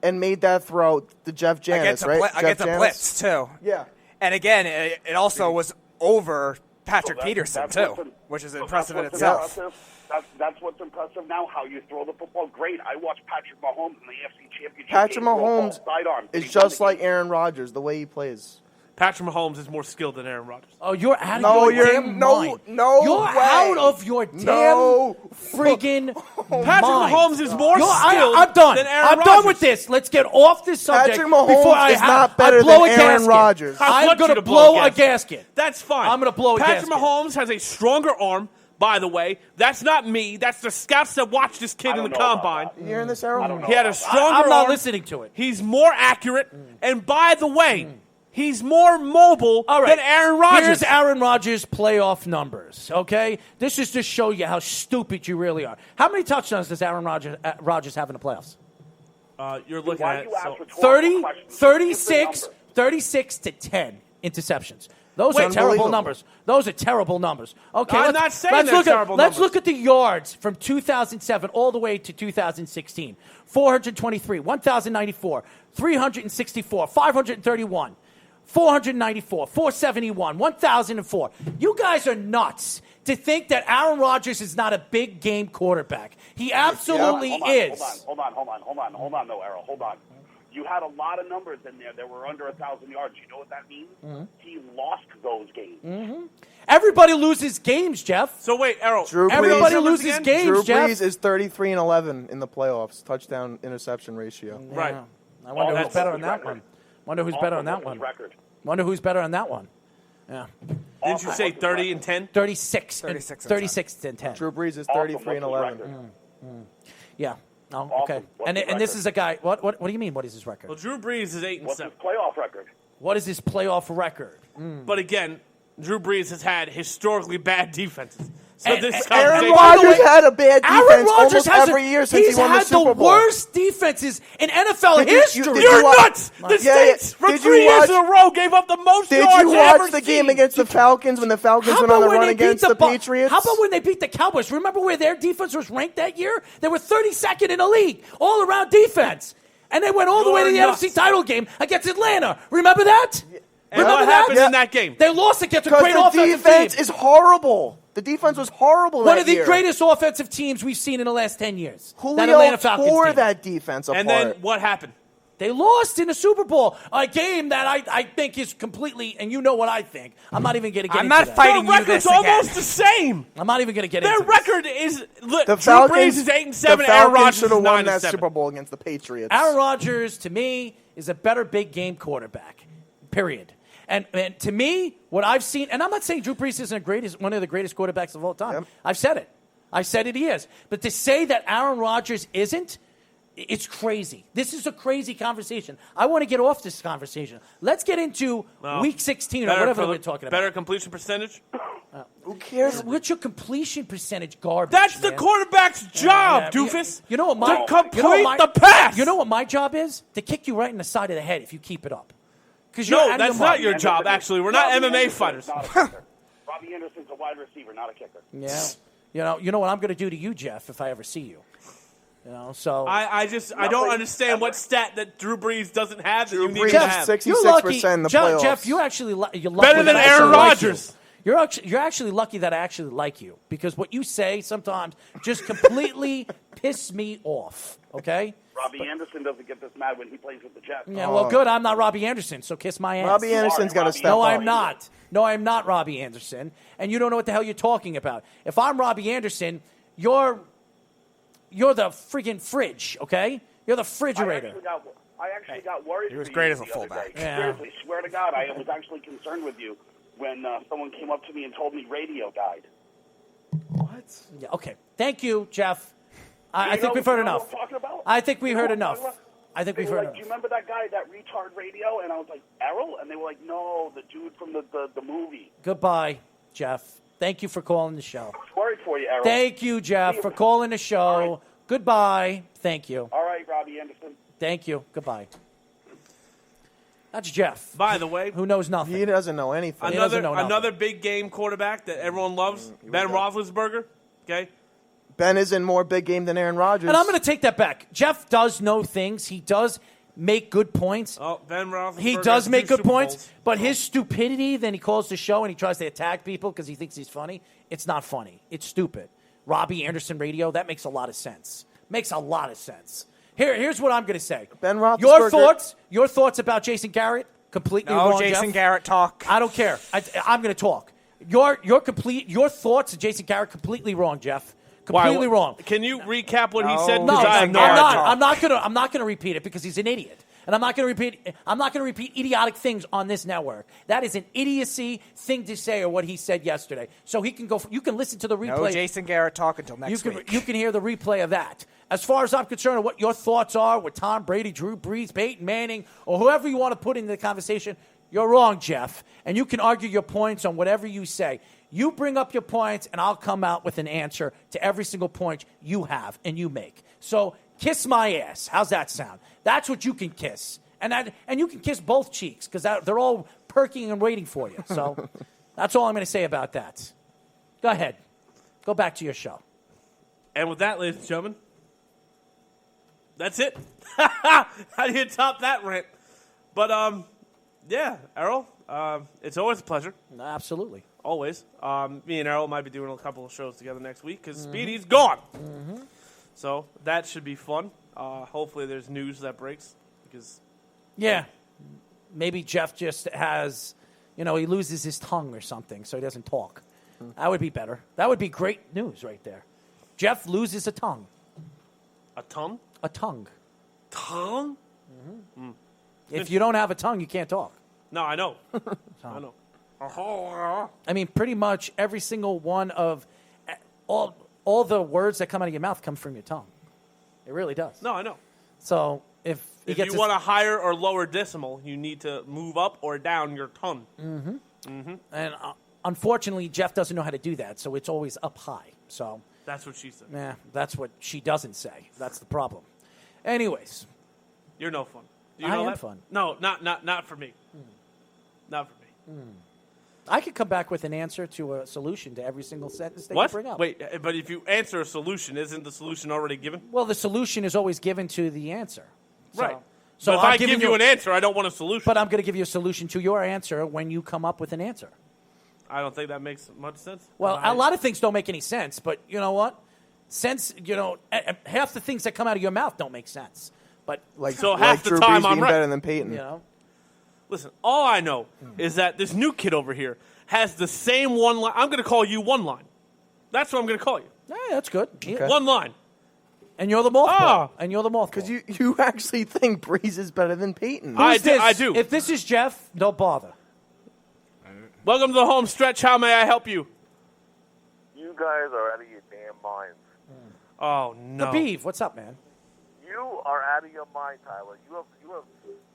and made that throw to Jeff Janis, right? Against a blitz, too. Yeah. And again, it also was over Patrick Peterson, too, which is impressive in itself. That's what's impressive now, how you throw the football. Great. I watched Patrick Mahomes in the AFC Championship. Patrick Mahomes is just like Aaron Rodgers, the way he plays. Patrick Mahomes is more skilled than Aaron Rodgers. Oh, you're out of your damn mind. You're out of your damn friggin' Patrick mind. Mahomes is more skilled I'm done. than Aaron I'm Rodgers. done with this. Let's get off this subject. Patrick Mahomes before I is not better blow than a Aaron gasket. Rodgers. I'm going to blow a gasket. That's fine. I'm going to blow a gasket. Patrick Mahomes has a stronger arm, by the way. That's not me. That's the scouts that watched this kid in the combine. You hearing this, Errol? He had a stronger I'm not arm. listening to it. He's more accurate. And by the way, he's more mobile than Aaron Rodgers. Here's Aaron Rodgers' playoff numbers, okay? This is to show you how stupid you really are. How many touchdowns does Aaron Rodgers have in the playoffs? You're looking at 36 to 10 interceptions. Those are terrible Unbelievable. numbers. Those are terrible numbers. Okay, I'm not saying let's they're look terrible Let's numbers. look at the yards from 2007 all the way to 2016. 423, 1,094, 364, 531, 494, 471, 1,004. You guys are nuts to think that Aaron Rodgers is not a big game quarterback. He absolutely is. Hold on, though, Errol. Hold on. You had a lot of numbers in there that were under 1,000 yards. You know what that means? Mm-hmm. He lost those games. Everybody loses games, Jeff. So wait, Errol. Everybody loses games, Drew Jeff. Brees is 33-11 in the playoffs, touchdown interception ratio. Right. I wonder who's That's better his on that record. one. Wonder who's better on that one. Wonder who's better on that one. Yeah. Didn't you say 30 and 10? 36 and 10. Drew Brees is 33-11. Yeah. Oh, okay. And this is a guy. What do you mean? What is his record? Well, Drew Brees is 8 and What's 7. his playoff record? What is his playoff record? But again, Drew Brees has had historically bad defenses. So this Aaron conversation- Rodgers had a bad Aaron defense Rodgers almost has every year since he's he won the had Super Bowl. worst defenses in NFL history. You're nuts! The Saints, for 3 years in a row, gave up the most yards Did you ever watch the seen. game against the Falcons when the Falcons How went on the about when run they beat against the Patriots? How about when they beat the Cowboys? Remember where their defense was ranked that year? They were 32nd in the league, all around defense. And they went all the way to the You're nuts. NFC title game against Atlanta. Remember that? And Remember what that? happened in that game? They lost against a Because great the offensive defense team. is horrible. The defense was horrible One that of the year. greatest offensive teams we've seen in the last 10 years. that Julio Atlanta Falcons tore team. that defense apart. And then what happened? They lost in the Super Bowl, a game that I think is completely, and you know what I think. I'm not even going to get I'm into not that. fighting Their you this record's again. almost the same. I'm not even going to get Their into record is look, the Drew Falcons, Brees is 8 and 7. the Aaron Falcons Rodgers should is have 9 won and that 7. Super Bowl against the Patriots. Aaron Rodgers, to me, is a better big game quarterback, period. And to me, what I've seen, and I'm not saying Drew Brees isn't one of the greatest quarterbacks of all time. Yep. I've said it. I said it he is. But to say that Aaron Rodgers isn't, it's crazy. This is a crazy conversation. I want to get off this conversation. Let's get into Week 16 or whatever we're talking about. Better completion percentage? Who cares? What's your completion percentage garbage? That's the man? quarterback's job, Yeah, doofus. You know what my to complete you know what the pass. You know what my job is? To kick you right in the side of the head if you keep it up. No, that's not your job. Actually, we're not Robbie MMA Anderson's fighters. not a kicker. Robbie Anderson's a wide receiver, not a kicker. Yeah. You know what I'm going to do to you, Jeff, if I ever see you. So I don't understand what stat that Drew Brees doesn't have that you need Brees to is have. 66% in the playoffs. Jeff, you're actually you're lucky Better than that I Aaron actually like Rodgers. you. You're actually lucky that I actually like you because what you say sometimes just completely piss me off. Okay. Robbie Anderson doesn't get this mad when he plays with the Jets. Yeah. Well, good. I'm not Robbie Anderson, so kiss my ass. Robbie Anderson's got to step No, up. I'm not. No, I'm not Robbie Anderson, and you don't know what the hell you're talking about. If I'm Robbie Anderson, you're the friggin' fridge, okay? You're the refrigerator. I actually got worried. He was for great you as a the other fullback. day. Yeah. Seriously, swear to God, I was actually concerned with you when someone came up to me and told me radio died. What? Yeah, okay. Thank you, Jeff. I You think know- we've heard you know enough. what I'm talking about? I think we You know heard what I'm enough. talking about? I think They we've were heard like, enough. do you remember that guy, that retard radio? And I was like, Errol? And they were like, no, the dude from the movie. Goodbye, Jeff. Thank you for calling the show. Worried for you, Errol. Thank you, Jeff, for calling the show. All right. Goodbye. Thank you. All right, Robbie Anderson. Thank you. Goodbye. That's Jeff, By the way, who knows nothing. He doesn't know anything. doesn't know nothing. another big game quarterback that everyone loves, Ben Roethlisberger. Okay. Ben is in more big game than Aaron Rodgers. And I'm going to take that back. Jeff does know things. He does make good points. Oh, Ben Roethlisberger. He has does 2 make good Super points, Bowls. but his stupidity, then he calls the show and he tries to attack people because he thinks he's funny. It's not funny. It's stupid. Robbie Anderson radio, that makes a lot of sense. Makes a lot of sense. Here's what I'm going to say. Ben Roethlisberger. Your thoughts about Jason Garrett, completely No, wrong, Jason Jeff. Garrett talk. I don't care. I'm going to talk. Your thoughts of Jason Garrett, completely wrong, Jeff. Completely wrong. Can you recap what he No. said? No, 'Cause I have I'm no idea. not. I'm not going to repeat it because he's an idiot. And I'm not going to repeat idiotic things on this network. That is an idiocy thing to say, or what he said yesterday. So he can go. You can listen to the replay. No Jason Garrett talk until next week. You can hear the replay of that. As far as I'm concerned, what your thoughts are with Tom Brady, Drew Brees, Peyton Manning, or whoever you want to put into the conversation, you're wrong, Jeff. And you can argue your points on whatever you say. You bring up your points, and I'll come out with an answer to every single point you have and you make. So kiss my ass. How's that sound? That's what you can kiss. And you can kiss both cheeks because they're all perking and waiting for you. So that's all I'm going to say about that. Go ahead. Go back to your show. And with that, ladies and gentlemen, that's it. How do you top that rant? But, yeah, Errol, it's always a pleasure. Absolutely. Always. Me and Errol might be doing a couple of shows together next week because Speedy's gone. So that should be fun. Hopefully there's news that breaks. Yeah. Maybe Jeff just has, he loses his tongue or something, so he doesn't talk. That would be better. That would be great news right there. Jeff loses a tongue. A tongue? A tongue. Tongue? If you don't have a tongue, you can't talk. No, I know. I know. I mean, pretty much every single one of all the words that come out of your mouth come from your tongue. It really does. No, I know. So if you want a higher or lower decimal, you need to move up or down your tongue. And unfortunately, Jeff doesn't know how to do that, so it's always up high. So that's what she said. Yeah, that's what she doesn't say. That's the problem. Anyways, you're no fun. I am fun. No, not for me. Not for me. I could come back with an answer to a solution to every single sentence they what? bring up. Wait, but if you answer a solution, isn't the solution already given? Well, the solution is always given to the answer. Right. So if I give you an answer, I don't want a solution. But I'm going to give you a solution to your answer when you come up with an answer. I don't think that makes much sense. Well, a lot of things don't make any sense, but you know what? Half the things that come out of your mouth don't make sense. But so half the time I'm right. Better than Peyton. Listen, all I know is that this new kid over here has the same one line. I'm going to call you one line. That's what I'm going to call you. Yeah, that's good. Okay. One line. And you're the mothball. And you're the mothball. Because you actually think Breeze is better than Peyton. I do. If this is Jeff, don't bother. Welcome to the home stretch. How may I help you? You guys are out of your damn minds. Oh, no. Habib, what's up, man? You are out of your mind, Tyler.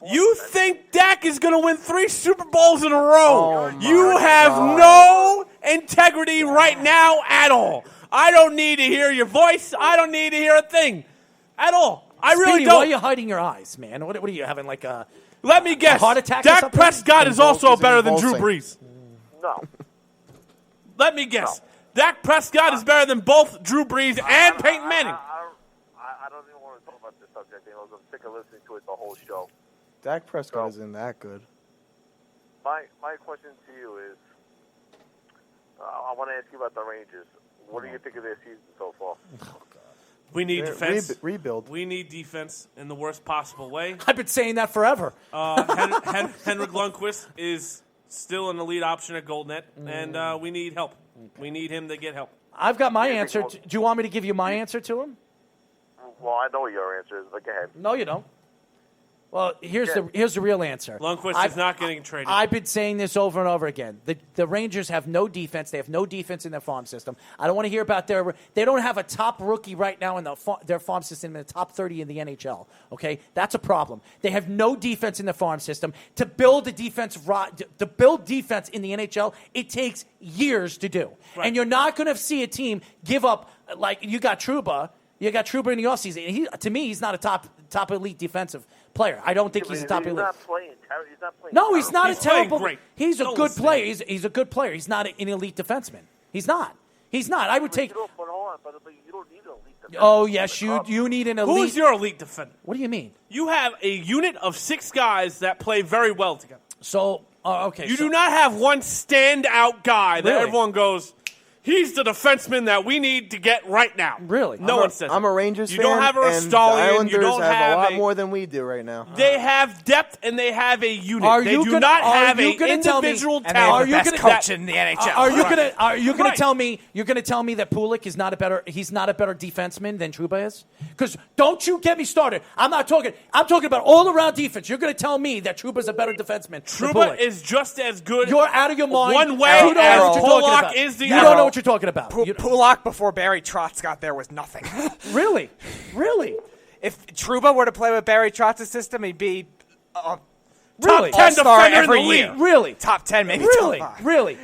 You think Dak is going to win 3 Super Bowls in a row? Oh, you have no integrity right now at all. I don't need to hear your voice. I don't need to hear a thing at all. I really Speedy, don't. Why are you hiding your eyes, man? What are you having, like a Let me guess. heart attack or Dak something? Prescott is also better than Drew Brees. No. Let me guess. Dak Prescott is better than both Drew Brees and Peyton Manning. I don't even want to talk about this subject anymore. I'm sick of listening to it the whole show. Dak Prescott isn't that good. My question to you is, I want to ask you about the Rangers. What do you think of their season so far? We need defense. Rebuild. We need defense in the worst possible way. I've been saying that forever. Henrik Lundqvist is still an elite option at Gold Net, and we need help. We need him to get help. I've got my answer. Do you want me to give you my answer to him? Well, I know what your answer is, but go ahead. No, you don't. Well, here's the real answer. Lundqvist is not getting traded. I've been saying this over and over again. The Rangers have no defense. They have no defense in their farm system. I don't want to hear about they don't have a top rookie right now in their farm system in the top 30 in the NHL. Okay, that's a problem. They have no defense in their farm system. To build defense in the NHL, it takes years to do. Right. And you're not going to see a team give up like you got Trouba. You got Trouba in the offseason. To me, he's not a top elite defensive player. I don't think he's a top elite. He's not playing no, he's not a terrible. Great. He's a good player. He's a good player. He's not an elite defenseman. He's not. I would take. But hold on, but you don't need an elite defenseman. Oh yes, you need an elite. Who's your elite defender? What do you mean? You have a unit of 6 guys that play very well together. So okay, you do not have one standout guy that everyone goes, He's the defenseman that we need to get right now. Really? No one says I'm it. a Rangers You fan. don't have a and the Ristolian. Islanders You don't have a lot more than we do right now. They have depth and they have a unit. Are They you do gonna- not are have you an gonna tell me- individual And they have talent. the best coach in the NHL. Are you gonna Right. tell me you're gonna tell me that Pulik is not a better defenseman than Trouba is? Because don't you get me started. I'm talking about all around defense. You're gonna tell me that Trouba's a better defenseman than Trouba Pulik. is just as good. You're out of your mind. One way You don't know as what you're talking Pollock about. is the You other. don't know what you're talking about. Pulak before Barry Trotz got there was nothing. Really? If Trouba were to play with Barry Trotz's system, he'd be Really? top 10 All-star defender every in the year. league. Really? Top 10, maybe Really? top 5. Really?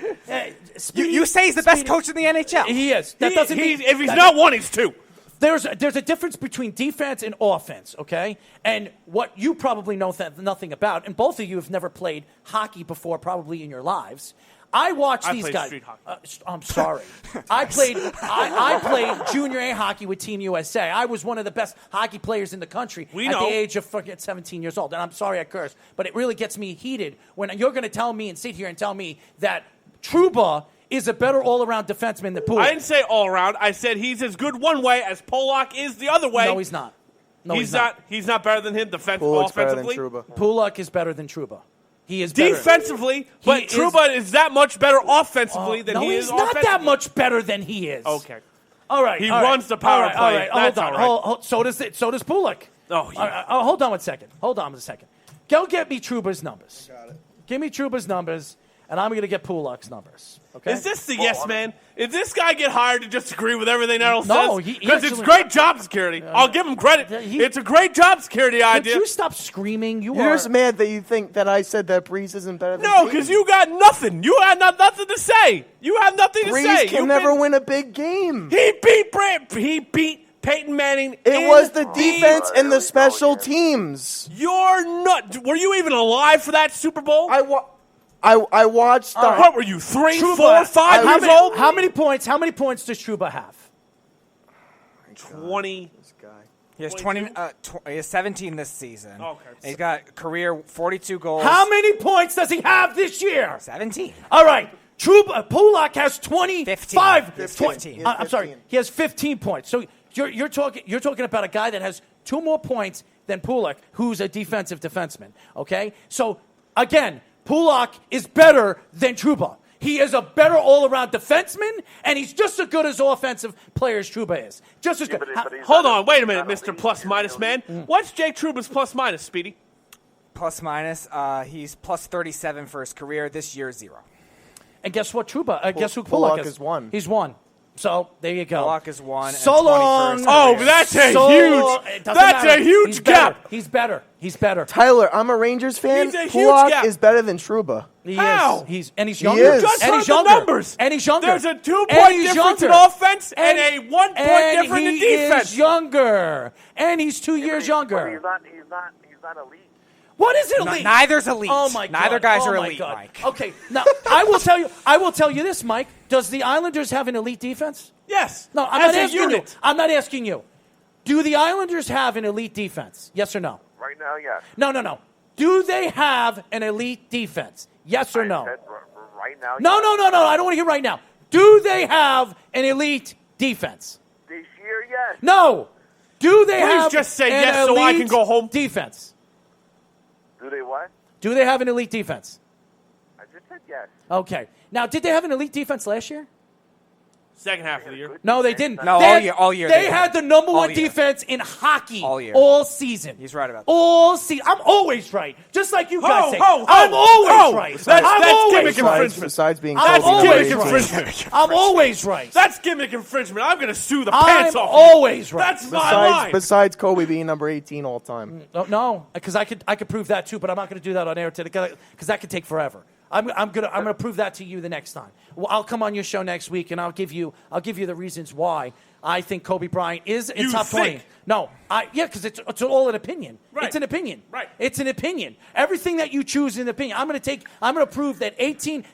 You say he's the best coach in the NHL. He is. That doesn't mean if he's that- not one, he's two. There's a difference between defense and offense, okay? And what you probably know nothing about, and both of you have never played hockey before, probably in your lives. I watch these played guys. street hockey. I'm sorry. I played junior A hockey with Team USA. I was one of the best hockey players in the country at know. the age of fucking 17 years old. And I'm sorry I cursed, but it really gets me heated when you're going to tell me and sit here and tell me that Trouba is a better all-around defenseman than Pulik. I didn't say all around. I said he's as good one way as Pollock is the other way. No, he's not. No, he's not. He's not better than him Pulik's better than offensively. Trouba. Pulik is better than Trouba. He is better. Defensively, but Trouba is that much better offensively than no, he is he's not offensively. that much better than he is. Okay. All right. He all right, runs the power all right, play. All right, That's hold on. all right. So does Pulik. Oh, yeah. Hold on one second. Hold on a second. Go get me Trouba's numbers. Got it. Give me Trouba's numbers, and I'm going to get Pulik's numbers. Okay. Is this the yes man? Is this guy get hired to just agree with everything Errol No, says? he Because it's actually- great job security. I'll give him credit. It's a great job security Could idea. you stop screaming? You're just mad that you think that I said that Breeze isn't better than No, Peyton. because you got nothing. You had nothing to say. You have nothing to Breeze say. can never win a big game. He beat Peyton Manning. It was the defense and the special teams. You're not. Were you even alive for that Super Bowl? I watched. What were you, 3, Trouba, 4, 5 years old? How many points does Trouba have? 20. He has 20. He has 17 this season. Okay. And he's got career 42 goals. How many points does he have this year? 17. All right. Pulak has 25. 15. I'm sorry. He has 15 points. So you're talking about a guy that has 2 more points than Pulik, who's a defensive defenseman. Okay. So again, Pulik is better than Trouba. He is a better all-around defenseman, and he's just as good as offensive player as Trouba is. Just as good. Hold on, wait a minute, Mr. Plus Minus Man. What's Jake Trouba's plus minus, Speedy? Plus minus, he's plus 37 for his career. This year, 0. And guess what, Trouba? Guess who Pulock Pulik is? is 1. He's 1. So there you go. Pulock is 1. So and 20 long. for his Oh, career. that's a So- huge. it doesn't That's matter. a huge He's gap. better. He's better. He's better. Tyler, I'm a Rangers fan. He's a huge Pulock gap. is better than Trouba. He How? is. He's He younger. is. Just And heard he's the younger. numbers. And he's younger. There's a 2-point And he's difference in younger. offense and a 1 point And difference in he defense. is younger. And he's 2 years younger. He's not elite. What is elite? Neither's elite. Oh my God. Neither guys Oh are my elite, God. Mike. Okay. Now I will tell you this, Mike. Does the Islanders have an elite defense? Yes. No, I'm As not a asking unit. you. I'm not asking you. Do the Islanders have an elite defense? Yes or no? Right now, yes. No. Do they have an elite defense? Yes or no? I said right now, No. yes. I don't want to hear right now. Do they have an elite defense? This year, yes. No. Do they Please have just say an yes so I can elite go home. defense? Do they what? Do they have an elite defense? I just said yes. Okay. Now, did they have an elite defense last year? Second half of the year. No, they didn't. No, They all had- year- all year They they had did. the number All one year. defense in hockey All year. all season. He's right about that. All season. I'm always right. Just like you guys say. ho, I'm always ho. right. That's I'm gimmick always infringement. right. Besides being I'm Kobe always number gimmick 18. infringement. I'm always right. That's gimmick infringement. I'm going to sue the I'm pants off. always right. That's my line. Besides Kobe being number 18 all time. No, because I could prove that too, but I'm not going to do that on air today because that could take forever. I'm gonna prove that to you the next time. Well, I'll come on your show next week and I'll give you the reasons why I think Kobe Bryant is in You top 20. think? No, because it's all an opinion. Right. It's an opinion. Right. It's an opinion. Everything that you choose is an opinion. I'm gonna prove that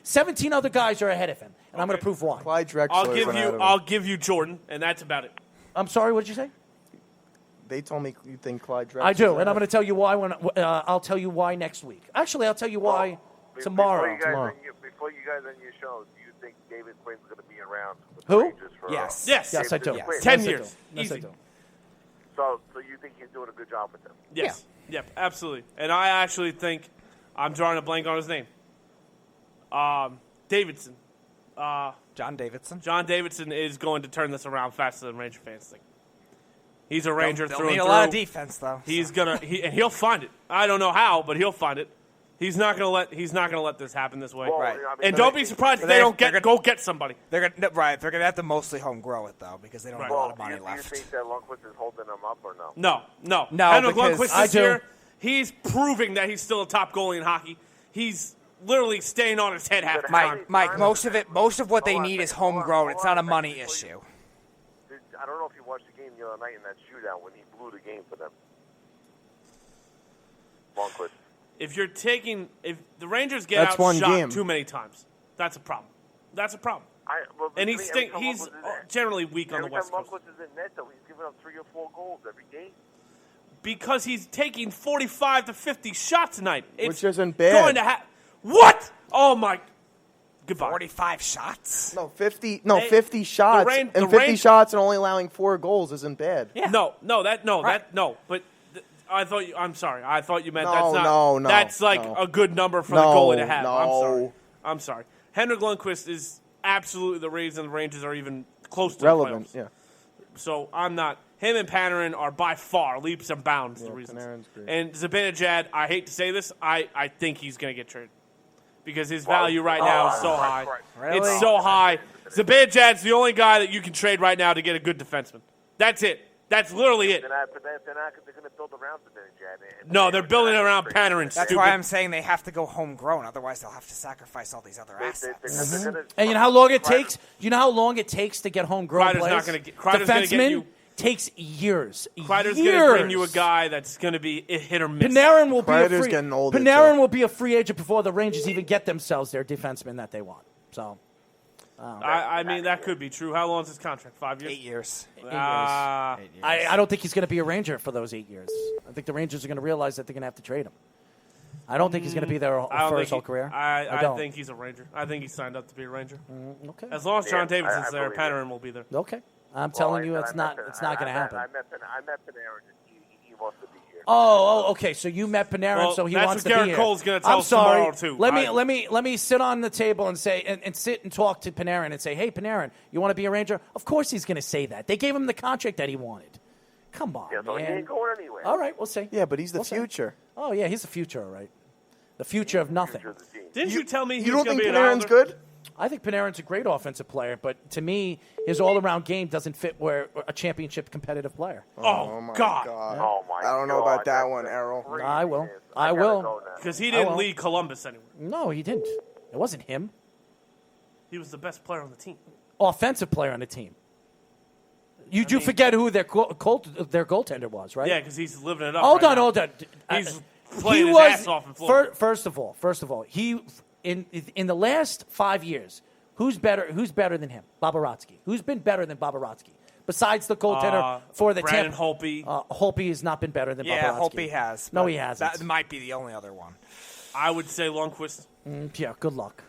17 other guys are ahead of him, and I'm gonna prove why. Clyde Drexler. I'll give you Jordan, and that's about it. I'm sorry. What did you say? They told me you think Clyde Drexler. I do, and I'm going to tell you why. I'll tell you why next week. Actually, I'll tell you why tomorrow. Before you guys end your show, do you think David Quinn's going to be around with Who? the Rangers for Yes, Yes, I do. David Quinn. 10 Yes, I years. do. Yes, I Easy. do. So you think he's doing a good job with them? Yes. Yep, absolutely. And I actually think I'm drawing a blank on his name. Davidson. John Davidson. John Davidson is going to turn this around faster than Ranger fans think. He's a Ranger They'll through need and a through. lot of defense, though. He's gonna and he'll find it. I don't know how, but he'll find it. He's not gonna let this happen this way. Well, Right. I mean, And don't be surprised if they don't go get somebody. They're gonna have to mostly home grow it though because they don't have a lot of money do you left. think that Lundqvist is holding them up or no? No. No, Henrik because Lundqvist I this do. year, he's proving that he's still a top goalie in hockey. He's literally staying on his head half the time. Mike, most of what they Hold on a need second, is hold on, homegrown. hold It's on not a a second money before you- issue. I don't know if you watched the game the other night in that shootout when he blew the game for them. Lundqvist. If the Rangers get That's one outshot game. too many times, that's a problem. That's a problem. And Every time he's Lundqvist is in- generally weak on the every West time Coast Lundqvist is in net, though, he's giving up 3 or 4 goals every game. because he's taking 45 to 50 shots a night. It's Which isn't bad. Going to what? Oh my! Goodbye. 45 shots? No, 50. No, 50 shots. Rain- and the 50 Rain- shots and only allowing 4 goals isn't bad. Yeah. No. But I thought I'm sorry. I thought you meant that's not. No. That's like no. a good number for No, the goalie to have. no. I'm sorry. Henrik Lundqvist is absolutely the reason the Rangers are even close to Relevant, the playoffs. yeah. So I'm not. Him and Panarin are by far leaps and bounds the reasons. Panarin's great. And Zibanejad, I hate to say this, I think he's going to get traded because his value right now is so high. Really? It's so high. Zibanejad's the only guy that you can trade right now to get a good defenseman. That's it. That's literally it. They're going to build around the Zibanejad. No, they're building around Panarin. That's Stupid. why I'm saying they have to go homegrown. Otherwise, they'll have to sacrifice all these other assets. And you know how long it takes? You know how long it takes to get homegrown Kreider's players? not gonna get- Kreider's gonna get Defensemen you- takes years. Kreider's years. going to bring you a guy that's going to be a hit or miss. Panarin will be a Kreider's free. getting older, Panarin too. will be a free agent before the Rangers even get themselves their defenseman that they want. So. I mean, that could be true. How long is his contract? 5 years? 8 years. 8 years. Ah. I don't think he's going to be a Ranger for those 8 years. I think the Rangers are going to realize that they're going to have to trade him. I don't think he's going to be there I don't for think his whole career. I don't. think he's a Ranger. I think he signed up to be a Ranger. Okay. As long as John Davidson's I there, believe Panarin will be there. Okay. I'm telling you, it's not going to happen. I met Panarin. He wants to be here. Oh, okay. So you met Panarin, Well, so he that's wants what to Garrett be here. Cole's gonna tell I'm us sorry. tomorrow, too. Let me sit on the table and say and sit and talk to Panarin and say, hey, Panarin, you want to be a Ranger? Of course he's going to say that. They gave him the contract that he wanted. Come on, Yeah, so he man. ain't going anywhere. All right, we'll see. Yeah, but he's the We'll see. future. Oh yeah, he's the future, all right. The future of nothing. Didn't you tell me he You was don't going think to be an Panarin's Islander? good? I think Panarin's a great offensive player, but to me, his all-around game doesn't fit where a championship competitive player. Oh, my God. God. Oh, my I don't know God, about that that's one, Errol. crazy. I will. I I gotta will. go now. Because he didn't will. lead Columbus anywhere. No, he didn't. It wasn't him. He was the best player on the team. Offensive player on the team. You do forget who their goaltender was, right? Yeah, because he's living it up. Hold right on, now. hold on. He's playing He his was- ass off in Florida. First of all, he in the last 5 years, who's better than him? Bobrovsky. Who's been better than Bobrovsky? Besides the goaltender for the Brandon Tampa. Holtby. Holtby has not been better than Yeah, Bobrovsky. Holtby has. No, but he hasn't. That might be the only other one. I would say Lundqvist. Yeah, good luck.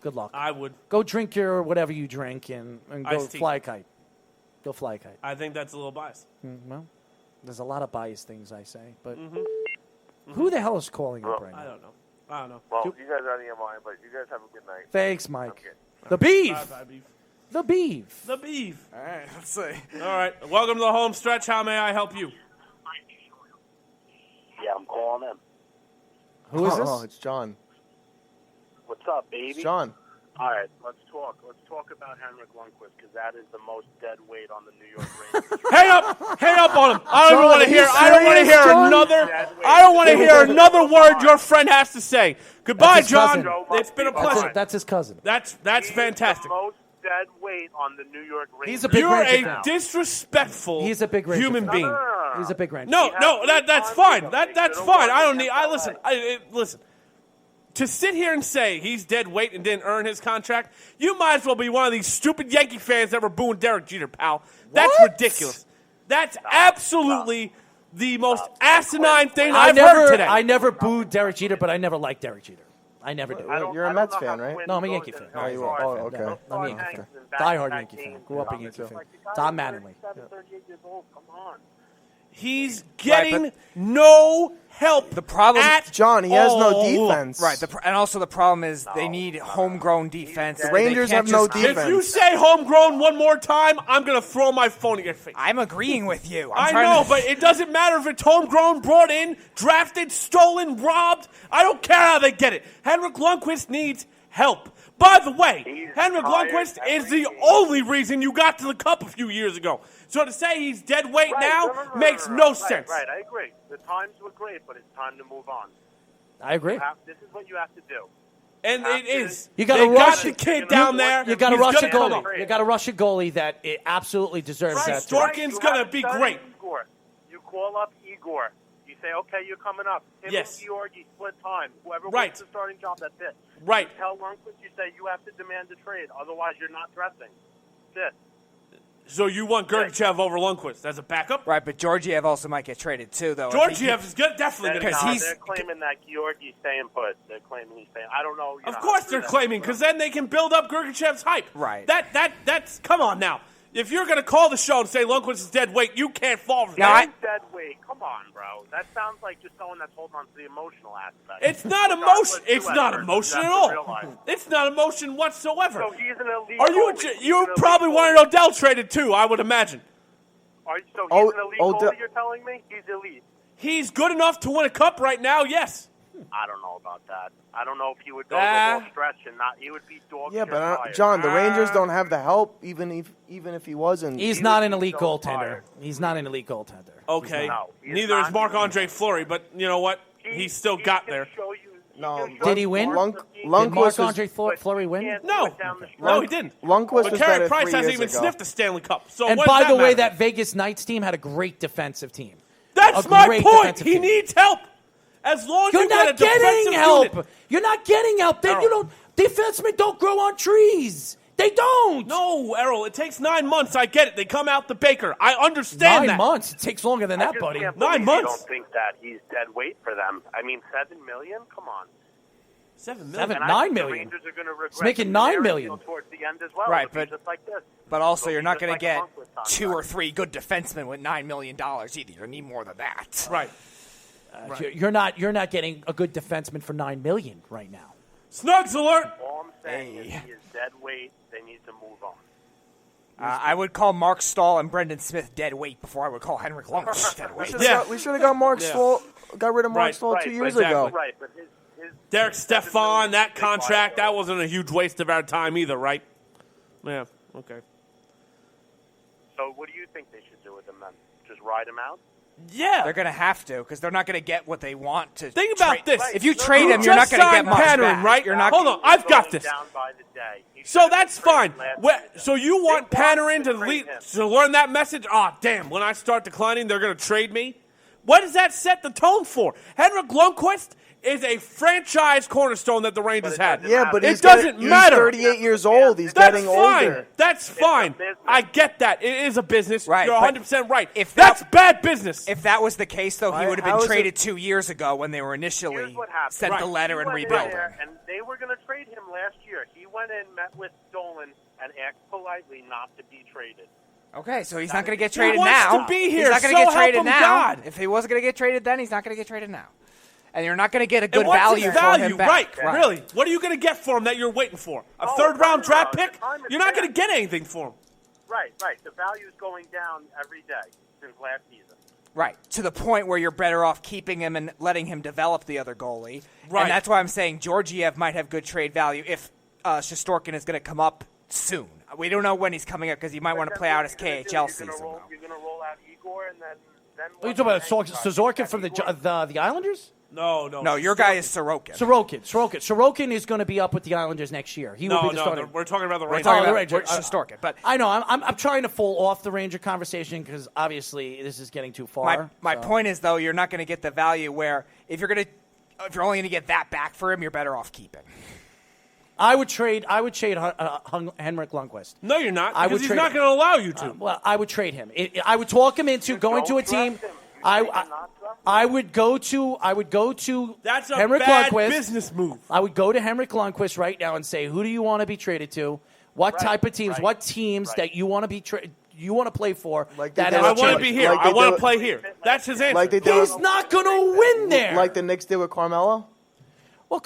Good luck. I would. Go drink your whatever you drink and go Iced tea. fly a kite. Go fly a kite. I think that's a little biased. Well, there's a lot of biased things I say, but who the hell is calling up right now? I don't know. Well, you guys are out of your mind, but you guys have a good night. Thanks, Mike. Okay. The beef. Bye, beef. The beef. The beef. All right, let's see. All right. Welcome to the home stretch. How may I help you? Yeah, I'm calling in. Who is this? Oh, it's John. What's up, baby? It's John. All right, let's talk. Let's talk about Henrik Lundqvist because that is the most dead weight on the New York Rangers. Hang up on him. I don't John, want to are you hear. I don't want to serious, hear John? another. I don't want to hear another word your friend has to say. Goodbye, That's his John. cousin. It's been a pleasure. That's his cousin. That's He's fantastic. the most dead weight on the New York Rangers. He's a big You're Ranger a fan. disrespectful He's a big Ranger human fan. being. He's a big Ranger. No, that's fine. That's Should've fine. won I don't against need. I LA. listen. Listen. To sit here and say he's dead weight and didn't earn his contract, you might as well be one of these stupid Yankee fans that were booing Derek Jeter, pal. That's What? ridiculous. That's absolutely the most asinine thing I've heard today. I never booed Derek Jeter, but I never liked Derek Jeter. I never do. You're a Mets fan, right? No, I'm a Yankee fan. Oh, you are. Oh, okay. Yeah, I'm a Yankee fan. Die-hard Yankee fan. Grew up a Yankee fan. Tom Mattingly. 38 years old. Come on. He's getting no help. The problem, John, he has no defense. Right, and also the problem is they need homegrown defense. The Rangers have no defense. If you say homegrown one more time, I'm going to throw my phone at your face. I'm agreeing with you. I know, but it doesn't matter if it's homegrown, brought in, drafted, stolen, robbed. I don't care how they get it. Henrik Lundqvist needs help. By the way, Henrik Lundqvist is the only reason you got to the Cup a few years ago. So to say he's dead weight now makes no sense. Right, I agree. The times were great, but it's time to move on. I agree. This is what you have to do. And it is. You got to rush the kid down there. You got to rush a He's gonna come goalie. up. You got to rush a goalie that it absolutely deserves that. Storkin's going to be great. Igor. You call up Igor. You say, okay, you're coming up. Him and Georgie split time. Whoever wins the starting job, that's it. Right. You tell Lundqvist, you say, you have to demand a trade. Otherwise, you're not dressing. That's it. So you want Gergachev over Lundqvist as a backup? Right, but Georgiev also might get traded too, though. Georgiev is definitely going to get They're claiming that Georgie's staying put. They're claiming he's staying. I don't know. Of course they're claiming, because then they can build up Gergachev's hype. Right. That's come on now. If you're going to call the show and say Lundqvist is dead weight, you can't fall for No, that. dead weight. Come on, bro. That sounds like just someone that's holding on to the emotional aspect. It's not emotion. It's not emotion at all. It's not emotion whatsoever. So he's an elite. Are you? You probably wanted Odell traded too, I would imagine. So he's an elite goalie, you're telling me? He's elite. He's good enough to win a cup right now. Yes. I don't know about that. I don't know if he would go the whole stretch and not. He would be dog. Yeah, but John, the Rangers don't have the help, even if he wasn't. He's not an elite goaltender. He's not an elite goaltender. Okay. Neither is Marc-Andre Fleury, but you know what? He still got there. No. Did he win? Did Marc-Andre Fleury win? No, he didn't. Lundqvist But was Carey better Price 3 hasn't years even ago. sniffed the Stanley Cup. So And what by does the that way, matter? that Vegas Knights team had a great defensive team. That's A my great point. defensive He team. needs help. As long as You're you get a not getting defensive help. unit. You're not getting help. Then you don't. Defensemen don't grow on trees. They don't. No, Errol, it takes 9 months. I get it. They come out the baker. I understand 9 that. months. It takes longer than that, buddy. 9 I months. don't think that he's dead weight for them. I mean, $7 million. Come on. 7 million. And I 9 think the million. Rangers are going to regret He's making the $9 scenario million. towards the end as well. Right, It'll be just like this. But also, It'll you're be not just going like to get Lundqvist contract. 2 or 3 good defensemen with $9 million either. You need more than that. Right. You're not getting a good defenseman for $9 million right now. Snugs alert. All I'm saying is he is dead weight. They need to move on. I would call Mark Stahl and Brendan Smith dead weight before I would call Henrik Lundqvist dead weight. We should have got Mark Stahl. Got rid of Mark Stahl 2 years ago. Right, but his Derek Stefan, that contract, that wasn't a huge waste of our time either, right? Yeah, okay. So what do you think they should do with him then? Just ride him out? Yeah. They're going to have to because they're not going to get what they want to. Think about this. If you trade him, you're not going to get much Panarin, back. right? You're not. Hold on, I've got this. Down by the day. So that's fine. So you want Panarin to learn that message? Damn, when I start declining, they're going to trade me? What does that set the tone for? Henrik Lundqvist is a franchise cornerstone that the Rangers had. Yeah, but it doesn't matter. He's 38 years old. He's That's getting fine. older. That's fine. I get that. It is a business. Right, You're but 100% right. if That's bad business. If that was the case, though, he Why- would how have is been it- traded 2 years ago when they were initially Here's what happened. sent the letter and He went rebuilt there, him. And they were going to trade him last year. He went in, met with Dolan, and asked politely not to be traded. Okay, so he's not going to get He traded wants now. to be He's here, not going so to get help traded him now. God. If he wasn't going to get traded then, he's not going to get traded now. And you're not going to get a good And what's value his for value? him back. Right, really. What are you going to get for him that you're waiting for? A third-round draft pick? You're not going to get anything for him. Right. The value's going down every day since last season. Right, to the point where you're better off keeping him and letting him develop the other goalie. Right. And that's why I'm saying Georgiev might have good trade value if Shesterkin is going to come up soon. We don't know when he's coming up because he might want to play out his KHL season. You're going to roll out Igor and then Are you talking about Sorokin from the Islanders? No, your guy is Sorokin. Sorokin is going to be up with the Islanders next year. He will be the starter. We're talking about the We're Rangers. talking about Rangers. Shesterkin. But I know. I'm trying to fall off the Ranger conversation because obviously this is getting too far. my point is, though, you're not going to get the value where if you're only going to get that back for him, you're better off keeping. I would trade Henrik Lundqvist. No, you're not. I Because would he's trade not him. going to allow you to. Well, I would trade him. I would talk him into going to a team. I would go to That's a Henrik bad Lundqvist. business move. I would go to Henrik Lundqvist right now and say, who do you want to be traded to? What type of teams? What teams that you want to be you want to play for? that I want to be here. I want to play here. That's his answer. He's not going to win there. Like the Knicks did with Carmelo. Well,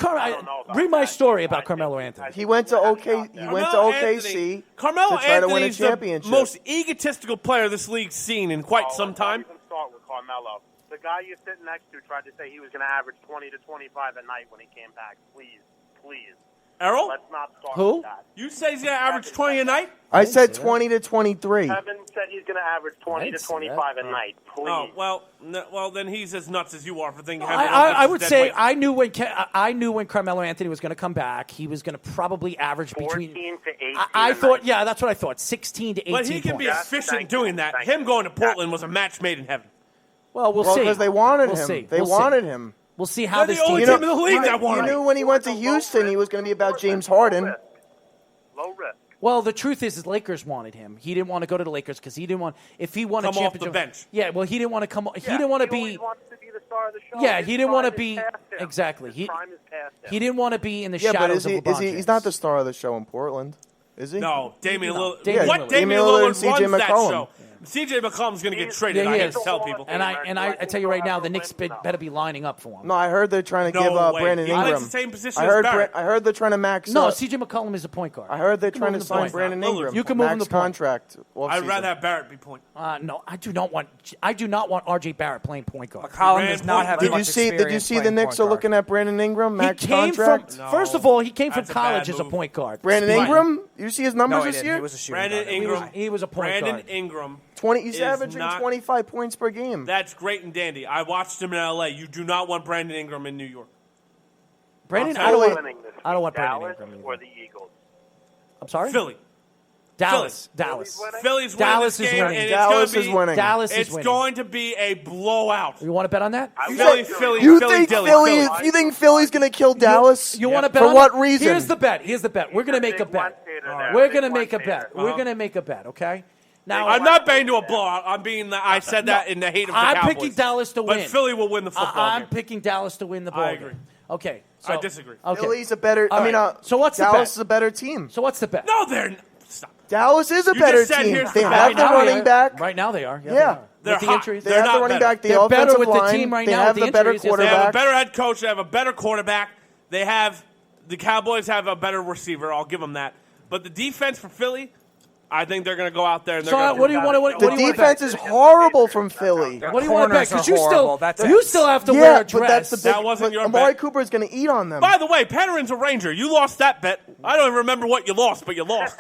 read my story about Carmelo Anthony. He went to OKC Carmelo to try to win a Anthony's championship. the most egotistical player this league's seen in quite some time. Don't even start with Carmelo. The guy you're sitting next to tried to say he was going to average 20 to 25 a night when he came back. Please. Errol? Let's not start Who? with that. You say he's going to average 20 a night? I said 20 to 23. Kevin said he's going to average 20 to 25 a night. Please. Oh, well, then he's as nuts as you are for thinking. I would say I knew when Carmelo Anthony was going to come back, he was going to probably average 14 to 18. I thought, yeah, that's what I thought, 16 to 18 But he can be points. efficient doing that. Him going to Portland was a match made in heaven. Well, we'll see. Because they wanted We'll him. see. They We'll wanted see. him. We'll see how They're this the only team. team in the league that You wanted him. knew when he went to Houston, he was going to be about James Harden. Low risk. Well, the truth is, Lakers wanted him. He didn't want to go to the Lakers because he didn't want. If he won Come a off the championship, bench. Yeah, well, he didn't want to come. He didn't want to be. He wants to be the star of the show. Yeah, His he didn't want to prime be is past him. exactly. His prime is past him. He didn't want to be in the Yeah, but shadows is he? of LeBron He's James. not the star of the show in Portland, is he? No, Damian No, Lillard. Damian What Lillard. Damian Damian Lillard Lillard and runs CJ that McCollum. show? CJ McCollum's going to get traded. Yeah, I he can is. tell people. And I tell you right now, the Knicks better be lining up for him. No, I heard they're trying to No give way. Brandon He plays Ingram. the same position I as heard. Barrett. I heard they're trying to max. No, up. CJ McCollum is a point guard. I heard they're You can trying move to him to sign point. Brandon Lillard. Ingram. You can move him max to point. contract. I'd rather have Barrett be point. No, I do not want RJ Barrett playing point guard. McCollum does not have Did much you see? Did you experience see the playing Knicks point are guard. looking at Brandon Ingram max he came contract? from. First of all, he came from That's a bad college as a move. point guard. Brandon Right. Ingram. You see his numbers No, he this didn't. year? He was a shooting Brandon guard. Ingram. He was a point Brandon guard. Ingram. 20. He's is averaging not- 25 points per game. That's great and dandy. I watched him in L.A. You do not want Brandon Ingram in New York. Brandon, I'll I tell don't you- want. I don't want Brandon Dallas Ingram. or the Eagles? I'm sorry. Philly. Dallas. Philly's winning Dallas this is game, winning. and Dallas it's gonna is be, winning. Dallas is It's winning. going to be a blowout. You want to bet on that? Philly. You Philly, think Dilly, Philly? Philly. You think Philly's going to kill Dallas? You want to bet For on what it? reason? Here's the bet. Here's the bet. We're going to make a bet. We're going to make a bet. We're going to make a bet. Okay. Now I'm not betting to a blowout. I'm being. I said that in the hate of the I'm Cowboys. picking Dallas to win. But Philly will win the football I'm game. picking Dallas to win the ball I game. agree. Okay. I So, disagree. Okay. Philly's a better. All I mean, right. So what's the Dallas bet? is a better team. So what's the bet? No, they're. Stop. Dallas is a You better just said team. here's They the have bet. the Right now they running are. back. Right now they are. Yeah. They're With the hot. injuries. They They're have the not running better. back, the They're better offensive with the line. team right they now have with the the better injuries, yes, They have a quarterback. better head coach. They have a better quarterback. They have the Cowboys have a better receiver. I'll give them that. But the defense for Philly, I think they're going to go out there and they're So going to. what do you want to? What The do you want to defense bet? is horrible from Philly. What do you want to bet? Corners Because are you still horrible. That's you it. still have to Yeah, wear a but dress. that's the big. That wasn't but your Amari bet. Cooper is going to eat on them. By the way, Panarin's a Ranger. You lost that bet. I don't even remember what you lost, but you lost.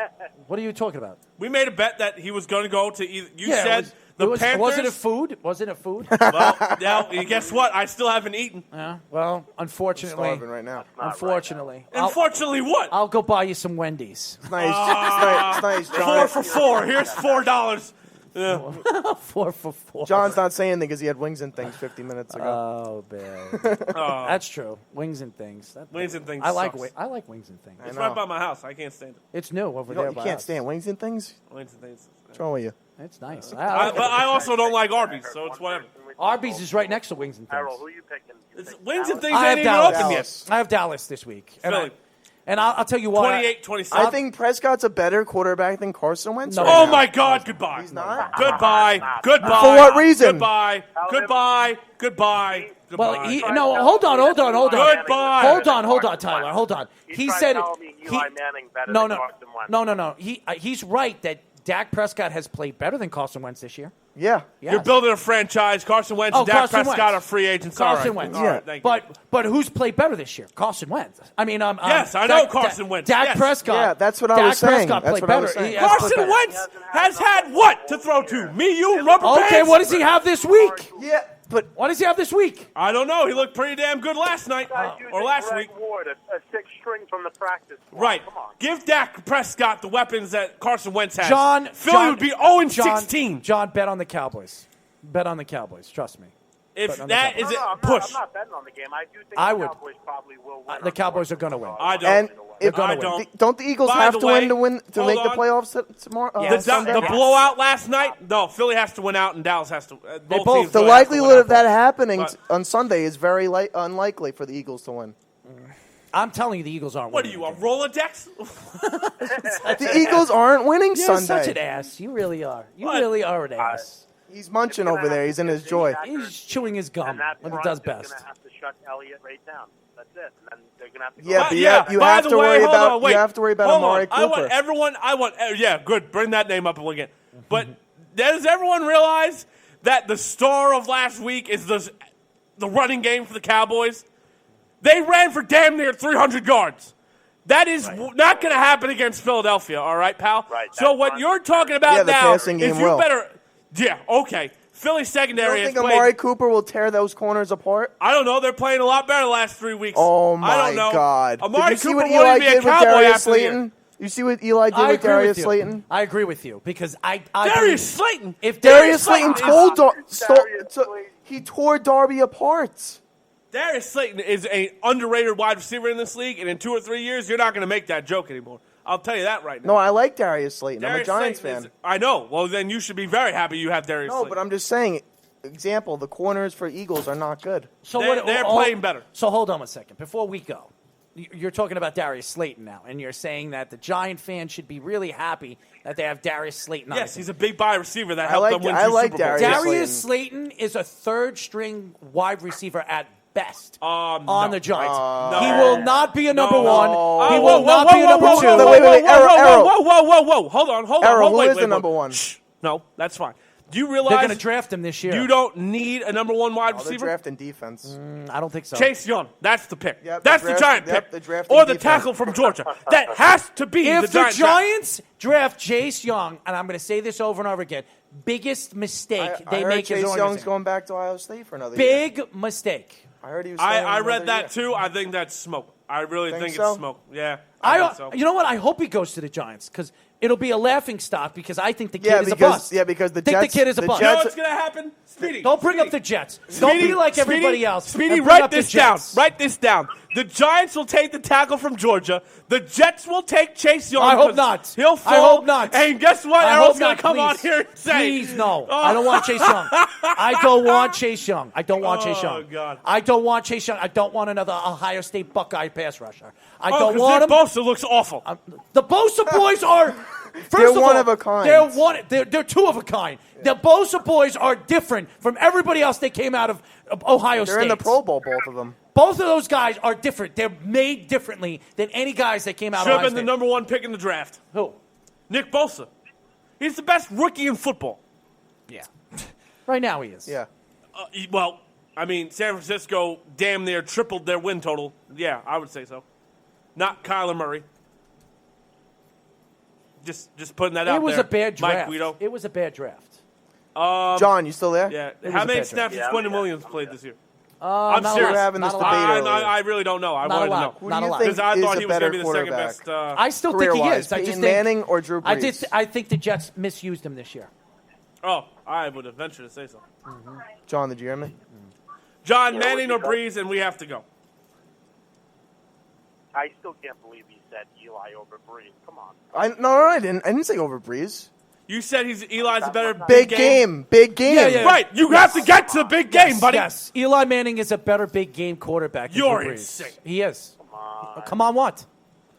What are you talking about? We made a bet that he was going to go to either. You Yeah, said the Panthers. wasn't it food? Wasn't it food? Well, now, guess what? I still haven't eaten. Yeah. Well, unfortunately, Starving right now. unfortunately, Unfortunately, what? I'll go buy you some Wendy's. It's nice. It's nice, $4 John. for $4. Here's $4. Yeah. 4 for 4. John's not saying anything because he had wings and things 50 minutes ago. Oh, man. Oh. That's true. Wings and things. Wings and things I like sucks. I like wings and things. It's know. right by my house. I can't stand it. It's new over You, there. don't- you by can't us. stand wings and things? Wings and things. What's wrong with you? It's nice. But I also don't like Arby's, so it's whatever. Arby's is right next to wings and things. Errol, who you picking? It's, wings and things I ain't have even Dallas. open yet. I have Dallas this week. Philly. And I'll tell you what. 28-27. I think Prescott's a better quarterback than Carson Wentz. No. right Oh now. my God! Goodbye. He's not? Goodbye. Goodbye. For what reason? Goodbye. Goodbye. Goodbye. Well, Goodbye. hold on. Goodbye. Hold on, Tyler. Hold on. He said Eli Manning better no, than no, Carson Wentz. no. He's right that Dak Prescott has played better than Carson Wentz this year. Yeah. Yes. You're building a franchise. Carson Wentz and Dak Carson Prescott Wentz. are free agents. Carson All right. Wentz. All right, thank you. But who's played better this year? Carson Wentz. I mean, Yes, I know Carson Wentz. Dak Yes. Prescott. Yeah, that's what I Dak was saying. Prescott That's played what I better. was saying. He has played Carson better. Wentz has had what to throw to? Me, you, and rubber Okay, bands? what does he have this week? Yeah, but What does he have this week? I don't know. He looked pretty damn good last night or last Greg week. Ward, a sixth string from the practice squad. Right. Come on. Give Dak Prescott the weapons that Carson Wentz has. Philly Philly would be 0-16. John, bet on the Cowboys. Bet on the Cowboys. Trust me. If bet on the that Cowboys. is it, I'm push. not betting on the game. I do think I the would. Cowboys probably will win. The Cowboys are going to win. I don't. and if I don't. Don't the Eagles By have the to way, win to make the hold on. playoffs tomorrow? The blowout last night? No, Philly has to win out and Dallas has to. Both teams The really have to win likelihood out. of that happening But- on Sunday is very unlikely for the Eagles to win. I'm telling you, the Eagles aren't What are winning. you, a Rolodex? The Eagles aren't winning You're Sunday. such an ass. You really are. You really are an ass. He's munching over there. He's in his joy. He's chewing his gum And that when he front does is going best. to have to shut Elliott right down. That's it. And then they're going to have to. Yeah, go but you by have the to way, worry hold about on, wait. you have to worry about Hold Amari on. Cooper. I want yeah, good. Bring that name up again. But does everyone realize that the star of last week is the running game for the Cowboys? They ran for damn near 300 yards. That is not going to happen against Philadelphia, all right, pal? Right, So what you're talking about the now passing is game you will. better – yeah, okay. Philly You secondary don't has think played – Amari Cooper will tear those corners apart? I don't know. They're playing a lot better the last 3 weeks. Oh I my don't know. God! Amari Did you see Cooper what wanted Eli to be a did with Cowboy Darius after the year. Slayton? You see what Eli did I with agree Darius with you. Slayton? I agree with you because I Darius Slayton. If Darius Slayton is- he tore Darby apart. Darius Slayton is an underrated wide receiver in this league, and in 2 or 3 years, you're not going to make that joke anymore. I'll tell you that right now. No, I like Darius Slayton. I'm a Darius Giants Slayton fan. I know. Well, then you should be very happy you have Darius No, Slayton. but I'm just saying. Example: the corners for Eagles are not good. So They're playing better. So hold on a second. Before we go, you're talking about Darius Slayton now, and you're saying that the Giant fans should be really happy that they have Darius Slayton on Yes, the he's a big buy receiver that helped them win I 2 like Super Bowls. Darius Slayton is a third-string wide receiver at best on the Giants. No. He will not be a number No. one. He Oh, will whoa, not whoa, be a whoa, number whoa, two. whoa, Wait, whoa, Errol, Errol. whoa. Hold on. Errol, Wait, who is wait, the number wait. one? Shh. No, that's fine. Do you realize They're going to draft him this year. you don't need a number one wide They're receiver? drafting defense. I don't think so. Chase Young. That's the pick. Yep, that's the the draft- Giant yep, pick. the drafting Or the defense. tackle from Georgia. That has to be If the the Giants. draft Chase Young, and I'm going to say this over and over again, biggest mistake I they heard make Chase as an Young's organization. going back to Ohio State for another year. Big mistake. I heard he was. I read that too. I think that's smoke. I really think so? it's smoke. Yeah. I think so. You know what? I hope he goes to the Giants because it'll be a laughing stock because I think the kid Yeah, is a because- bust. yeah, because the I think Jets- the kid is a the bust. You know Jets- what's going to happen? Speedy. Don't bring up the Jets. Don't be like everybody else. Speedy, and bring write up the this down. Jets. Write this down. The Giants will take the tackle from Georgia. The Jets will take Chase Young. I hope 'cause not. He'll fall. I hope not. And guess what? I Errol's hope going not, to come on please. here and say, Please, no. I don't want Chase Young. I don't want Chase Young. I don't want Chase Young. God. I don't want Chase Young. I don't want another Ohio State Buckeye pass rusher. I Oh, don't 'cause want Nick him. Bosa looks awful. The Bosa boys are. First They're of one all, of a kind. They're two of a kind. The Bosa boys are different from everybody else that came out of Ohio State. They're in the Pro Bowl, both of them. Both of those guys are different. They're made differently than any guys that came out Should of have Ohio been the State. number one pick in the draft. Who? Nick Bosa. He's the best rookie in football. Yeah. Right now he is. Yeah. Well, I mean, San Francisco damn near tripled their win total. Yeah, I would say so. Not Kyler Murray. Just putting that out there. It was a bad draft. Mike Guido. It was a bad draft. John, you still there? Yeah. It was How a many bad snaps draft. has Quentin Williams played this year? I'm not serious. We're having this Not a debate lot. earlier. I really don't know. I Not a wanted to lot. know. Who Not do a you lot. think Because I is thought the he was going to better be the second quarterback? best. I still think he Career-wise, is. I just Peyton think Manning or Drew Brees? I think the Jets misused him this year. I would have ventured to say so. John, did you hear me? John, Manning or Breeze, and we have to go. I still can't believe he said Eli over Breeze. Come on. I didn't. I didn't say over Breeze. You said Eli's a better Big game. Big game. Yeah. Right. You have to get to the big game, buddy. Yes. Eli Manning is a better big game quarterback. than You're Drew Brees. insane. He is. Come on. Come on, what?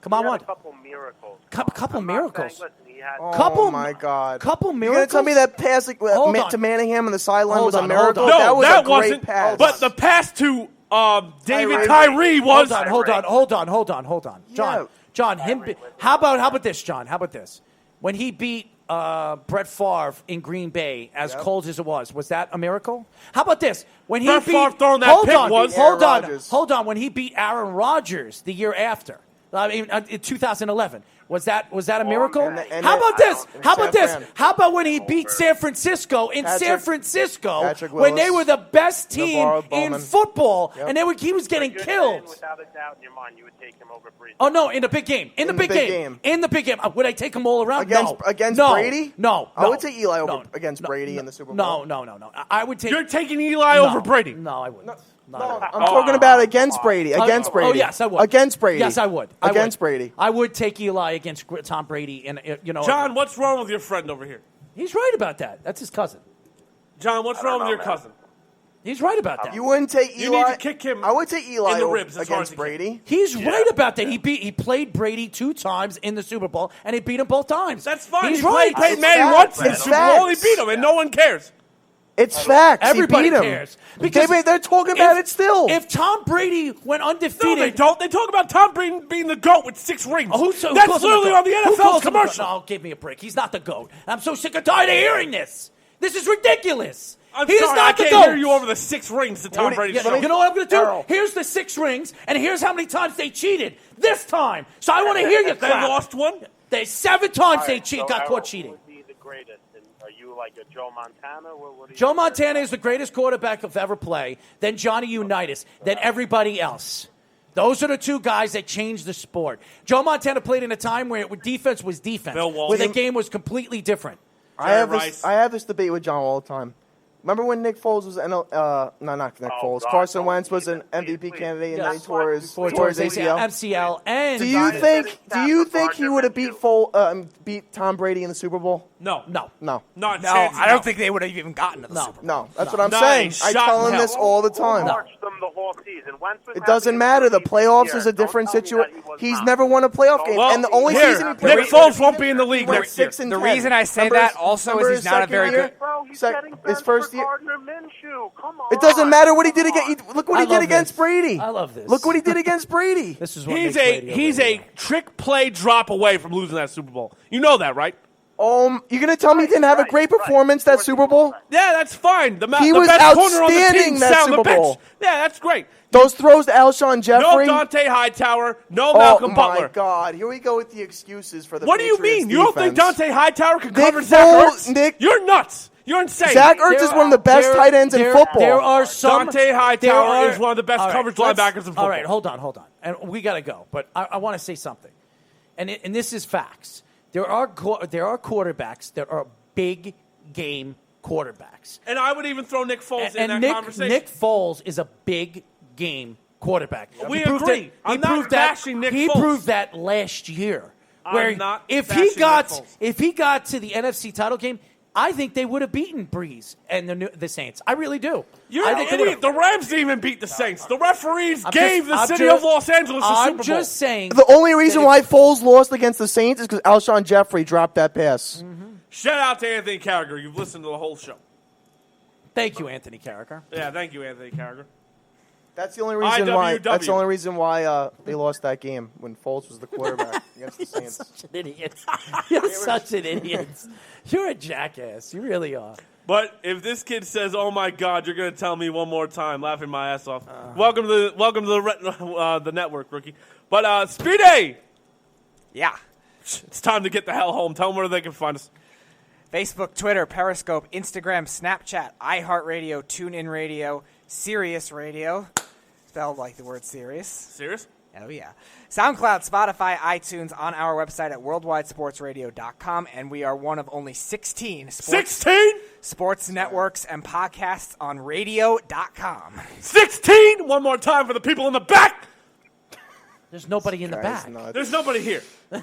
Come on, He had what? a couple miracles. Couple I'm not miracles. saying, listen, he had Oh Couple- my God! couple You're miracles? gonna tell me that pass Hold on. to Manningham on the sideline Hold was a on, miracle? hold on. No, that was that a great wasn't. pass. But the pass to David Tyree was. Hold on. John, how about this, John? How about this? When he beat Brett Favre in Green Bay, as cold as it was that a miracle? How about this? When he Brett beat, Favre throwing that hold pick on, was- hold Aaron on, Rodgers. hold on. When he beat Aaron Rodgers the year after, I mean, in 2011, was that a miracle? and How the- about this? in How about San this? Fran. How about when he beat San Francisco in San Patrick- Francisco Patrick when they Willis, were the best team Navarro in Bowman. football, Yep. and he was getting You're killed. saying without a doubt in your mind, you would take him over Breeze. Oh no! In the big game. In the big game. In the big game. Would I take them all around? Against no. Brady? No. I would take Eli No. against Brady in the Super No. Bowl. No. I would take. You're taking Eli over Brady. No, I wouldn't. I'm talking about against Brady. Against Brady. Oh, yes, I would. Against Brady. Yes, I would. Against Brady. I would take Eli against Tom Brady. And John, what's wrong with your friend over here? He's right about that. That's his cousin. John, what's wrong with your cousin? He's right about that. You wouldn't take Eli. You need to kick him. I would take Eli in the ribs as hard against as you Brady. He's right about that. He played Brady 2 times in the Super Bowl, and he beat him both times. That's fine. He's He right. played Manning once in the It's Super Bowl. He facts. beat him, and no one cares. It's facts. Everybody he beat him. cares. Because they're talking about it still. If Tom Brady went undefeated. No, they don't. They talk about Tom Brady being the GOAT with 6 rings. Oh, who calls him That's the literally GOAT? on the Who NFL calls him the commercial. GOAT? No, give me a break. He's not the GOAT. I'm so sick and tired of hearing this. This is ridiculous. I'm He is sorry, not I the can't GOAT. hear you over the 6 rings that Tom Brady showed. You know what I'm going to do? Errol. Here's the 6 rings, and here's how many times they cheated this time. So I want to hear you They crap. lost one? They 7 times they So got Errol, caught cheating. Who would be the greatest? And are you like a Joe Montana? What do you Joe Montana is the greatest quarterback of ever play. Then Johnny Unitas. Then everybody else. Those are the 2 guys that changed the sport. Joe Montana played in a time where defense was defense, Bill Walton. where the game was completely different. I have Rice. this debate with John all the time. Remember when Nick Foles was not Nick Foles. God, Carson don't Wentz was please, an please, MVP please. candidate and Yes. then he tore his ACL, ACL. MCL, and Do you think he would have beat Tom Brady in the Super Bowl? No. No. No. Not a No, chance. I don't think they would have even gotten to the Super Bowl. No. That's what I'm Not saying. a I shot tell in him this hell. all the time. Watched them the whole season. Wentz was It doesn't having matter. The a playoffs year. is a Don't different tell me that situation. he was He's not. never won a playoff game, Well, and the only here, season he played. Nick Foles won't be in the league went next year. 6 and The 10. reason I say Remember that his- also is remember he's his not a second very year? good. Bro, he's Sec- getting his benched first for year. Gardner Minshew. Come on. It doesn't matter what he did Come against. on. Look what I he did love against this. Brady. I love this. Look what he did against Brady. This is what He's makes a radio he's radio. a trick play drop away from losing that Super Bowl. You know that, right? You're gonna tell me he didn't have a great performance that Super Bowl? Yeah, that's fine. The He the was best corner on the outstanding team that sat on the Super bench. Bowl. Yeah, that's great. Those throws to Alshon No Jeffrey. Dante Hightower. No Oh Malcolm my Butler. God! Here we go with the excuses for the. What do you Patriots mean? You don't think defense. Dante Hightower can Nick cover Zach Foles- Ertz? Nick- You're nuts. You're insane. Zach Ertz is one of the best tight ends in football. There are some. Dante Hightower is one of the best all right, coverage let's- linebackers in football. All right, hold on. And we got to go. But I want to say something. And this is facts. There are quarterbacks that are big game quarterbacks. And I would even throw Nick Foles in And that conversation. Nick Foles is a big game quarterback. We He proved agree. it- I'm he not proved that- bashing Nick He Foles. proved that last year. I'm Where not if bashing he Nick got Foles. to the NFC title game, I think they would have beaten Breeze and the Saints. I really do. You're I an think they idiot. would've. The Rams didn't even beat the Saints. The referees I'm gave just- the city of Los Angeles the I'm Super Bowl. just saying. The only reason why Foles lost against the Saints is because Alshon Jeffrey dropped that pass. Shout out to Anthony Carragher. You've listened to the whole show. Thank you, Anthony Carragher. Yeah, thank you, Anthony Carragher. That's the only reason why. IWW. That's the only reason why they lost that game when Foles was the quarterback against the Saints. Such an idiot. You're such an idiot. You're a jackass. You really are. But if this kid says, "Oh my God," you're going to tell me one more time, laughing my ass off. Welcome to the network, rookie. But Speedy, Yeah. it's time to get the hell home. Tell them where they can find us. Facebook, Twitter, Periscope, Instagram, Snapchat, iHeartRadio, TuneIn Radio, Sirius Radio, spelled like the word serious. Serious? Oh, yeah. SoundCloud, Spotify, iTunes, on our website at worldwidesportsradio.com, and we are one of only 16 sports networks and podcasts on radio.com. 16! One more time for the people in the back. There's nobody in the back. There's nobody here. This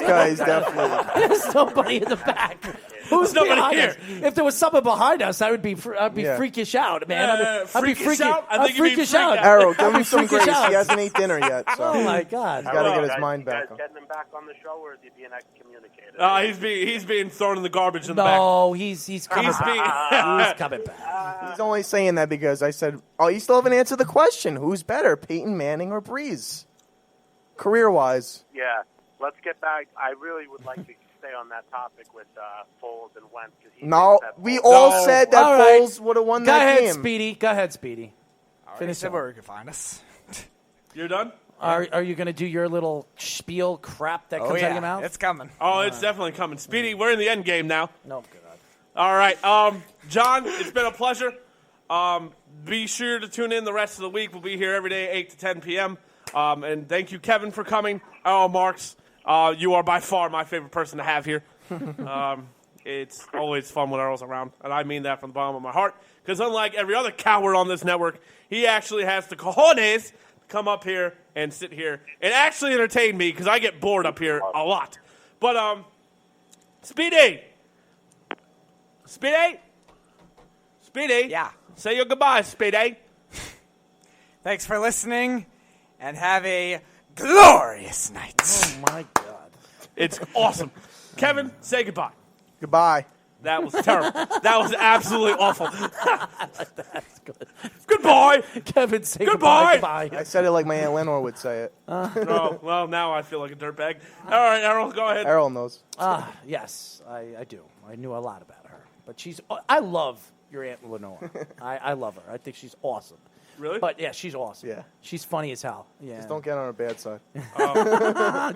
guy is definitely. There's nobody in the back. Who's nobody behind here. us? If there was someone behind us, I'd be Yeah. freakish out, man. I'd be freakish out? I think you'd be freakish freak out. out. Arrow, give I'd him be some freakish grace. out. He hasn't eaten dinner yet, so Oh my God! he's got to get his Guys, mind you guys back. getting him back on the show, or is he being excommunicated? He's being thrown in the garbage in the back. No, he's coming He's being- back. He's coming back. He's only saying that because I said, "Oh, you still haven't answered the question. Who's better, Peyton Manning or Breeze, career-wise?" Yeah, let's get back. I really would like to stay on that topic with Foles and Wentz. 'Cause he No, thinks that we Foles- all said that All right. Foles would have won Go that ahead, game. Speedy. Go ahead, Speedy. Finish it where you can find us. You're done? Are you going to do your little spiel crap that comes out of your mouth? It's coming. Oh, it's definitely coming. Speedy, we're in the end game now. No, God. All right. John, it's been a pleasure. Be sure to tune in the rest of the week. We'll be here every day, 8 to 10 p.m. And thank you, Kevin, for coming. Oh, Marks, you are by far my favorite person to have here. It's always fun when Errol's around, and I mean that from the bottom of my heart. Because unlike every other coward on this network, he actually has the cojones to come up here and sit here and actually entertain me because I get bored up here a lot. But, Speedy. Yeah. Say your goodbyes, Speedy. Thanks for listening, and have a glorious night. Oh, my God. It's awesome. Kevin, say goodbye. Goodbye. That was terrible. That was absolutely awful. That's good. Goodbye. Kevin, say Goodbye. goodbye. I said it like my Aunt Lenore would say it. Oh, well, now I feel like a dirtbag. All right, Errol, go ahead. Errol knows. Yes, I do. I knew a lot about her. But I love your Aunt Lenore. I love her. I think she's awesome. Really? But, yeah, she's awesome. Yeah. She's funny as hell. Yeah. Just don't get on her bad side.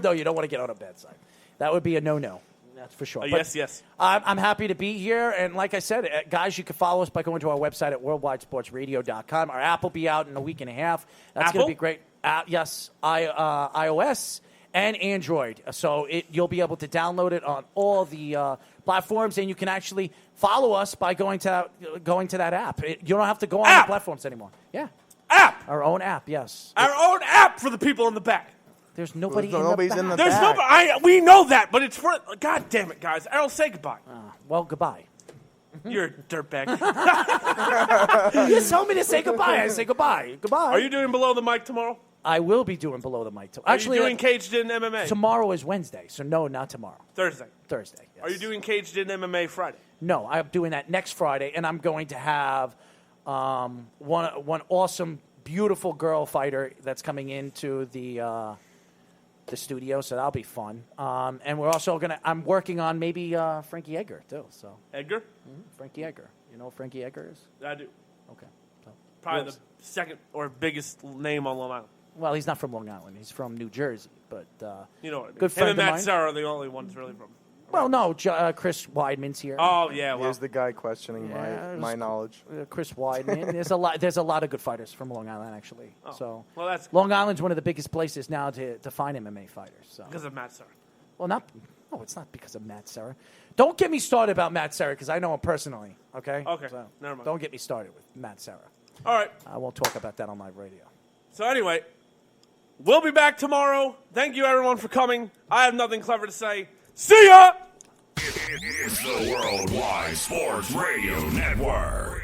No, you don't want to get on a bad side. That would be a no-no. That's for sure. But Yes. I'm happy to be here. And like I said, guys, you can follow us by going to our website at worldwidesportsradio.com. Our app will be out in a week and a half. That's going to be great. Yes, iOS and Android. So you'll be able to download it on all the platforms, and you can actually follow us by going to that app. You don't have to go on the platforms anymore. Yeah. App. Our own app, yes. Our own app for the people in the back. There's nobody Nobody's in the back. There's nobody. We know that, but it's for. God damn it, guys. Errol, say goodbye. Well, goodbye. You're a dirtbag. You just told me to say goodbye. I say goodbye. Goodbye. Are you doing Below the Mic tomorrow? I will be doing Below the Mic. Are you doing Caged in MMA? Tomorrow is Wednesday, so no, not tomorn Thursday. Yes. Are you doing Caged in MMA Friday? No, I'm doing that next Friday, and I'm going to have one awesome, beautiful girl fighter that's coming into the studio, so that'll be fun. And we're also I'm working on maybe Frankie Edgar too. So Edgar? Mm-hmm. Frankie Edgar. You know who Frankie Edgar is? I do. Okay. So, Probably the second or biggest name on Long Island. Well, he's not from Long Island. He's from New Jersey, but you know what I mean. Good friend Him and of Matt mine. Serra are the only ones really from. Well, no, Chris Weidman's here. Oh yeah, well, Here's the guy questioning my knowledge. Chris Weidman. There's a lot of good fighters from Long Island, actually. Oh, so well, that's Long Island's one of the biggest places now to find MMA fighters. So because of Matt Serra. Well, no, it's not because of Matt Serra. Don't get me started about Matt Serra because I know him personally. Okay. Okay. So Never mind. Don't get me started with Matt Serra. All right. I won't talk about that on my radio. So anyway, we'll be back tomorrow. Thank you everyone for coming. I have nothing clever to say. See ya. It's the Worldwide Sports Radio Network.